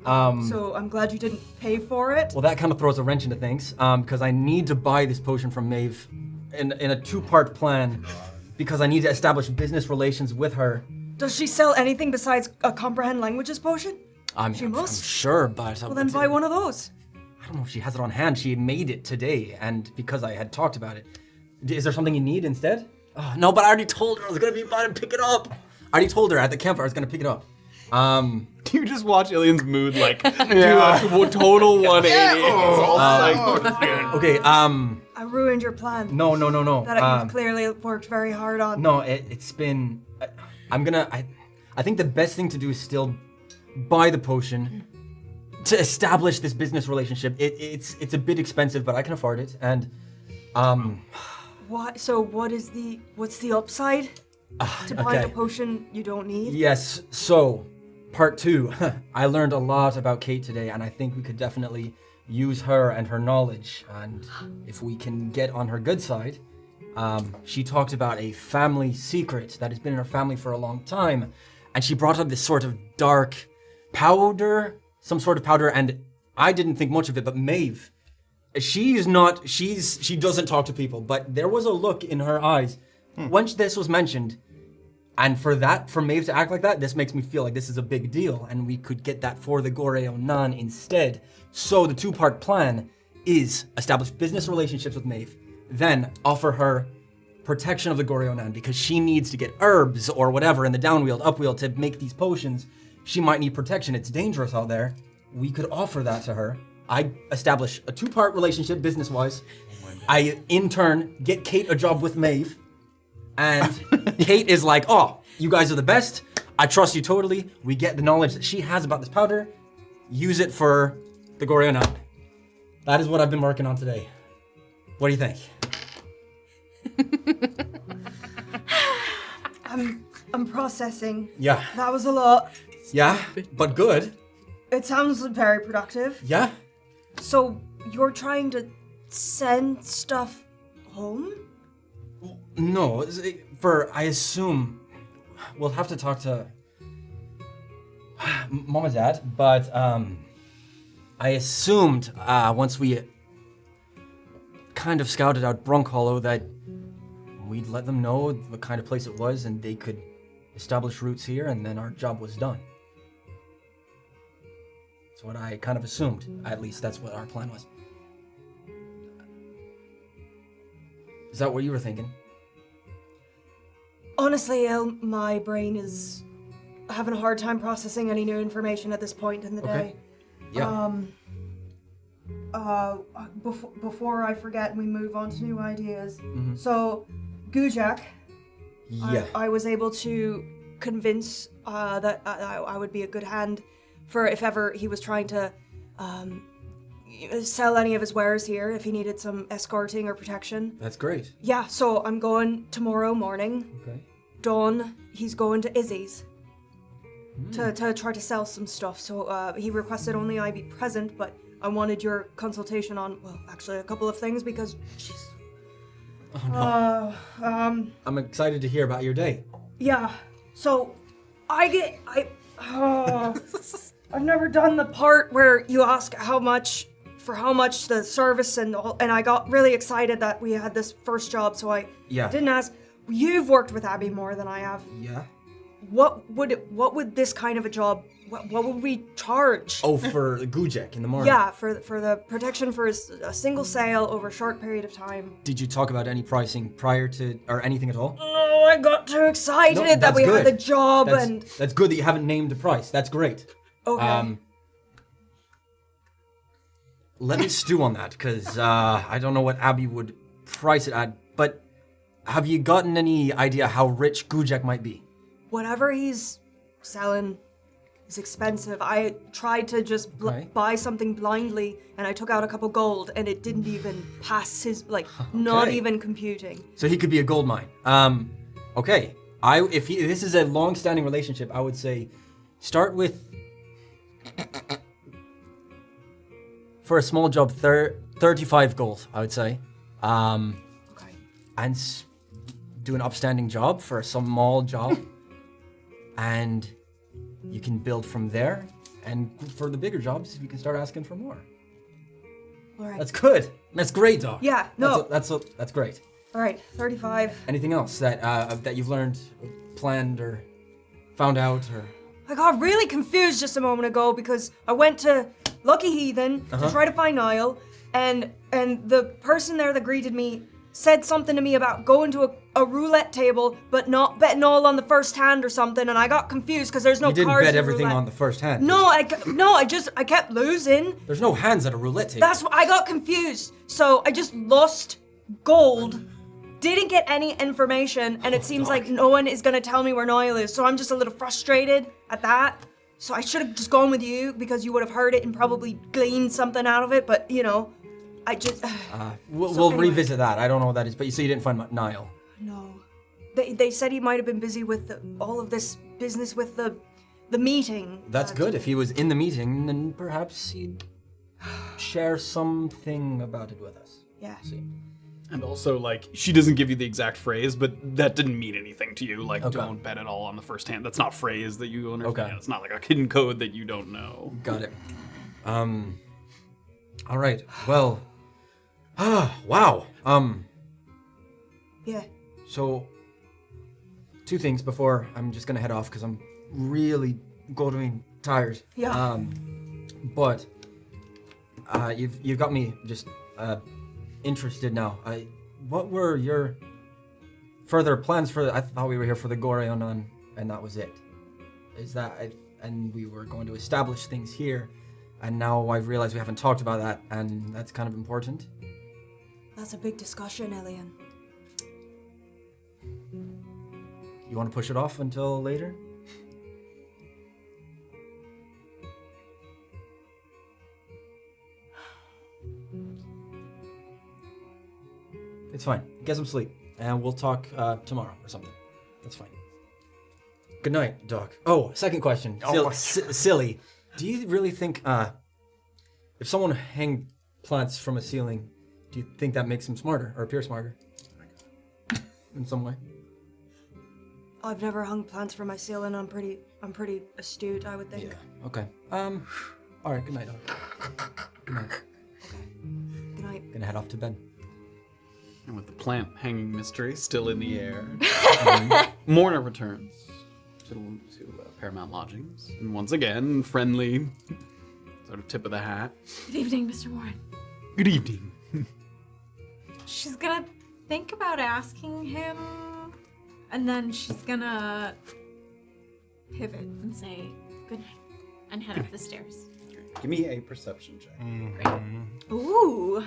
So I'm glad you didn't pay for it. Well, that kind of throws a wrench into things, because I need to buy this potion from Maeve in a two-part plan, because I need to establish business relations with her. Does she sell anything besides a comprehend languages potion? I'm sure, but... Well, then buy one of those. I don't know if she has it on hand. She made it today, and because I had talked about it. Is there something you need instead? Oh, no, but I already told her I was going to be by to pick it up. I already told her at the campfire I was going to pick it up. You just watch Illien's mood, like, do a total 180. Okay, I ruined your plan. No. That you've clearly worked very hard on. No, it's been... I think the best thing to do is still buy the potion to establish this business relationship. It's a bit expensive, but I can afford it, and... What? So what's the upside to buying a potion you don't need? Yes, so, part 2. I learned a lot about Kayt today, and I think we could definitely use her and her knowledge, and if we can get on her good side, She talked about a family secret that has been in her family for a long time, and she brought up this sort of dark powder, some sort of powder, and I didn't think much of it, but Maeve, she doesn't talk to people, but there was a look in her eyes when this was mentioned, and for Maeve to act like that, this makes me feel like this is a big deal, and we could get that for the Goreo Nan instead. So the two-part plan is establish business relationships with Maeve, then offer her protection of the Goreo Nan because she needs to get herbs or whatever in the downwield, upwield to make these potions. She might need protection. It's dangerous out there. We could offer that to her. I establish a two-part relationship business-wise. I, in turn, get Kayt a job with Maeve. And Kayt is like, oh, you guys are the best. I trust you totally. We get the knowledge that she has about this powder. Use it for the Goreo Nan. That is what I've been working on today. What do you think? I'm processing. Yeah. That was a lot. Yeah, but good. It sounds very productive. Yeah. So you're trying to send stuff home? No, I assume we'll have to talk to Mom and Dad, but I assumed once we kind of scouted out Brunkhollow that we'd let them know the kind of place it was and they could establish roots here and then our job was done. That's what I kind of assumed. At least that's what our plan was. Is that what you were thinking? Honestly, my brain is having a hard time processing any new information at this point in the day. Yeah. Before I forget and we move on to new ideas. So, Gujek, Yeah. I was able to convince that I would be a good hand for if ever he was trying to sell any of his wares here, if he needed some escorting or protection. That's great. Yeah, so I'm going tomorrow morning. Okay. Dawn, he's going to Istigh's to try to sell some stuff. So he requested only I be present, but I wanted your consultation on, well, actually a couple of things because, jeez. Oh, no. I'm excited to hear about your day. Yeah, so I've never done the part where you ask how much the service and I got really excited that we had this first job, so I didn't ask. You've worked with Abby more than I have. Yeah. What would this kind of a job, what would we charge? Oh, for Gujek in the morning? Yeah, for the protection for a single sale over a short period of time. Did you talk about any pricing prior to, or anything at all? Oh, I got too excited that we had the job That's good that you haven't named the price. That's great. Okay. Let me stew on that, because I don't know what Abby would price it at, but have you gotten any idea how rich Gujek might be? Whatever he's selling is expensive. I tried to just buy something blindly, and I took out a couple gold, and it didn't even pass his, not even computing. So he could be a gold mine. Okay. If this is a long-standing relationship, I would say start with, for a small job, 35 gold, I would say. Okay. And do an upstanding job for a small job. And you can build from there. And for the bigger jobs, you can start asking for more. All right. That's good. That's great, dog. Yeah, no. That's great. All right, 35. Anything else that you've learned, planned, or found out, or? I got really confused just a moment ago because I went to Lucky Heathen to try to find Niall, and the person there that greeted me said something to me about going to a roulette table, but not betting all on the first hand or something, and I got confused because there's no cards. You didn't bet in everything roulette. on the first hand. No, I kept losing. There's no hands at a roulette table. That's what I got confused. So I just lost gold, didn't get any information, and it seems like no one is gonna tell me where Niall is. So I'm just a little frustrated at that. So I should have just gone with you because you would have heard it and probably gleaned something out of it. But I just. We'll revisit that. I don't know what that is, but you say you didn't find Niall. No, they said he might have been busy with all of this business with the meeting. That's good. If he was in the meeting, then perhaps he'd share something about it with us. Yeah. See. And also, like, she doesn't give you the exact phrase, but that didn't mean anything to you. Like, don't bet at all on the first hand. That's not phrase that you understand. Okay. It's not like a hidden code that you don't know. Got it. All right. Well. Wow. Yeah. So, 2 things before I'm just gonna head off because I'm really going tired. Yeah. But you've got me just interested now. What were your further plans for? I thought we were here for the Goreonon, and that was it. Is that? And we were going to establish things here, and now I've realized we haven't talked about that, and that's kind of important. That's a big discussion, Illien. You want to push it off until later? It's fine. Get some sleep, and we'll talk tomorrow or something. That's fine. Good night, Doc. Oh, second question. Silly. Do you really think if someone hanged plants from a ceiling, do you think that makes them smarter or appear smarter? In some way? I've never hung plants from my ceiling. I'm pretty astute, I would think. Yeah. Okay. All right. Good night, Doc. Good night. Good night. Gonna head off to bed. And with the plant hanging mystery still in the air, Morna returns to Paramount Lodgings. And once again, friendly, sort of tip of the hat. Good evening, Mr. Warren. Good evening. She's gonna think about asking him, and then she's gonna pivot and say good night and head up the stairs. Give me a perception check. Ooh.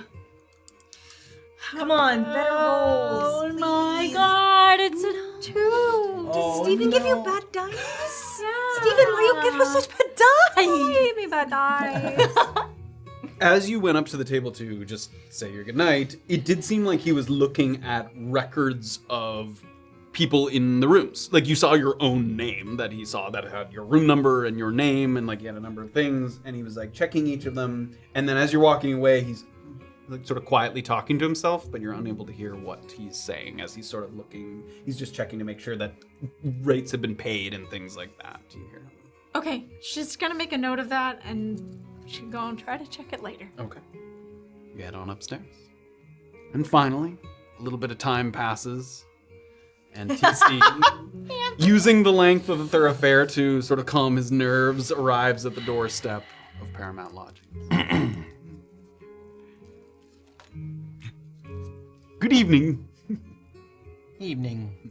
Come on, better rolls. Oh my god, it's a 2. Did Steven give you bad dice? Yeah. Steven, why you give her such bad dice? He gave me bad dice. As you went up to the table to just say your goodnight, it did seem like he was looking at records of people in the rooms. Like, you saw your own name that he saw that had your room number and your name, and like he had a number of things, and he was like checking each of them. And then as you're walking away, he's like sort of quietly talking to himself, but you're unable to hear what he's saying as he's sort of looking. He's just checking to make sure that rates have been paid and things like that. Do you hear him? Okay, she's gonna make a note of that, and she can go and try to check it later. Okay. You head on upstairs. And finally, a little bit of time passes, and TC, using the length of the thoroughfare to sort of calm his nerves, arrives at the doorstep of Paramount Lodgings. Good evening. Evening.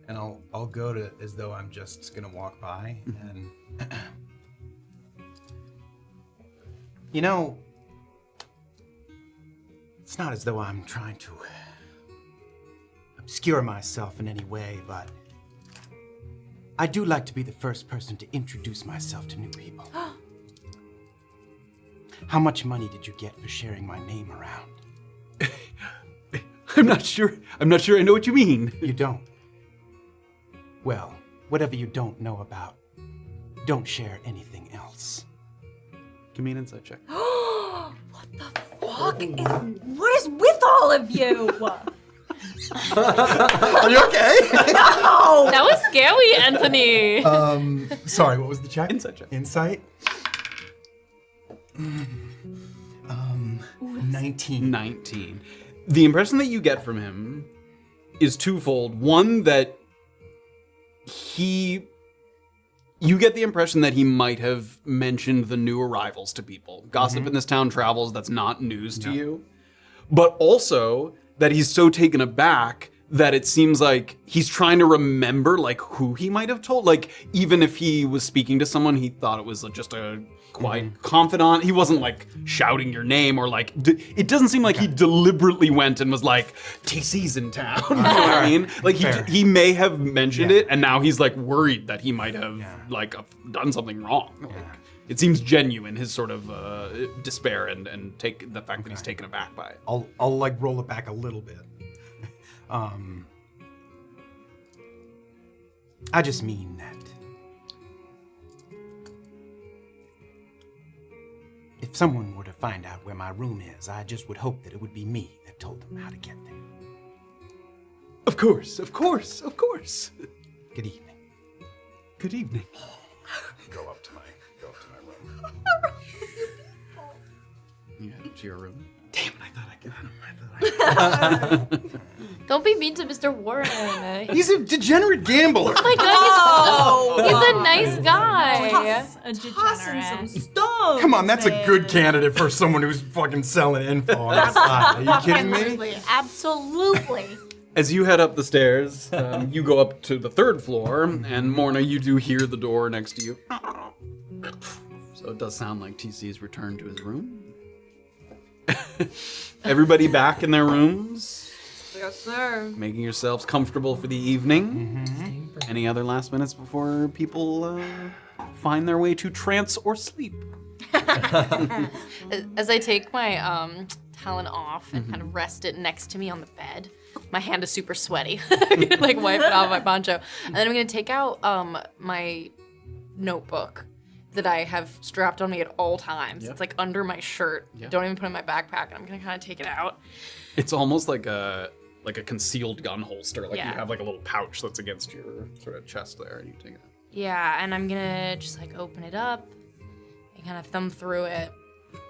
And I'll go to as though I'm just gonna walk by and you know, it's not as though I'm trying to obscure myself in any way, but I do like to be the first person to introduce myself to new people. How much money did you get for sharing my name around? I'm not sure I know what you mean. You don't? Well, whatever you don't know about, don't share anything else. Give me an insight check. What the fuck? What is with all of you? Are you okay? No! That was scary, Anthony. Sorry, what was the check? Insight check. Insight? 19. The impression that you get from him is twofold. One, that you get the impression that he might have mentioned the new arrivals to people. Gossip in this town travels, that's not news to you. But also that he's so taken aback that it seems like he's trying to remember like who he might have told. Like, even if he was speaking to someone, he thought it was just a quiet confidant. He wasn't like shouting your name or like, it doesn't seem like he deliberately went and was like, TC's in town. You know what I mean? Like he may have mentioned it, and now he's like worried that he might have like done something wrong. Like, it seems genuine, his sort of despair and take the fact that he's taken aback by it. I'll like roll it back a little bit. I just mean that if someone were to find out where my room is, I just would hope that it would be me that told them how to get there. Of course, of course, of course. Good evening. Good evening. Go up to my room. Yeah, to your room. Damn it, I thought I got him. Don't be mean to Mr. Warren. He's a degenerate gambler. Oh my god, he's a nice guy. A Tossing some degenerate. stones. Come on, that's a good man. candidate for someone who's fucking selling info on the side. Are you kidding me? Absolutely. Absolutely. As you head up the stairs, you go up to the 3rd floor, and Morna, you do hear the door next to you. So it does sound like TC's returned to his room. Everybody back in their rooms, Yes, sir. making yourselves comfortable for the evening. Any other last minutes before people find their way to trance or sleep? As I take my Talon off and kind of rest it next to me on the bed, my hand is super sweaty. I'm gonna like wipe it off my poncho. And then I'm gonna take out my notebook that I have strapped on me at all times. Yeah. It's like under my shirt. Yeah. Don't even put it in my backpack, and I'm gonna kind of take it out. It's almost like a concealed gun holster. Like Yeah. you have like a little pouch that's against your sort of chest there, and you take it. Yeah, and I'm gonna just like open it up and kind of thumb through it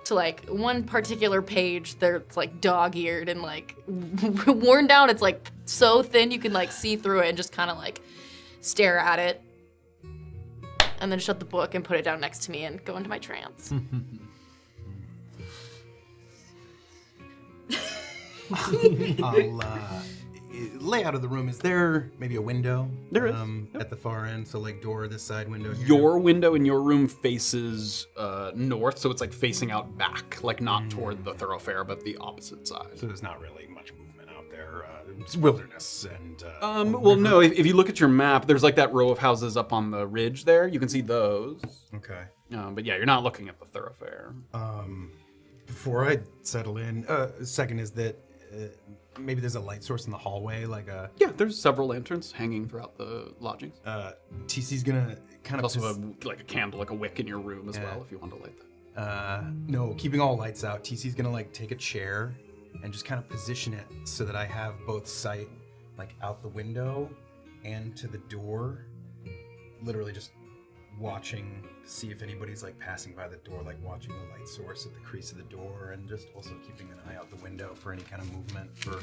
to like one particular page that's like dog-eared and like worn down. It's like so thin you can like see through it and just kind of like stare at it. And then shut the book and put it down next to me and go into my trance. I'll layout of the room. Is there maybe a window? There is. At the far end, so like door this side, window here. Your window in your room faces north, so it's like facing out back, like not toward the thoroughfare, but the opposite side. So there's not really much movement out there. It's wilderness and. Well, no. If you look at your map, there's like that row of houses up on the ridge there. You can see those. Okay. But yeah, you're not looking at the thoroughfare. Before I settle in, second is that maybe there's a light source in the hallway, like a. Yeah, there's several lanterns hanging throughout the lodgings. TC's gonna kind of. Also, like a candle, like a wick in your room as well, if you want to light that. No, keeping all lights out. TC's gonna like take a chair and just kind of position it so that I have both sight, like out the window and to the door. Literally just watching to see if anybody's like passing by the door, like watching the light source at the crease of the door, and just also keeping an eye out the window for any kind of movement. For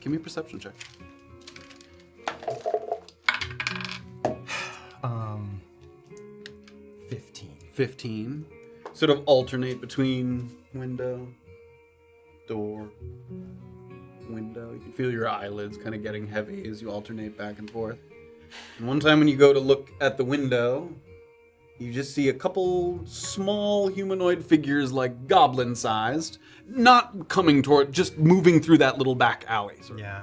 Give me a perception check. 15. Sort of alternate between window, door, window. You can feel your eyelids kind of getting heavy as you alternate back and forth. And one time when you go to look at the window, you just see a couple small humanoid figures, like goblin-sized, not coming toward, just moving through that little back alley. Sort of. yeah,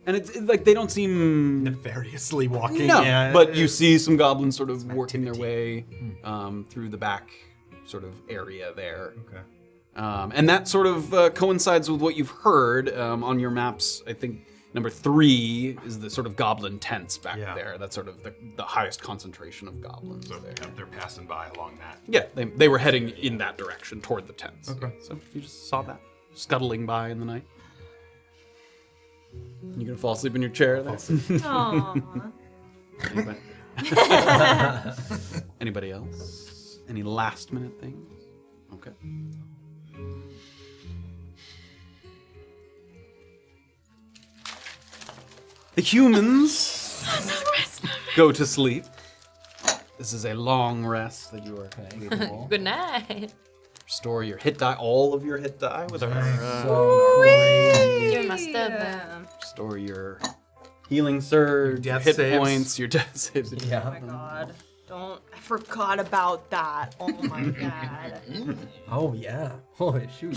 And it's like they don't seem nefariously walking. No, yeah. but you see some goblins sort of working their way through the back sort of area there. Okay. And that sort of coincides with what you've heard on your maps. I think number 3 is the sort of goblin tents back there. That's sort of the highest concentration of goblins So there. they're passing by along that. Yeah, they were heading in that direction toward the tents. Okay. So you just saw that scuttling by in the night. You gonna fall asleep in your chair there? Aww. Anybody else? Any last minute things? Okay. The humans go to sleep. This is a long rest that you are capable. Good night. Restore your hit die, all of your hit die with our. You must have. Restore your healing surge, Death hit saves. points, your death saves. Oh my god. I forgot about that. Oh my god. Oh yeah. Holy shoot.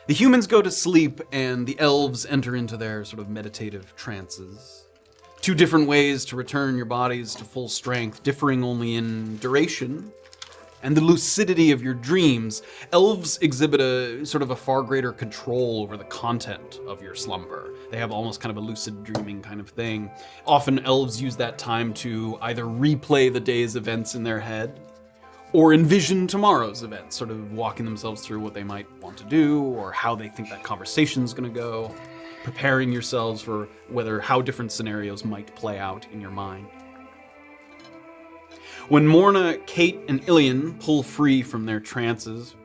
The humans go to sleep and the elves enter into their sort of meditative trances. 2 different ways to return your bodies to full strength, differing only in duration and the lucidity of your dreams. Elves exhibit a sort of a far greater control over the content of your slumber. They have almost kind of a lucid dreaming kind of thing. Often elves use that time to either replay the day's events in their head or envision tomorrow's event, sort of walking themselves through what they might want to do or how they think that conversation's going to go, preparing yourselves for how different scenarios might play out in your mind. When Morna, Kayt, and Illien pull free from their trances,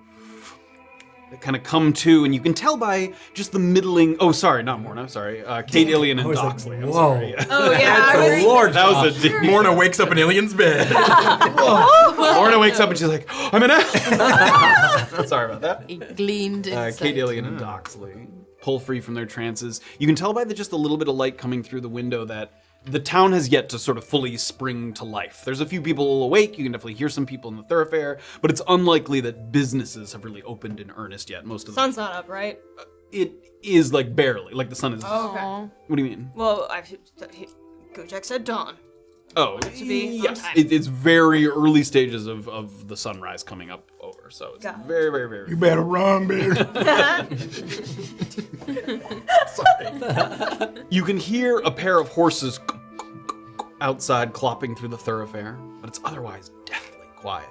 they kind of come to, and you can tell by just the middling. Oh, sorry, not Morna. Sorry, Kayt, Illien, and Doxley. I'm sorry. Oh yeah, Oh, Lord. That was a Morna wakes up in Illien's bed. Morna wakes up and she's like, oh, I'm an elf. Sorry about that. It gleamed Kayt, inside. Illien, and Doxley pull free from their trances. You can tell by just a little bit of light coming through the window that the town has yet to sort of fully spring to life. There's a few people awake. You can definitely hear some people in the thoroughfare, but it's unlikely that businesses have really opened in earnest yet. Most of sun's not up, right? it is like barely. Like the sun is. Oh, okay. Aw. What do you mean? Well, Gujek said dawn. Oh, To be on yes. time. It's very early stages of the sunrise coming up over, so it's Got it. very, very, very. You better run, bitch. You can hear a pair of horses outside clopping through the thoroughfare, but it's otherwise deathly quiet.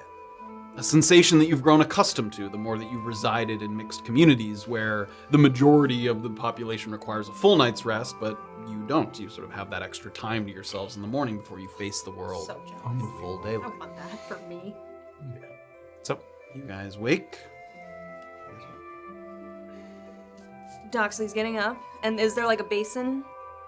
A sensation that you've grown accustomed to the more that you've resided in mixed communities where the majority of the population requires a full night's rest, but you don't. You sort of have that extra time to yourselves in the morning before you face the world. So jealous. On the full day. I want that for me. So, you guys wake. Doxley's getting up, and is there like a basin?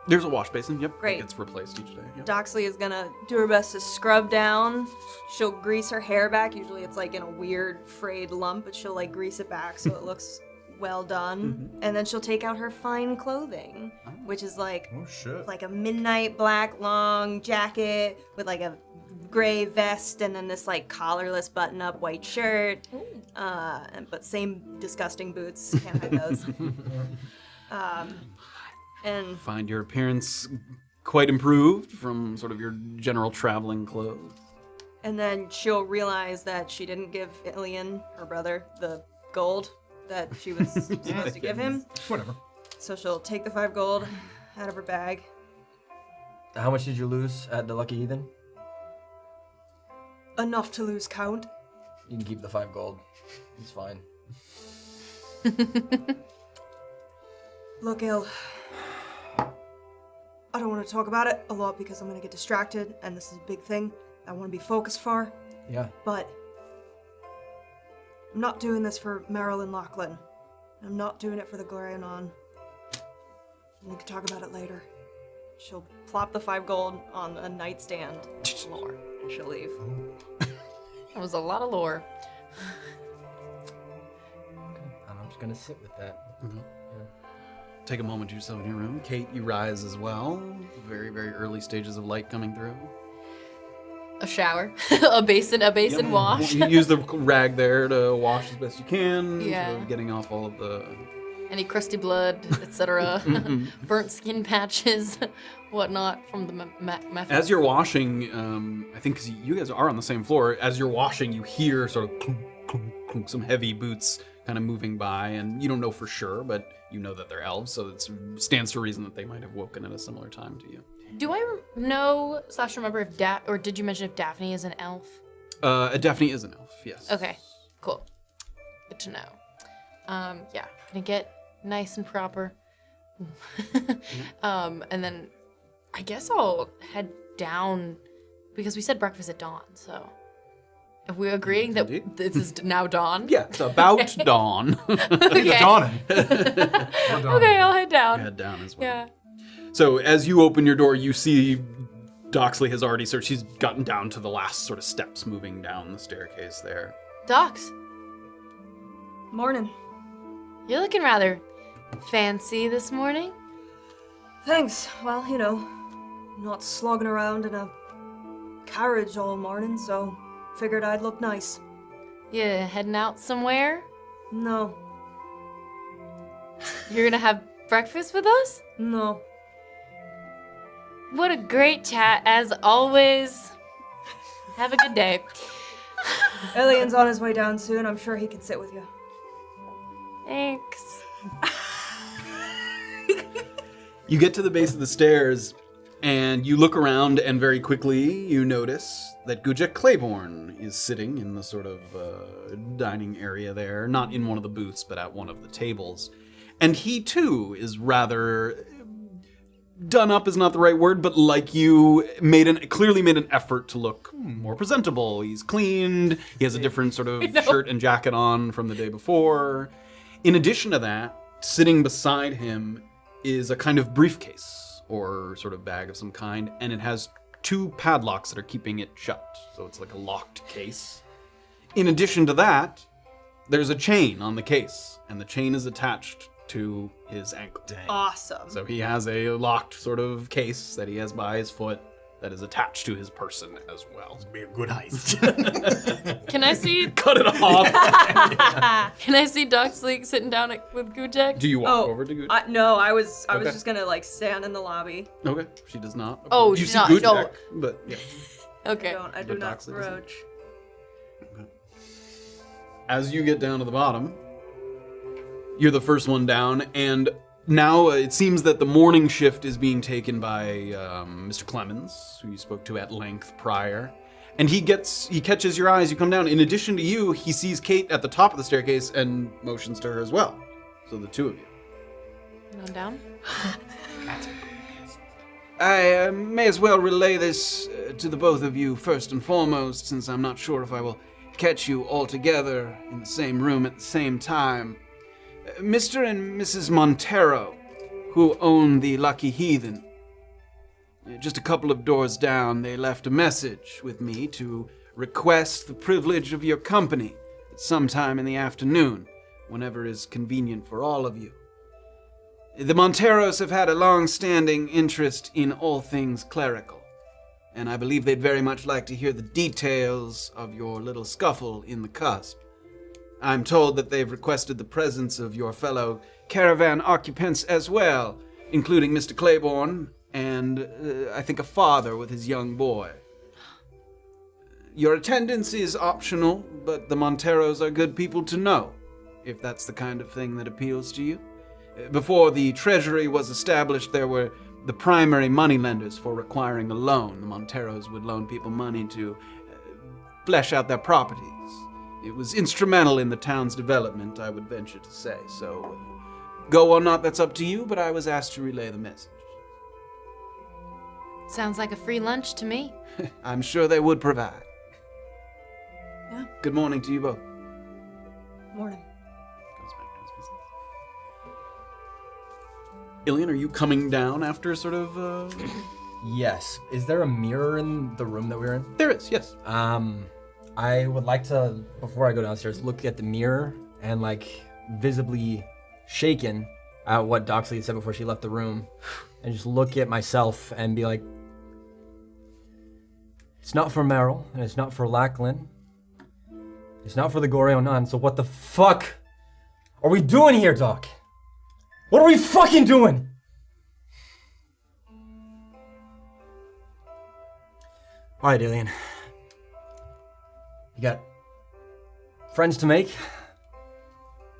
There's a wash basin, yep. Great. It gets replaced each day. Yep. Doxley is gonna do her best to scrub down. She'll grease her hair back. Usually it's like in a weird frayed lump, but she'll like grease it back so it looks well done. And then she'll take out her fine clothing, which is like Oh shit. like a midnight black long jacket with like a gray vest and then this like collarless button-up white shirt. But same disgusting boots. Can't hide those. And Find your appearance quite improved from sort of your general traveling clothes. And then she'll realize that she didn't give Illien, her brother, the gold that she was supposed to give him. Whatever. So she'll take the 5 gold out of her bag. How much did you lose at the Lucky Heathen? Enough to lose count. You can keep the 5 gold. It's fine. Look, Il, I don't want to talk about it a lot because I'm going to get distracted, and this is a big thing I want to be focused for, Yeah. but I'm not doing this for Marilyn Lachlan. I'm not doing it for the Glorianon. We can talk about it later. She'll plop the 5 gold on a nightstand on the floor, and she'll leave. That was a lot of lore. I'm just gonna sit with that. Take a moment to yourself in your room. Kayt, you rise as well. Very, very early stages of light coming through. A shower, a basin Yep. wash. You use the rag there to wash as best you can. Yeah. Sort of getting off all of the... Any crusty blood, etc. Burnt skin patches, whatnot from the method. As you're washing, I think because you guys are on the same floor, as you're washing, you hear sort of clunk, clunk, clunk, some heavy boots kind of moving by, and you don't know for sure, but you know that they're elves, so it stands to reason that they might have woken at a similar time to you. Do I know / remember if or did you mention if Daphne is an elf? Daphne is an elf, yes. Okay, cool. Good to know. Yeah, gonna get nice and proper. And then I guess I'll head down because we said breakfast at dawn, so are we agreeing that Indeed. this is now dawn? Yeah, it's about dawn. Okay. Dawning. Okay, I'll head down. Head down as well. Yeah. So as you open your door, you see Doxley has already she's gotten down to the last sort of steps moving down the staircase there. Docs, Morning. you're looking rather fancy this morning. Thanks. Well, you know, not slogging around in a carriage all morning, so figured I'd look nice. You heading out somewhere? No, You're gonna have breakfast with us? no. What a great chat, as always. Have a good day. Illien's on his way down soon. I'm sure he can sit with you. Thanks. You get to the base of the stairs, And you look around, and very quickly you notice that Gujek Claiborne is sitting in the sort of dining area there, not in one of the booths, but at one of the tables. And he, too, is rather... done up is not the right word, but like you clearly made an effort to look more presentable. He's cleaned. He has a different sort of shirt and jacket on from the day before. In addition to that, sitting beside him is a kind of briefcase or sort of bag of some kind, and it has 2 padlocks that are keeping it shut. So it's like a locked case. In addition to that, there's a chain on the case, and the chain is attached to his ankle. Dang. Awesome. So he has a locked sort of case that he has by his foot that is attached to his person as well. Be a good heist. Can I see? Cut it off. Can I see Doxley sitting down with Gujek? Do you walk over to Gujek? No, I was Okay. just gonna like stand in the lobby. Okay, she does not. Oh, you she see not- Gujek, no. but yeah. Okay. I do But not Doxley doesn't. approach. As you get down to the bottom, you're the first one down, and now it seems that the morning shift is being taken by Mr. Clemens, who you spoke to at length prior. And he catches your eyes, you come down. In addition to you, he sees Kayt at the top of the staircase and motions to her as well. So the 2 of you. On down. I may as well relay this to the both of you first and foremost, since I'm not sure if I will catch you all together in the same room at the same time. Mr. and Mrs. Montero, who own the Lucky Heathen, just a couple of doors down, they left a message with me to request the privilege of your company at sometime in the afternoon, whenever is convenient for all of you. The Monteros have had a long-standing interest in all things clerical, and I believe they'd very much like to hear the details of your little scuffle in the cusp. I'm told that they've requested the presence of your fellow caravan occupants as well, including Mr. Claiborne and I think a father with his young boy. Your attendance is optional, but the Monteros are good people to know, if that's the kind of thing that appeals to you. Before the treasury was established, there were the primary moneylenders for requiring a loan. The Monteros would loan people money to flesh out their properties. It was instrumental in the town's development, I would venture to say. So, go or not, that's up to you, but I was asked to relay the message. Sounds like a free lunch to me. I'm sure they would provide. Yeah. Good morning to you both. Morning. Goes back to his business. Illien, are you coming down after sort of... Yes. Is there a mirror in the room that we're in? There is, yes. I would like to, before I go downstairs, look at the mirror and, like, visibly shaken at what Doxley had said before she left the room, and just look at myself and be like, it's not for Merrill, and it's not for Lachlan. It's not for the Goreo-Nun, so what the fuck are we doing here, Doc? What are we fucking doing? All right, Illien. You got friends to make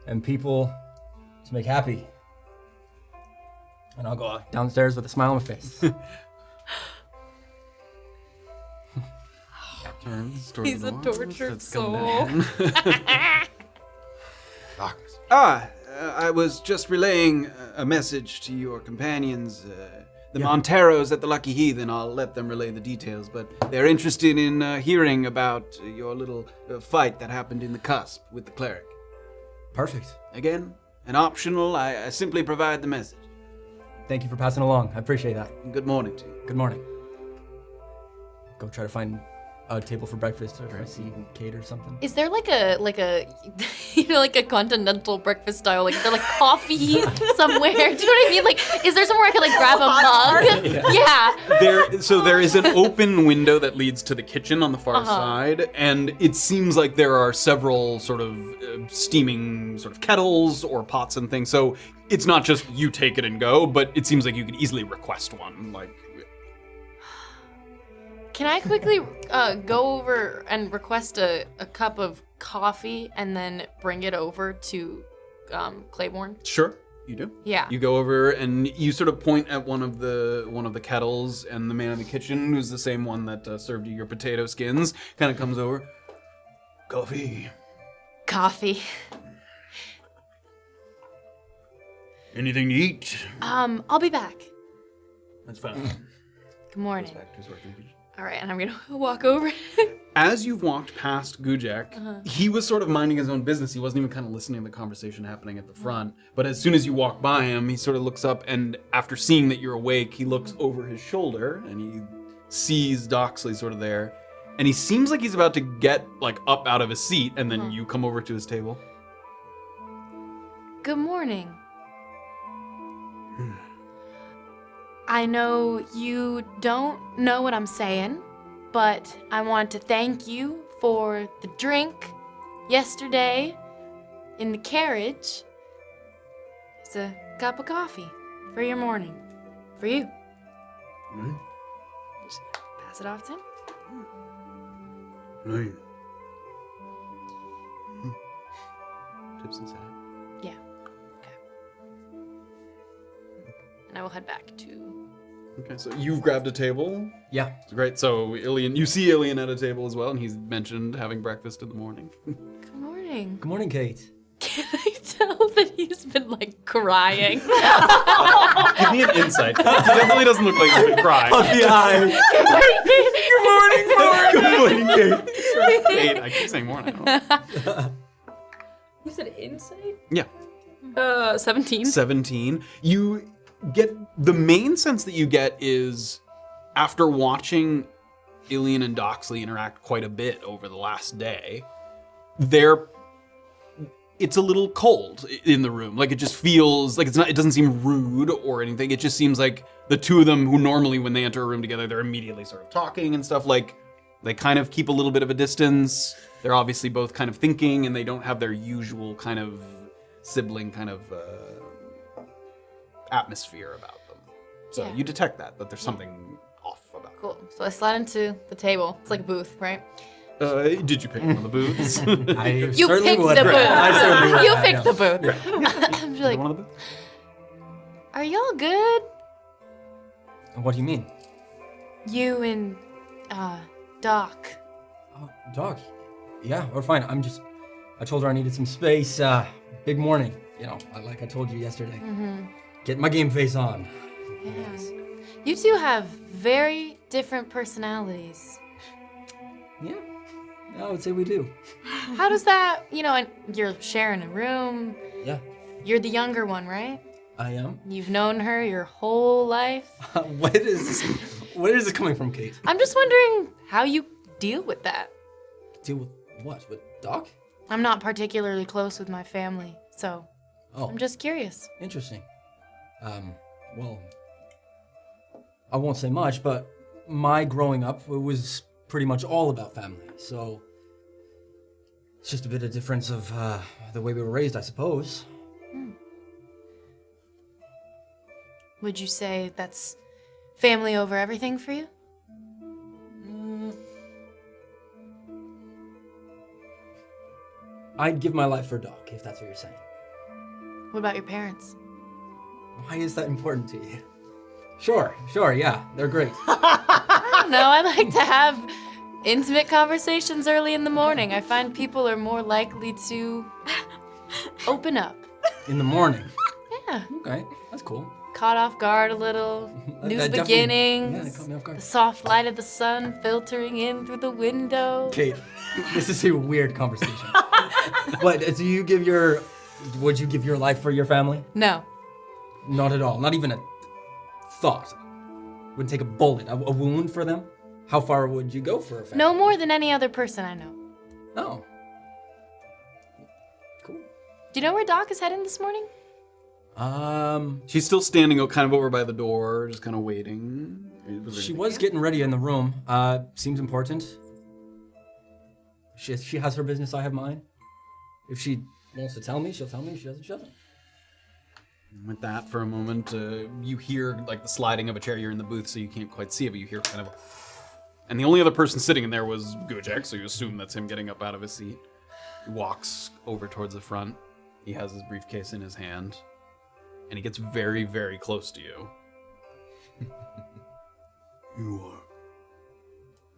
and people to make happy. And I'll go downstairs with a smile on my face. He's a tortured soul. I was just relaying a message to your companions. The Monteros at the Lucky Heathen, I'll let them relay the details, but they're interested in hearing about your little fight that happened in the cusp with the cleric. Perfect. Again, an optional, I simply provide the message. Thank you for passing along. I appreciate that. And good morning to you. Good morning. Go try to find a table for breakfast, or I see Kayt or something. Is there like a you know, like a continental breakfast style? Like, is there like coffee somewhere? Do you know what I mean? Like, is there somewhere I could like grab a mug? Yeah. There is an open window that leads to the kitchen on the far side, and it seems like there are several sort of steaming sort of kettles or pots and things. So it's not just you take it and go, but it seems like you could easily request one. Like, Can I quickly go over and request a cup of coffee and then bring it over to Claiborne? sure. You do? Yeah. You go over and you sort of point at one of the kettles, and the man in the kitchen, who's the same one that served you your potato skins, kind of comes over. Coffee. Coffee. Anything to eat? I'll be back. That's fine. Good morning. Back to his work in the kitchen. All right, and I'm gonna walk over. As you've walked past Gujek, he was sort of minding his own business. He wasn't even kind of listening to the conversation happening at the front. But as soon as you walk by him, he sort of looks up, and after seeing that you're awake, he looks over his shoulder, and he sees Doxley sort of there. And he seems like he's about to get like up out of his seat, and then you come over to his table. Good morning. I know you don't know what I'm saying, but I want to thank you for the drink yesterday in the carriage. It's a cup of coffee for your morning. For you. Just pass it off to him. Right. Tips his hat. Yeah. Okay. And I will head back to... Okay, so you've grabbed a table. Yeah. Great. So Illien, you see Illien at a table as well, and he's mentioned having breakfast in the morning. Good morning. Good morning, Kayt. Can I tell that he's been, like, crying? Give me an insight. He definitely doesn't look like he's been crying. Puffy eyes. Good morning, Kayt. Kayt, I keep saying Morna. You said insight? Yeah. 17. 17. You get the main sense that you get is after watching Illien and Doxley interact quite a bit over the last day, it's a little cold in the room. Like it just feels like it doesn't seem rude or anything. It just seems like the two of them who normally when they enter a room together, they're immediately sort of talking and stuff, like they kind of keep a little bit of a distance. They're obviously both kind of thinking and they don't have their usual kind of sibling kind of atmosphere about them. So Yeah. you detect that there's something off about it. Cool. So I slide into the table. It's like a booth, right? Did you pick one of the booths? I You certainly picked would. the booth. I certainly would. You I picked know. the booth. I'm just like, One of the booths? are y'all good? What do you mean? You and Doc. Oh, Doc. Yeah, we're fine. I told her I needed some space. Big morning. You know, like I told you yesterday. Get my game face on. Yeah. You two have very different personalities. Yeah, I would say we do. How does that, and you're sharing a room. Yeah, You're the younger one, right? I am. You've known her your whole life. Where is this coming from, Kayt? I'm just wondering how you deal with that. Deal with what? With Doc? I'm not particularly close with my family, so Oh, I'm just curious. interesting. Well, I won't say much, but my growing up it was pretty much all about family. So it's just a bit of difference of the way we were raised, I suppose. Would you say that's family over everything for you? I'd give my life for Doc, if that's what you're saying. What about your parents? Why is that important to you? Sure, yeah, they're great. I don't know. I like to have intimate conversations early in the morning. I find people are more likely to open up. In the morning. Yeah. Okay, that's cool. Caught off guard a little. New That definitely- beginnings. Yeah, they caught me off guard. The soft light of the sun filtering in through the window. Kayt, this is a weird conversation. But would you give your life for your family? No. Not at all. Not even a thought. Wouldn't take a bullet, a wound for them? How far would you go for a family? No more than any other person I know. Oh. Cool. Do you know where Doc is heading this morning? She's still standing kind of over by the door, just kind of waiting. She was getting ready in the room. Seems important. She has her business, I have mine. If she wants to tell me, she'll tell me. If she doesn't, she doesn't. With that, for a moment, you hear like the sliding of a chair. You're in the booth, so you can't quite see it, but you hear kind of. And the only other person sitting in there was Gujek, so you assume that's him getting up out of his seat. He walks over towards the front. He has his briefcase in his hand. And he gets very, very close to you. You are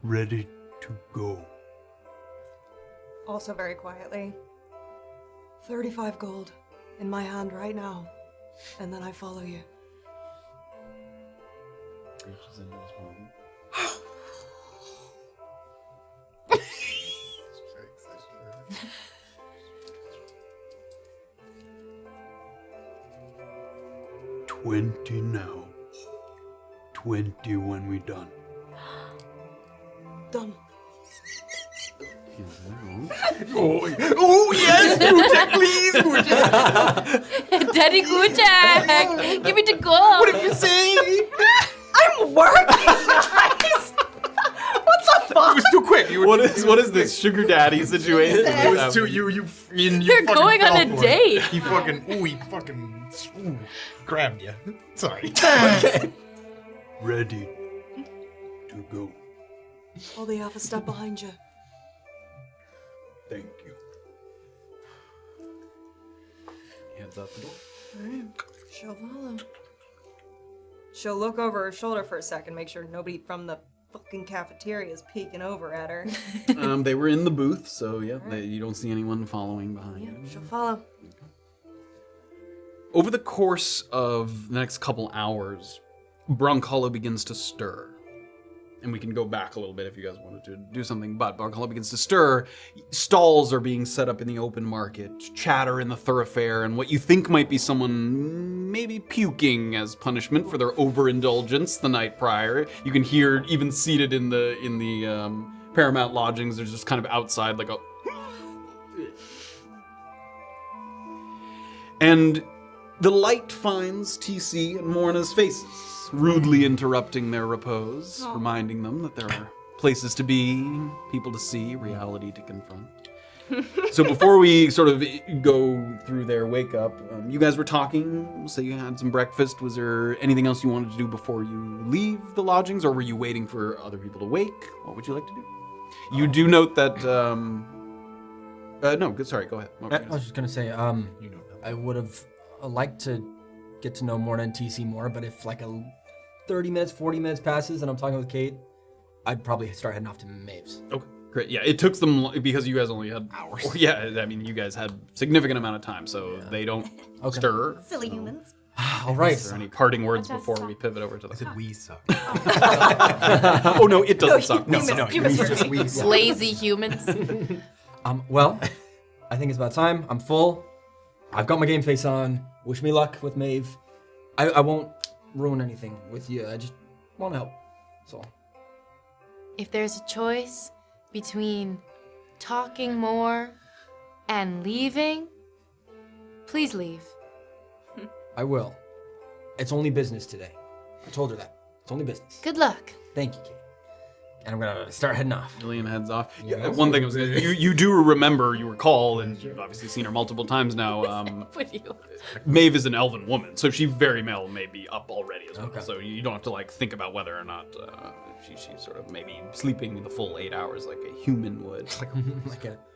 ready to go. Also very quietly. 35 gold in my hand right now, and then I follow you. Reaches into his palm. $20 now. 20 when we done. Done. Oh yes, Gutek, please, Gutek. Daddy Gutek, give me the gold. What did you say? I'm working, guys! What the fuck? It was too quick. You were What is this sugar daddy situation? It was too you They're fucking going on fell a for date. It. He fucking grabbed you. Sorry. Ready to go. I'll be half a step behind you. Thank you. He heads out the door. Alright, she'll follow. She'll look over her shoulder for a second, make sure nobody from the fucking cafeteria is peeking over at her. They were in the booth, so yeah, you don't see anyone following behind you. She'll follow. Over the course of the next couple hours, Brunkhollow begins to stir. And we can go back a little bit if you guys wanted to do something, but Brunkhollow begins to stir. Stalls are being set up in the open market, chatter in the thoroughfare, and what you think might be someone maybe puking as punishment for their overindulgence the night prior. You can hear, even seated in the Paramount lodgings, there's just kind of outside like a... And the light finds TC and Morna's faces, rudely interrupting their repose, reminding them that there are places to be, people to see, reality to confront. So before we sort of go through their wake up, you guys were talking, so you had some breakfast. Was there anything else you wanted to do before you leave the lodgings, or were you waiting for other people to wake? What would you like to do? You do note that, no, sorry, go ahead. What were you I gonna was say? just gonna say, I would have liked to get to know Morna and TC more, but if like 30 minutes, 40 minutes passes and I'm talking with Kayt, I'd probably start heading off to Maeve's. Okay, great. Yeah, it took them because you guys only had hours. Yeah, I mean, you guys had significant amount of time, so they don't stir. Silly humans. All right. Is there any parting words before we pivot over to the? I said we suck. Oh no, it doesn't suck. No, Lazy humans. Well, I think it's about time. I'm full. I've got my game face on. Wish me luck with Maeve. I won't ruin anything with you. I just want to help. That's all. If there's a choice between talking more and leaving, please leave. I will. It's only business today. I told her that. It's only business. Good luck. Thank you, Kayt. And I'm gonna start heading off. Illien heads off. Yeah, one thing was you do remember, you recall, and you've obviously seen her multiple times now. With you. Maeve is an elven woman, so she very well may be up already as well. Okay. So you don't have to like think about whether or not she's sort of maybe sleeping the full 8 hours like a human would.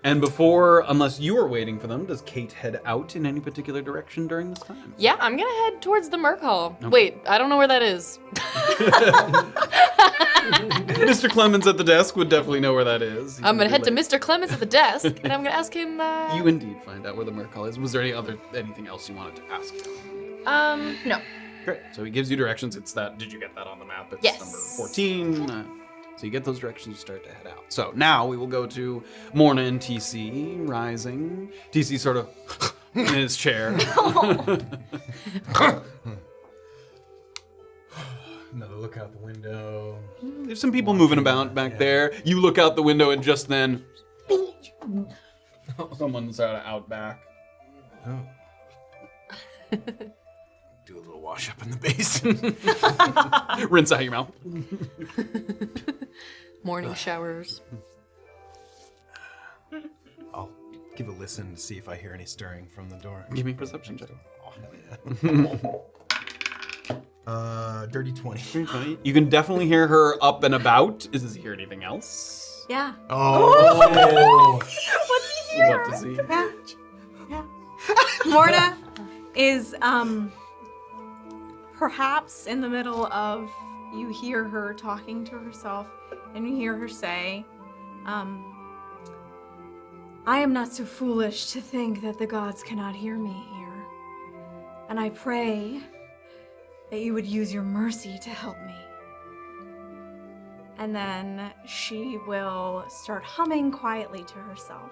And before, unless you are waiting for them, does Kayt head out in any particular direction during this time? Yeah, I'm gonna head towards the Merc Hall. Okay. Wait, I don't know where that is. Mr. Clemens at the desk would definitely know where that is. I'm gonna head to Mr. Clemens at the desk, and I'm gonna ask him. You indeed find out where the Merc Hall is. Was there anything else you wanted to ask him? No. Great. So he gives you directions. It's that. Did you get that on the map? It's Yes. number 14. So you get those directions, you start to head out. So now we will go to Morna and TC rising. TC sort of in his chair. Another look out the window. There's some people moving about back there. You look out the window and just then someone's out back. Oh. Do a little wash up in the base. Rinse out your mouth. Morning showers. I'll give a listen to see if I hear any stirring from the door. Give me a perception check. Dirty 20. You can definitely hear her up and about. Does he hear anything else? Yeah. Oh. What's he here? What does he? Yeah. Morna is perhaps in the middle of, you hear her talking to herself, and you hear her say, I am not so foolish to think that the gods cannot hear me here. And I pray that you would use your mercy to help me. And then she will start humming quietly to herself.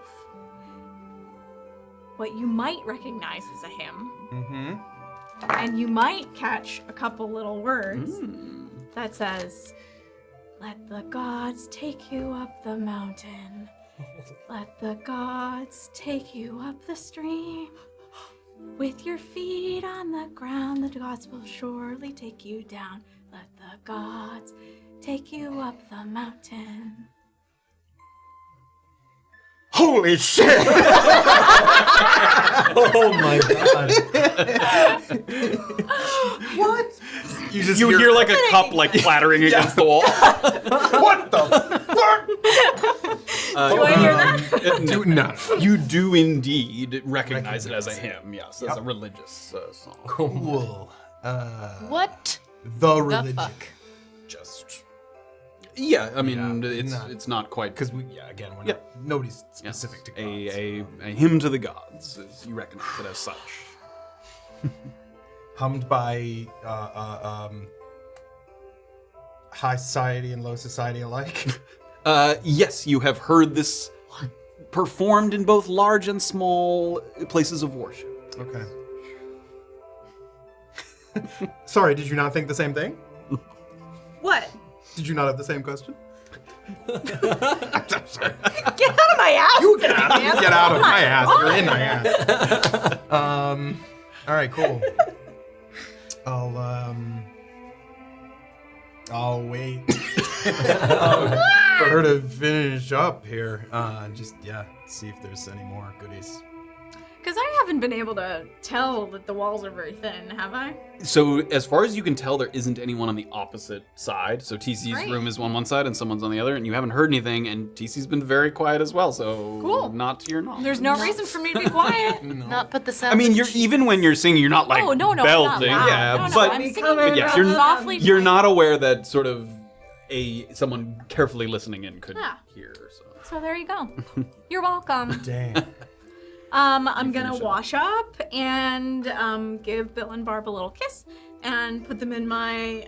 What you might recognize as a hymn. Mm-hmm. And you might catch a couple little words that says, let the gods take you up the mountain. Let the gods take you up the stream. With your feet on the ground, the gods will surely take you down. Let the gods take you up the mountain. Holy shit! Oh my god. What? You hear like a cup like clattering against the wall. What the fuck? Do I hear that? No. You do indeed recognize it as a hymn, yes, as a religious song. Cool. What The the religion. fuck? Just, yeah, I mean, Yeah, it's not quite Because again, we're not, nobody's yes, specific to gods. a hymn to the gods. You recognize it as such. Hummed by high society and low society alike. Yes, you have heard this performed in both large and small places of worship. Okay. Sorry, did you not think the same thing? What? Did you not have the same question? I'm sorry. Get out of my ass! You get out of my ass. You're in my ass. All right, cool. I'll wait for her to finish up here. Just see if there's any more goodies. Because I haven't been able to tell that the walls are very thin, have I? So as far as you can tell, there isn't anyone on the opposite side. So TC's Great. room is on one side and someone's on the other, and you haven't heard anything, and TC's been very quiet as well, so Cool. not to your knowledge. There's no reason for me to be quiet. Not put the sound. I mean, you're even when you're singing, you're not like Oh, no, I'm not belting, loud. yeah, No, but I'm singing but yes, you're softly. you're not aware that sort of someone carefully listening in could Yeah. hear. So So there you go. You're welcome. Damn. I'm gonna finish up. wash up and give Bill and Barb a little kiss and put them in my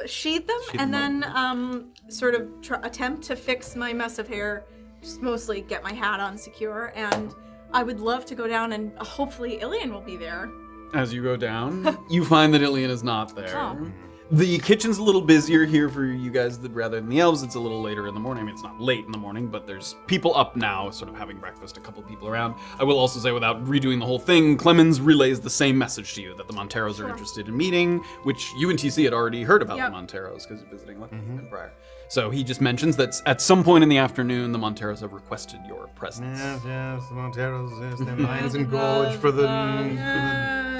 sheathe them and then sort of attempt to fix my mess of hair, just mostly get my hat on secure, and I would love to go down and hopefully Illien will be there. as you go down, you find that Illien is not there. Oh. The kitchen's a little busier here for you guys rather than the elves. It's a little later in the morning. I mean, it's not late in the morning, but there's people up now, sort of having breakfast, a couple people around. I will also say, without redoing the whole thing, Clemens relays the same message to you, that the Monteros are interested in meeting, which you and TC had already heard about Yep. the Monteros, because you're visiting Lexington prior. So he just mentions that at some point in the afternoon, the Monteros have requested your presence. Yes, the Monteros, yes, their minds engorged for the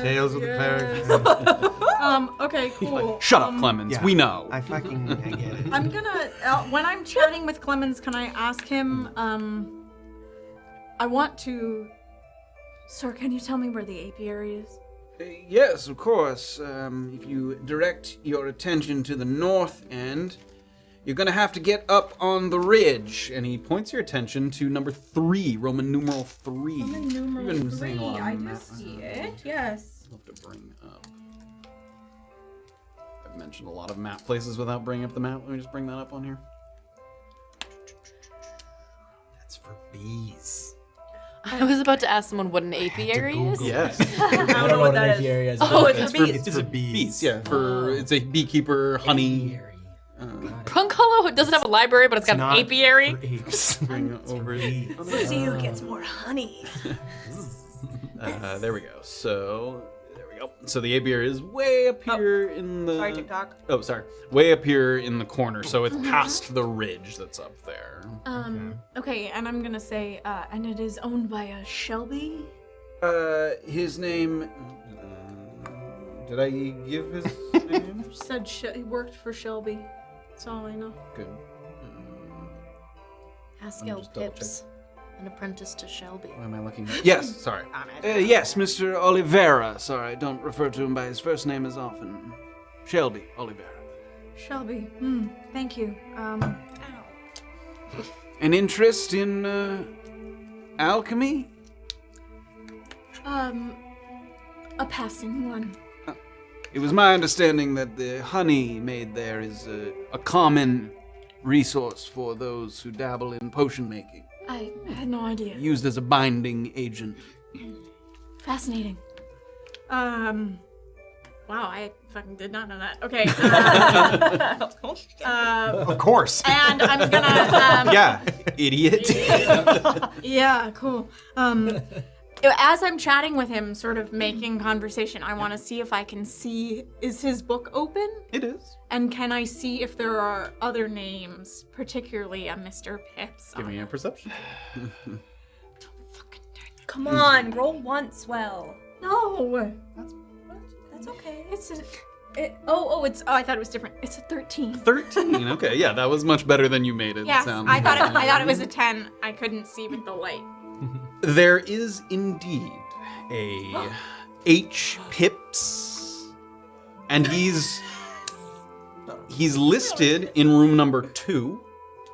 tales of the clerics. Okay, cool. Shut up, Clemens. yeah. We know. I get it. I'm gonna, when I'm chatting with Clemens, can I ask him, I want to, sir, can you tell me where the apiary is? Yes, of course. If you direct your attention to the north end, you're gonna have to get up on the ridge. And he points your attention to number 3, Roman numeral 3. Roman numeral You've been saying a lot 3, on I that. do see it, yes. I'll have to bring up. I've mentioned a lot of map places without bringing up the map. Let me just bring that up on here. That's for bees. I was about to ask someone what an apiary is. Yes. I don't know what an apiary is. Oh, but it's that's for bees. It's a bees, yeah. It's a beekeeper, honey. Brunkhollow doesn't have a library, but it's got an Not apiary. for apes. Bring it over. Let's see who gets more honey. There we go. So, there we go. So the apiary is way up here in the... Sorry, TikTok. Oh, sorry. Way up here in the corner. So it's past the ridge that's up there. Okay, and I'm gonna say, and it is owned by a Shelby? His name. Did I give his name? Said he worked for Shelby. That's all I know. Good. Haskell just double Pips. an apprentice to Shelby. Why am I looking at? Yes, sorry. Yes, Mr. Oliveira. Sorry, I don't refer to him by his first name as often. Shelby Oliveira. Shelby. Thank you. An interest in alchemy? A passing one. It was my understanding that the honey made there is a common resource for those who dabble in potion making. I had no idea. Used as a binding agent. Fascinating. Wow, I fucking did not know that. Okay. Of course. And I'm gonna. Yeah, idiot. Yeah, cool. As I'm chatting with him, sort of making conversation, I want to see if I can see, is his book open? It is. And can I see if there are other names, particularly a Mr. Pips? Give me a perception. Come on, roll once well. No. That's okay. It's a. I thought it was different. It's a 13. 13. Okay, yeah, that was much better than you made it Yes, sound. I thought it was a 10. I couldn't see with the light. There is indeed a H. Pips, and he's listed in room number 2,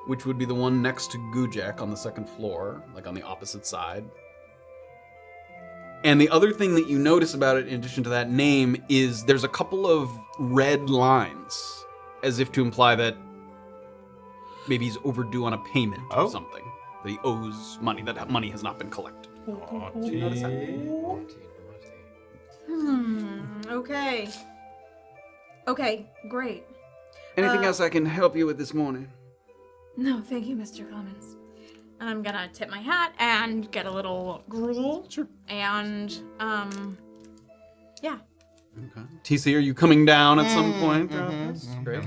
which would be the one next to Gujek on the second floor, like on the opposite side. And the other thing that you notice about it, in addition to that name, is there's a couple of red lines, as if to imply that maybe he's overdue on a payment or something. That he owes money, that money has not been collected. Okay. Okay, great. Anything else I can help you with this morning? No, thank you, Mr. Clemens. And I'm gonna tip my hat and get a little gruel. Sure. And, yeah. Okay. TC, are you coming down at some point throughout this? Great.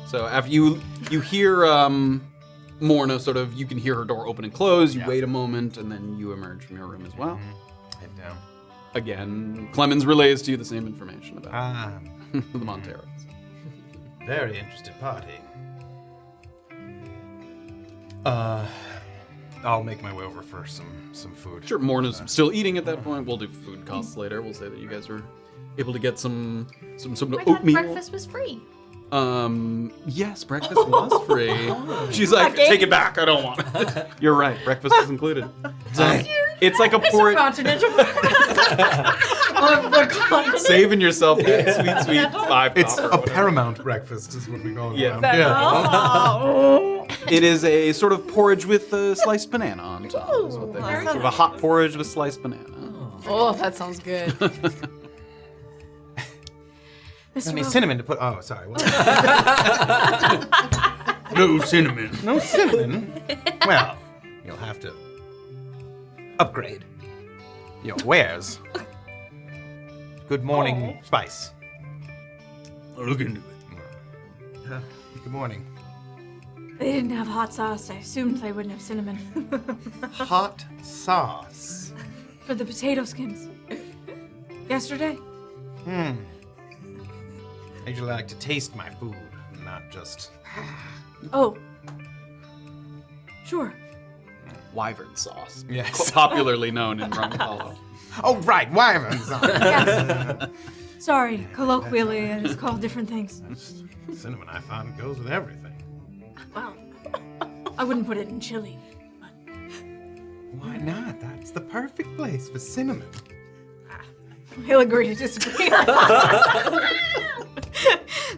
So after you hear Morna sort of, you can hear her door open and close, you wait a moment, and then you emerge from your room as well. Head down. Again, Clemens relays to you the same information about the Monteros. Very interested party. I'll make my way over for some food. Sure, Morna's still eating at that point. We'll do food costs later. We'll say that you guys were able to get some sort of I thought oatmeal. breakfast was free. Yes, breakfast was free. She's like, take it back. I don't want it. You're right. Breakfast is included. It's like a porridge. Saving yourself that sweet 5 It's copper, a whatever. paramount breakfast, is what we call it. Yeah. Yeah. It is a sort of porridge with a sliced banana on top. Is what they call it. Sort of a hot porridge with sliced banana. Oh, that sounds good. I mean, cinnamon to put. Oh, sorry. What? No cinnamon. No cinnamon? Well, you'll have to upgrade your wares. Good morning, spice. I'll look into it. Good morning. They didn't have hot sauce. I assumed they wouldn't have cinnamon. Hot sauce. For the potato skins. Yesterday? I usually like to taste my food, not just. Oh. Sure. Wyvern sauce. Yes. Popularly known in Brunkhollow. Oh, right, wyvern sauce. Yes. Sorry, colloquially it's called different things. Cinnamon, I found, goes with everything. Well, I wouldn't put it in chili. Why not? That's the perfect place for cinnamon. He'll agree to disagree.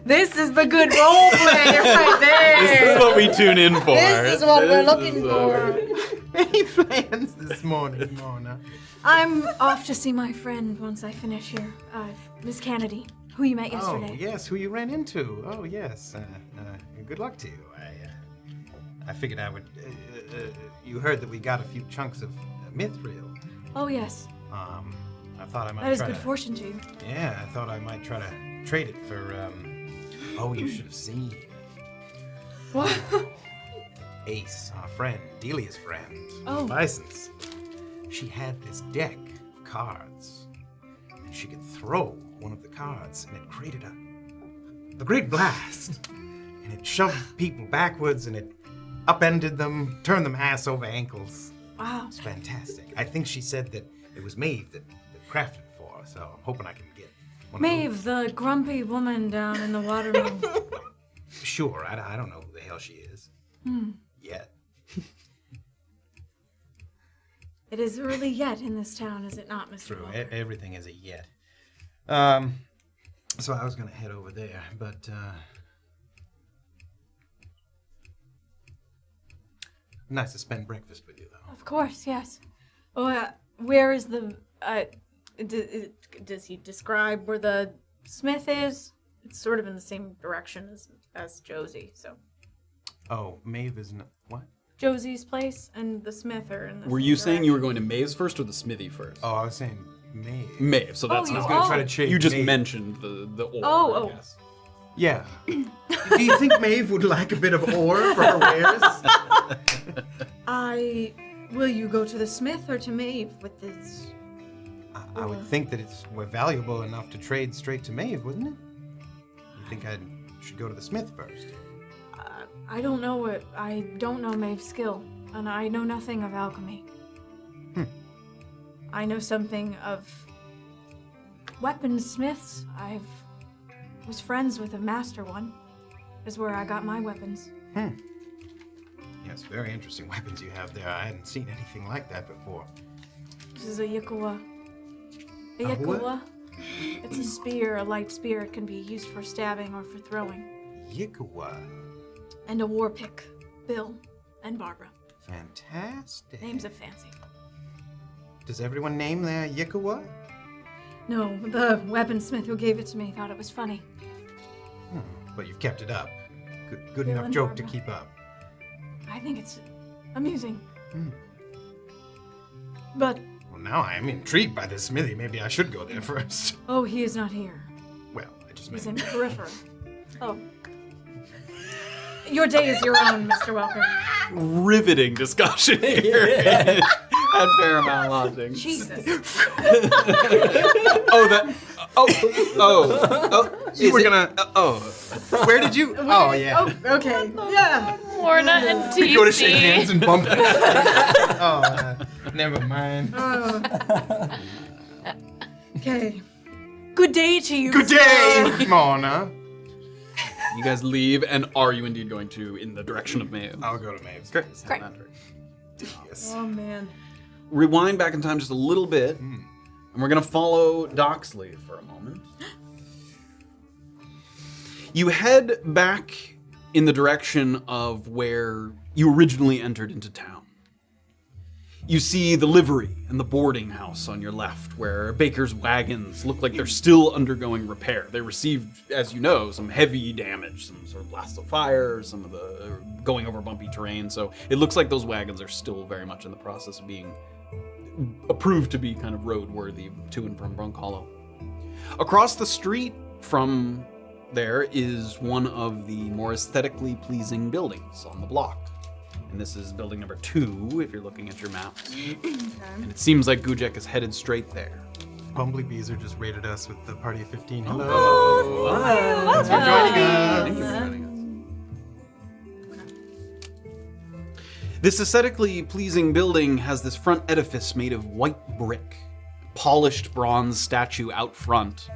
This is the good role play right there. This is what we tune in for. This is what we're looking for. Any plans this morning, Morna? I'm off to see my friend once I finish here. Miss Kennedy, who you met yesterday. Oh, yes, who you ran into. Oh, yes. Good luck to you. I figured I would. You heard that we got a few chunks of mithril. Oh, yes. I thought I might. That is try good to, fortune to you. Yeah, I thought I might try to trade it for. Oh, you should have seen. What? Ace, our friend, Delia's friend. Oh. License. She had this deck of cards, and she could throw one of the cards, and it created a great blast, and it shoved people backwards, and it upended them, turned them ass over ankles. Wow. It's fantastic. I think she said that it was Maeve that crafted it for her, so I'm hoping I can get one Maeve, the grumpy woman down in the water room. of those. Sure, I don't know who the hell she is. Yet. It is early yet in this town, is it not, Mr. True, Welker? everything is a yet. So I was gonna head over there, but nice to spend breakfast with you, though. Of course, yes. Oh, where is the... does he describe where the smith is? It's sort of in the same direction as Josie, so... Oh, Maeve is not... What? Josie's place and the smith are in the Were same you saying you were direction. going to Maeve's first or the smithy first? Oh, I was saying Maeve. Maeve, so that's you- not I was gonna Oh. try to change You just Maeve. mentioned the order, Oh. I guess. Yeah. Do you think Maeve would like a bit of ore for her wares? Will you go to the smith or to Maeve with this? I would think that we're valuable enough to trade straight to Maeve, wouldn't it? You think I should go to the smith first? I don't know Maeve's skill, and I know nothing of alchemy. I know something of weaponsmiths. I was friends with a master one. Is where I got my weapons. Yes, very interesting weapons you have there. I hadn't seen anything like that before. This is a yikuwa. A A what? yikuwa? It's a spear, a light spear. It can be used for stabbing or for throwing. Yikuwa. And a war pick. Bill and Barbara. Fantastic. Names are fancy. Does everyone name their Yikuwa? No, the weaponsmith who gave it to me thought it was funny. But you've kept it up. Good Bill enough and joke to Barbara. keep up. I think it's amusing. But, Well, now I am intrigued by this smithy. Maybe I should go there first. oh, he is not here. Well, I just He's meant... in periphery. Oh. Your day is your own, Mr. Welker. Riveting discussion here at Paramount Lodging. Jesus. You were gonna... Oh. Where did you... Oh, yeah. Oh, okay. Yeah. Morna and TC. Go to shake hands and bump it. Never mind. Okay. Good day to you. Good day, Morna. You guys leave, and are you indeed going to in the direction of Maeve? I'll go to Maeve's. Great. Great. Yes. Oh, man. Rewind back in time just a little bit, and we're going to follow Doxley for a moment. You head back in the direction of where you originally entered into town. You see the livery and the boarding house on your left, where baker's wagons look like they're still undergoing repair. They received, as you know, some heavy damage, some sort of blast of fire, some of the going over bumpy terrain. So it looks like those wagons are still very much in the process of being approved to be kind of roadworthy to and from Brunkhollow. Across the street from there is one of the more aesthetically pleasing buildings on the block. And this is building number 2, if you're looking at your maps. And it seems like Gujek is headed straight there. Bumblebees just rated us with the party of 15. Hello. Oh, Thanks for joining us. Thank you for joining us. This aesthetically pleasing building has this front edifice made of white brick. Polished bronze statue out front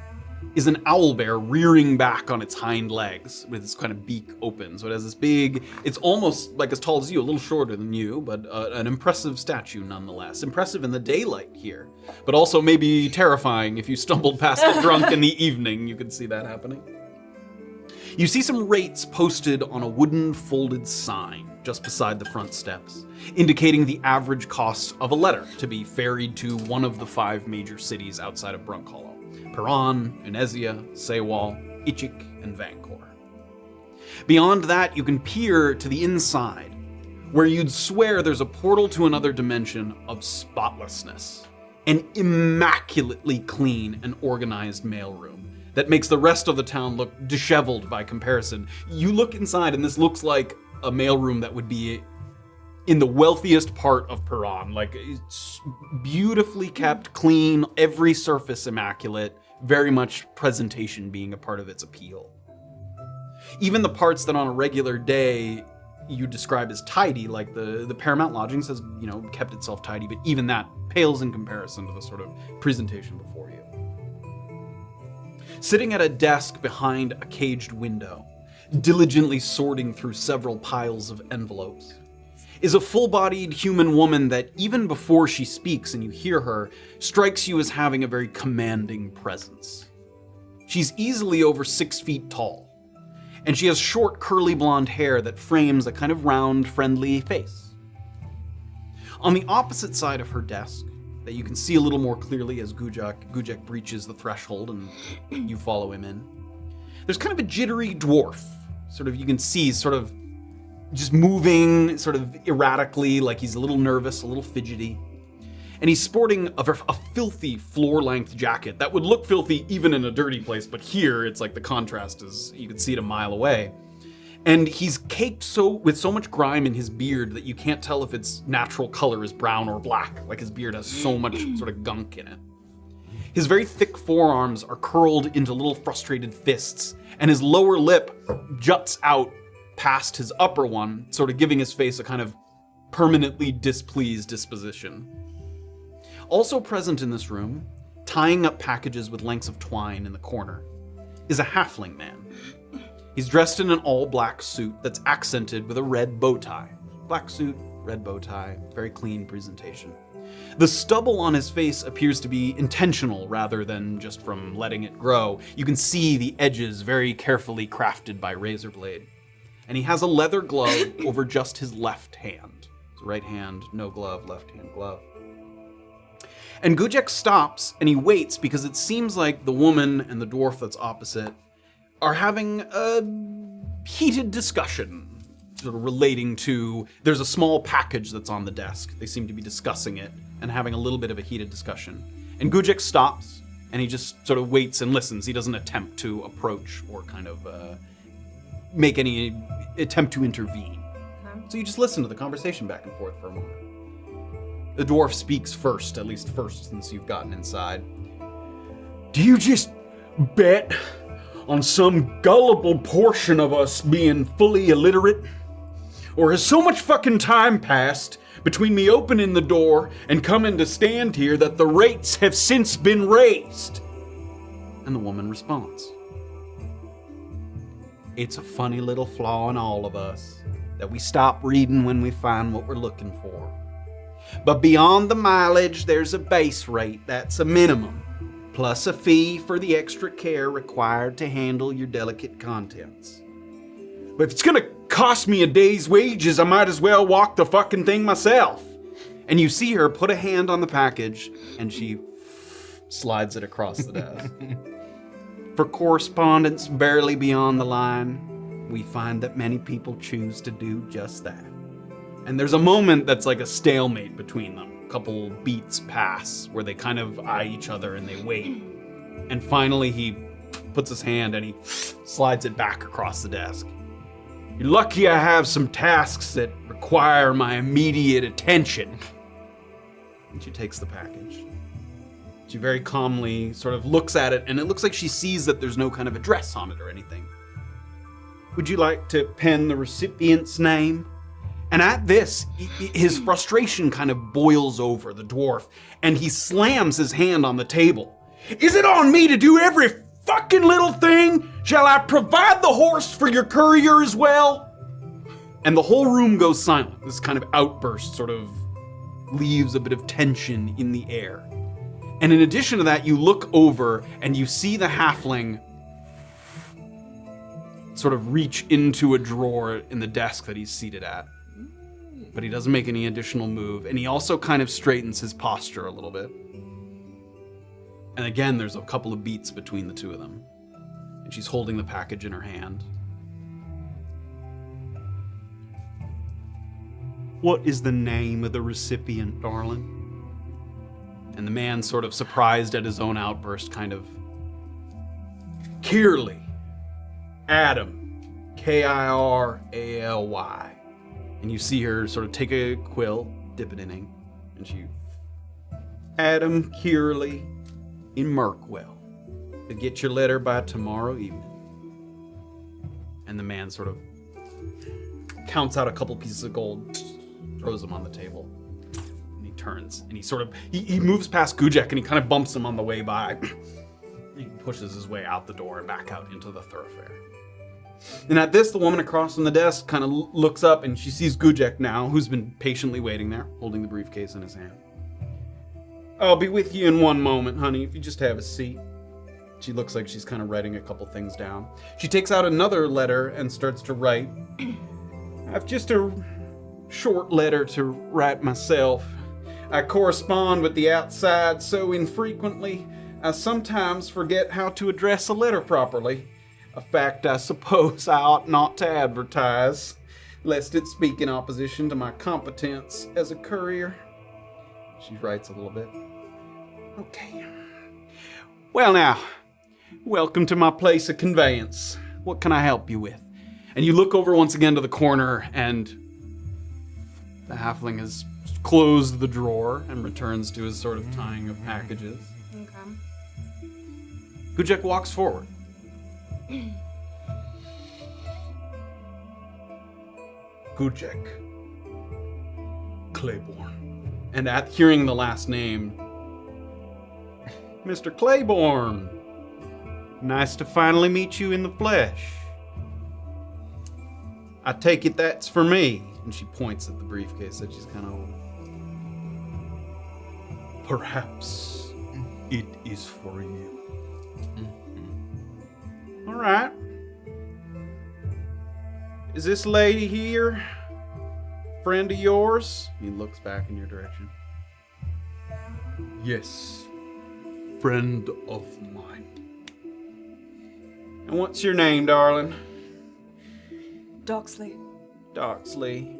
is an owlbear rearing back on its hind legs with its kind of beak open. So it has this big, it's almost like as tall as you, a little shorter than you, but an impressive statue nonetheless. Impressive in the daylight here, but also maybe terrifying if you stumbled past it drunk in the evening. You could see that happening. You see some rates posted on a wooden folded sign just beside the front steps, indicating the average cost of a letter to be ferried to one of the 5 major cities outside of Brunkhollow: Perron, Unesia, Sewall, Istigh, and Vancor. Beyond that, you can peer to the inside, where you'd swear there's a portal to another dimension of spotlessness. An immaculately clean and organized mailroom that makes the rest of the town look disheveled by comparison. You look inside and this looks like a mailroom that would be in the wealthiest part of Perron. Like, it's beautifully kept, clean, every surface immaculate, very much presentation being a part of its appeal. Even the parts that on a regular day you describe as tidy, like the Paramount Lodgings has, kept itself tidy, but even that pales in comparison to the sort of presentation before you. Sitting at a desk behind a caged window, diligently sorting through several piles of envelopes, is a full-bodied human woman that, even before she speaks and you hear her, strikes you as having a very commanding presence. She's easily over 6 feet tall, and she has short, curly blonde hair that frames a kind of round, friendly face. On the opposite side of her desk, that you can see a little more clearly as Gujek breaches the threshold and you follow him in, there's kind of a jittery dwarf. You can see just moving sort of erratically, like he's a little nervous, a little fidgety. And he's sporting a filthy floor-length jacket that would look filthy even in a dirty place, but here it's like the contrast is, you can see it a mile away. And he's caked with so much grime in his beard that you can't tell if its natural color is brown or black, like his beard has so much sort of gunk in it. His very thick forearms are curled into little frustrated fists, and his lower lip juts out past his upper one, sort of giving his face a kind of permanently displeased disposition. Also present in this room, tying up packages with lengths of twine in the corner, is a halfling man. He's dressed in an all-black suit that's accented with a red bow tie. Black suit, red bow tie, very clean presentation. The stubble on his face appears to be intentional rather than just from letting it grow. You can see the edges very carefully crafted by razor blade. And he has a leather glove over just his left hand. So right hand, no glove, left hand, glove. And Gujek stops and he waits because it seems like the woman and the dwarf that's opposite are having a heated discussion sort of relating to, there's a small package that's on the desk. They seem to be discussing it and having a little bit of a heated discussion. And Gujek stops and he just sort of waits and listens. He doesn't attempt to approach or kind of make any attempt to intervene. So you just listen to the conversation back and forth for a moment. The dwarf speaks first, at least first since you've gotten inside. Do you just bet on some gullible portion of us being fully illiterate? Or has so much fucking time passed between me opening the door and coming to stand here that the rates have since been raised? And the woman responds, it's a funny little flaw in all of us that we stop reading when we find what we're looking for. But beyond the mileage, there's a base rate that's a minimum, plus a fee for the extra care required to handle your delicate contents. But if it's gonna cost me a day's wages, I might as well walk the fucking thing myself. And you see her put a hand on the package, and she slides it across the desk. For correspondence barely beyond the line, we find that many people choose to do just that. And there's a moment that's like a stalemate between them. A couple beats pass where they kind of eye each other and they wait. And finally he puts his hand and he slides it back across the desk. You're lucky I have some tasks that require my immediate attention. And she takes the package. She very calmly sort of looks at it, and it looks like she sees that there's no kind of address on it or anything. Would you like to pen the recipient's name? And at this, his frustration kind of boils over the dwarf, and he slams his hand on the table. Is it on me to do every fucking little thing? Shall I provide the horse for your courier as well? And the whole room goes silent. This kind of outburst sort of leaves a bit of tension in the air. And in addition to that, you look over and you see the halfling sort of reach into a drawer in the desk that he's seated at. But he doesn't make any additional move, and he also kind of straightens his posture a little bit. And again, there's a couple of beats between the two of them. And she's holding the package in her hand. What is the name of the recipient, darling? And the man, sort of surprised at his own outburst, kind of... Kirley. Adam. K-I-R-A-L-Y. And you see her sort of take a quill, dip it in ink, and she... Adam Kirley in Mirkwell. To get your letter by tomorrow evening. And the man sort of counts out a couple pieces of gold, throws them on the table. And he turns and he moves past Gujek and he kind of bumps him on the way by. He pushes his way out the door and back out into the thoroughfare. And at this, the woman across from the desk kind of looks up and she sees Gujek now, who's been patiently waiting there, holding the briefcase in his hand. I'll be with you in one moment, honey, if you just have a seat. She looks like she's kind of writing a couple things down. She takes out another letter and starts to write. I've just a short letter to write myself. I correspond with the outside so infrequently, I sometimes forget how to address a letter properly. A fact I suppose I ought not to advertise, lest it speak in opposition to my competence as a courier. She writes a little bit. Okay. Well now, welcome to my place of conveyance. What can I help you with? And you look over once again to the corner, and the halfling has closed the drawer and returns to his sort of tying of packages. Okay. Gujek walks forward. Gujek Claiborne. And at hearing the last name, Mr. Claiborne, nice to finally meet you in the flesh. I take it that's for me. And she points at the briefcase that she's kind of holding. Perhaps it is for you. All right. Is this lady here friend of yours? He looks back in your direction. Yes, friend of mine. And what's your name, darling? Doxley. Doxley.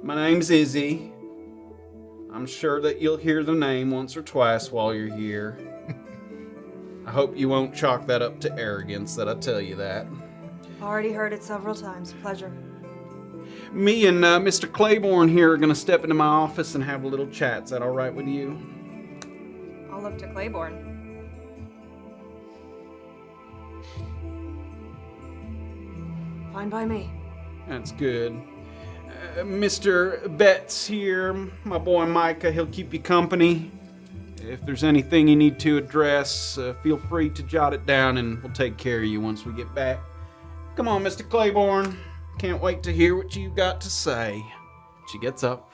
My name's Istigh. I'm sure that you'll hear the name once or twice while you're here. I hope you won't chalk that up to arrogance that I tell you that. Already heard it several times. Pleasure. Me and Mr. Claiborne here are going to step into my office and have a little chat. Is that all right with you? I'll look to Claiborne. Fine by me. That's good. Mr. Betts here, my boy Micah, he'll keep you company. If there's anything you need to address, feel free to jot it down and we'll take care of you once we get back. Come on, Mr. Claiborne. Can't wait to hear what you've got to say. She gets up.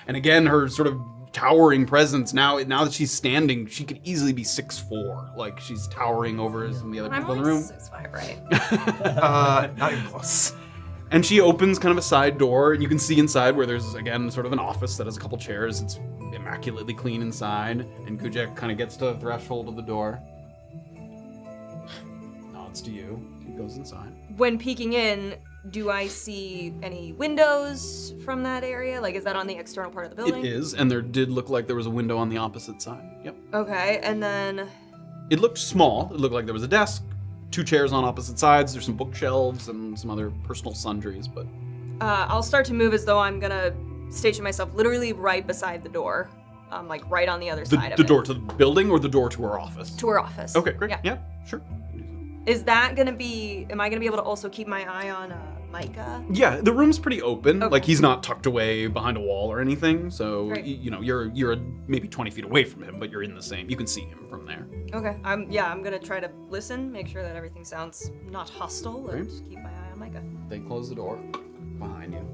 And again, her sort of towering presence, now that she's standing, she could easily be 6'4". Like, she's towering over some of the other people in the room. 6'5", right? Not even close. And she opens kind of a side door, and you can see inside where there's, again, sort of an office that has a couple chairs. It's immaculately clean inside. And Gujek kind of gets to the threshold of the door. Nods to you. He goes inside. When peeking in, do I see any windows from that area? Like, is that on the external part of the building? It is, and there did look like there was a window on the opposite side. Yep. Okay, and then... It looked small. It looked like there was a desk, 2 chairs on opposite sides. There's some bookshelves and some other personal sundries, but... I'll start to move as though I'm gonna station myself literally right beside the door. Like, right on the other side of it. The door to the building or the door to her office? To her office. Okay, great. Yeah. Yeah, sure. Is that gonna be... Am I gonna be able to also keep my eye on Micah? Yeah, the room's pretty open. Okay. Like, he's not tucked away behind a wall or anything. So, Great. you're maybe 20 feet away from him, but you're in the same. You can see him from there. Okay. I'm gonna try to listen, make sure that everything sounds not hostile, and keep my eye on Micah. They close the door behind you.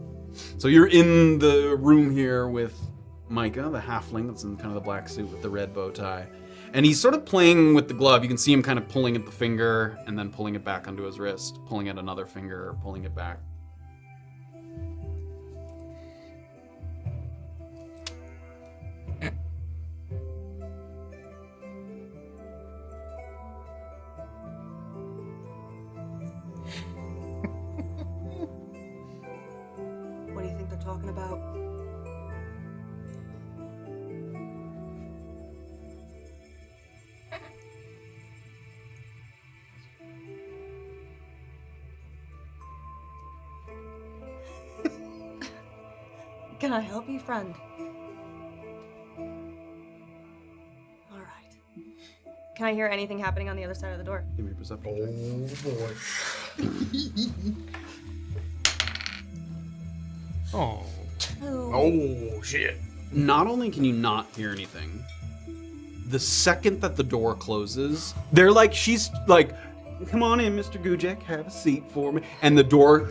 So you're in the room here with Micah, the halfling that's in kind of the black suit with the red bow tie. And he's sort of playing with the glove. You can see him kind of pulling at the finger and then pulling it back onto his wrist, pulling at another finger, pulling it back. What do you think they're talking about? Can I help you, friend? All right. Can I hear anything happening on the other side of the door? Give me a perception check. Oh boy. Oh. Oh, shit. Not only can you not hear anything, the second that the door closes, they're like, she's like, come on in, Mr. Gujek, have a seat for me. And the door,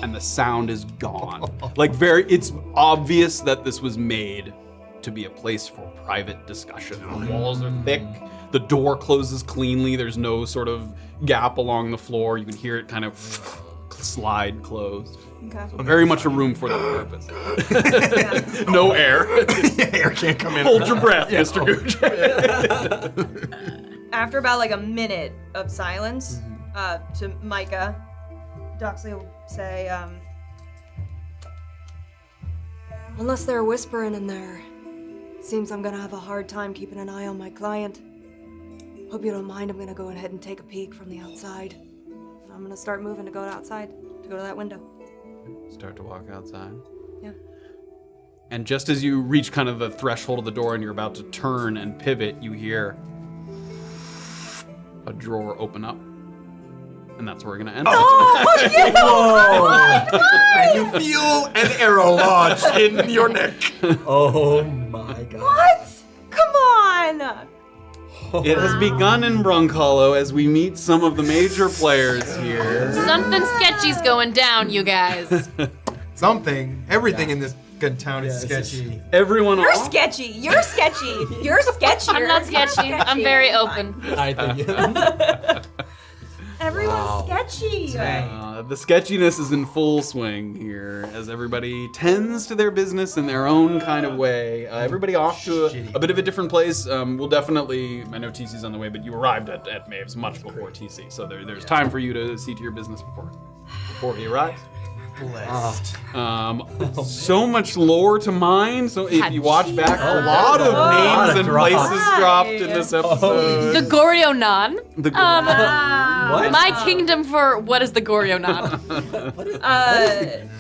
and the sound is gone. Like it's obvious that this was made to be a place for private discussion. The walls are thick, the door closes cleanly, there's no sort of gap along the floor. You can hear it kind of slide closed. Okay. So very much a room for that purpose. No air. Air can't come in. Hold your breath, Mr. Gujek. After about like a minute of silence, to Micah, Doxley will say, unless they're whispering in there, seems I'm gonna have a hard time keeping an eye on my client. Hope you don't mind, I'm gonna go ahead and take a peek from the outside. I'm gonna start moving to go outside, to go to that window. Start to walk outside. Yeah. And just as you reach kind of the threshold of the door and you're about to turn and pivot, you hear a drawer open up. And that's where we're gonna end. And you feel an arrow lodged in your neck. Oh my god. What? Come on! It has begun in Brunkhollow as we meet some of the major players here. Something sketchy's going down, you guys. Something. Everything in this good town is sketchy. Everyone You're off? sketchy. You're sketchy. You're sketchier. I'm not sketchy. I'm very open. I think. Everyone's sketchy. The sketchiness is in full swing here as everybody tends to their business in their own kind of way. Everybody off to a bit of a different place. We'll definitely, I know TC's on the way, but you arrived at Maves much before TC, so there's time for you to see to your business before he arrives. Blessed. So much lore to mine. So if you watch back, a lot of names and places dropped in this episode. The Goryonan. The What? My kingdom for what is the Goryonan?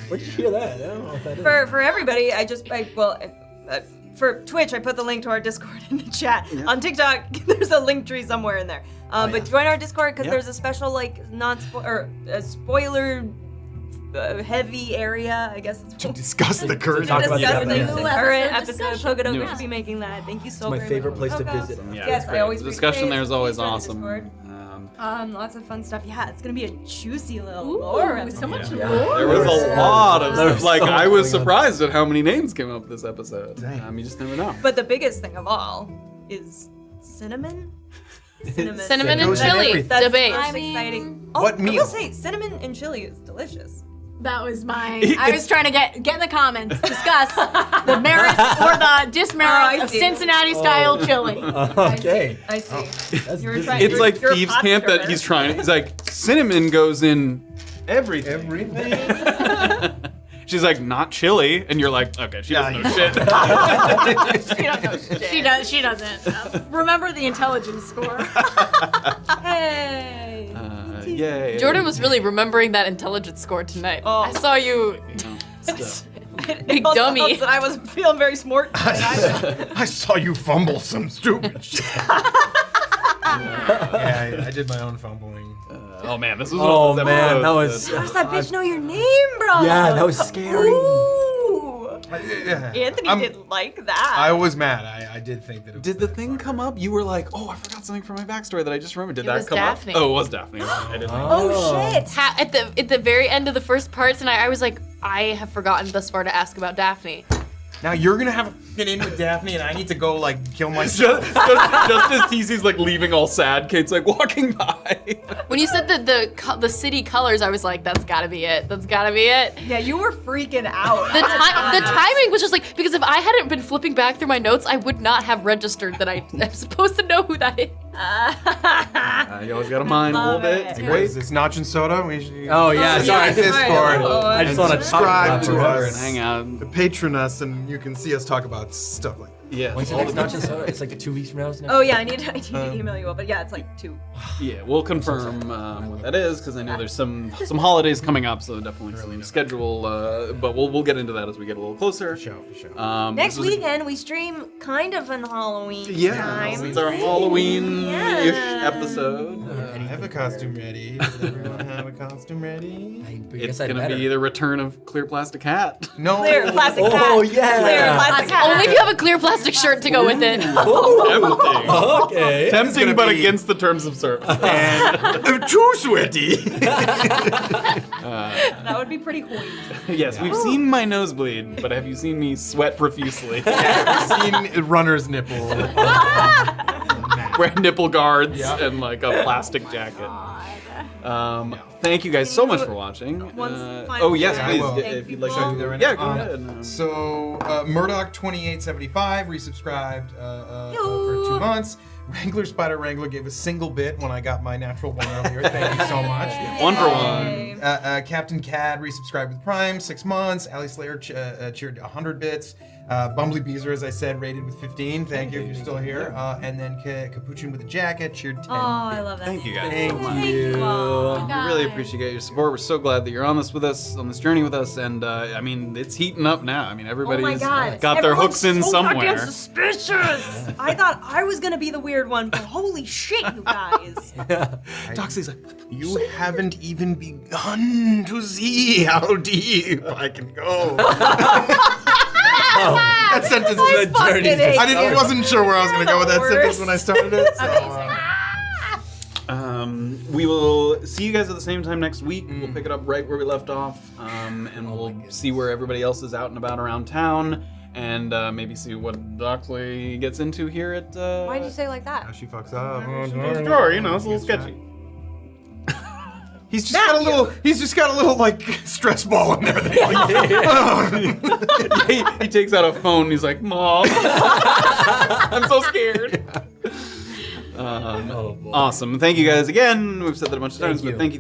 Where did you hear that? I don't know what that is. For everybody, for Twitch, I put the link to our Discord in the chat. Yeah. On TikTok, there's a link tree somewhere in there. But join our Discord because there's a special spoiler heavy area. I guess it's To discuss the current Talk about the discuss the episode. current episode. Pogodogo New should be making that. Thank you so my very favorite much. place to Pogo. visit. Yeah, Yes, it's I great. always The discussion there is always Please join the awesome. Discord. Lots of fun stuff. Yeah, it's gonna be a juicy little Ooh, lore episode. so much Yeah. lore. There was a lot of There was stuff. Like so much I was going on. surprised at how many names came up this episode. Dang. You just never know. But the biggest thing of all is cinnamon. Cinnamon and Goes in chili everything. debate. That's exciting. Oh, What I meal? will say, cinnamon and chili is delicious. That was I was trying to get in the comments, discuss the merits or the dismerits I of see. Cincinnati style chili. Okay. I see. That's You're this trying- is- It's like You're a Thieves' pot Camp that stirrer. he's trying. He's like, cinnamon goes in everything. Everything. She's like, not chili, and you're like, okay, she doesn't know shit. She doesn't. Remember the intelligence score. Hey. Yay. Jordan was really remembering that intelligence score tonight. Oh. I saw you. Big Also dummy. helps that I wasn't feeling very smart. I saw you fumble some stupid shit. Yeah, I did my own fumbling. Oh man, this was Oh one of those man, that episodes was. How does that bitch know your name, bro? Yeah, that was scary. Ooh. Anthony I'm- didn't like that. I was mad. I did think that it was Did the that thing far. come up? You were like, oh, I forgot something from my backstory that I just remembered. Did It that was come Daphne. up? Oh, it was Daphne. I didn't know. Oh shit. At the very end of the first part tonight, I was like, I have forgotten thus far to ask about Daphne. Now you're gonna have a get in with Daphne, and I need to go like kill myself. just as TC's like leaving all sad, Kate's like walking by. When you said the city colors, I was like, that's gotta be it. That's gotta be it. Yeah, you were freaking out. The timing was just like, because if I hadn't been flipping back through my notes, I would not have registered that I am supposed to know who that is. You always gotta mind a little bit. It's Wait, great. is this Notch and Soda? We should Oh yeah, sorry. yeah. Discord. I just and want to subscribe to and us, hang out. patron us, and you can see us talk about stuff like that. Yeah. When's the next Notch and Soda? It's like 2 weeks from now. Isn't it? Oh yeah, I need to email you all, but yeah, it's like 2. Yeah, we'll confirm what that is because I know there's some holidays coming up, so definitely some schedule. But we'll get into that as we get a little closer. For sure. Next this was a- weekend we stream kind of on Halloween Yeah, time. it's our Halloween-ish Yeah. episode. I have a costume ready. Does everyone have a costume ready? It's gonna be the return of Clear Plastic Hat. No. Clear plastic hat. Oh, yeah. Clear plastic hat. Only if you have a clear plastic shirt to go with it. Tempting. Okay. Tempting, but against the terms of service. And too sweaty. That would be pretty cool. Yes, we've seen my nose bleed, but have you seen me sweat profusely? I've seen runner's nipple. Wear nipple guards and like a plastic jacket. Thank you guys so much for watching. Oh yes, Yeah, I please. will. If you'd like Should I do that to, right yeah, now? go ahead. So Murdoch2875 resubscribed for 2 months. Wrangler Spider Wrangler gave a single bit when I got my natural one earlier. Thank you so much. 1 for 1. Captain Cad resubscribed with Prime, 6 months. Ali Slayer cheered 100 bits. Bumbly Beezer, as I said, rated with 15. Thank you if you're still here. And then Capuchin with a jacket cheered 10. Oh, I love that. Thank you guys. Thank you. all. We really appreciate your support. We're so glad that you're on this with us, on this journey with us, and I mean, it's heating up now. I mean, everybody's got their Everyone's hooks in so somewhere. goddamn suspicious. I thought I was gonna be the weird one, but holy shit, you guys! Doxley's like, You haven't even begun to see how deep I can go. That sentence is a journey. I wasn't sure where I was going to go with that sentence when I started it. So, we will see you guys at the same time next week. We'll pick it up right where we left off, and we'll see where everybody else is out and about around town, and maybe see what Doxley gets into here at. Why'd you say it like that? she fucks up. Sure, you know, it's a little sketchy. He's just got a little like stress ball in there. He takes out a phone and he's like, Mom, I'm so scared. Awesome. Thank you guys again. We've said that a bunch of times, but thank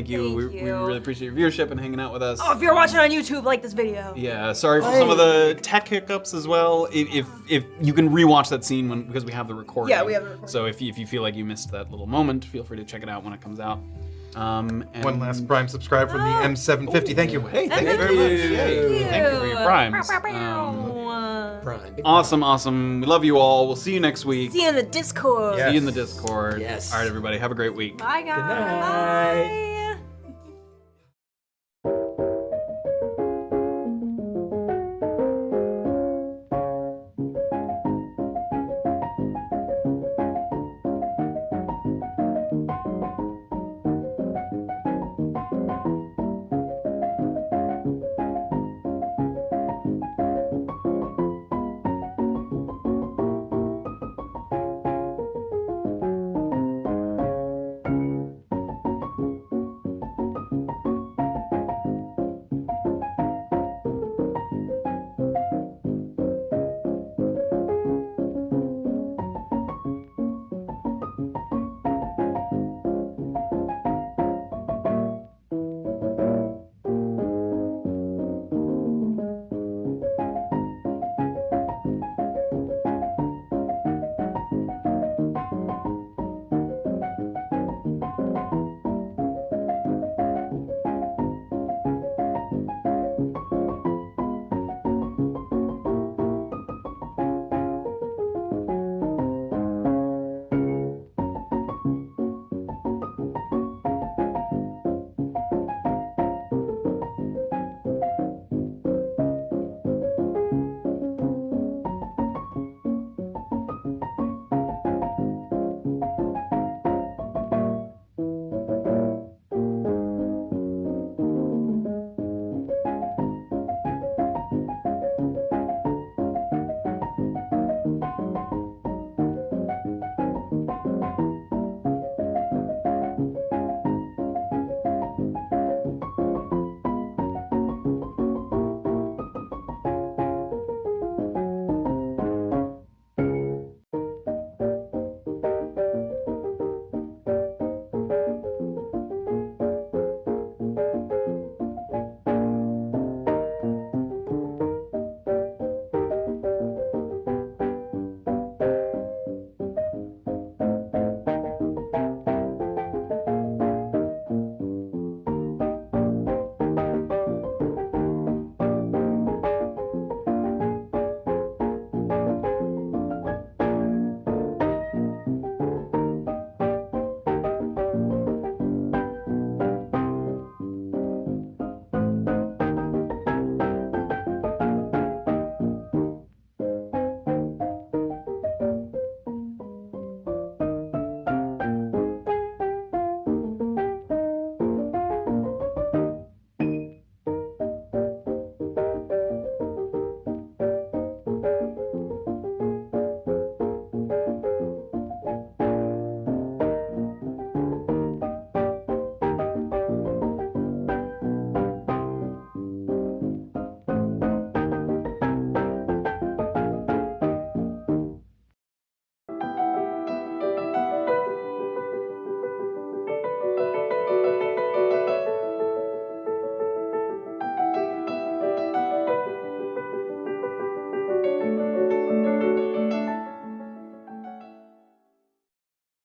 you. We really appreciate your viewership and hanging out with us. Oh, if you're watching on YouTube, like this video. Yeah, sorry for some of the tech hiccups as well. If you can rewatch that scene because we have the recording. Yeah, we have the recording. So if you feel like you missed that little moment, feel free to check it out when it comes out. And One last Prime subscribe from the M750. Thank you. Hey, thank you very much. Thank you for your primes. Awesome. We love you all. We'll see you next week. See you in the Discord. See you in the Discord. Yes. All right, everybody. Have a great week. Bye, guys. Good night. Bye.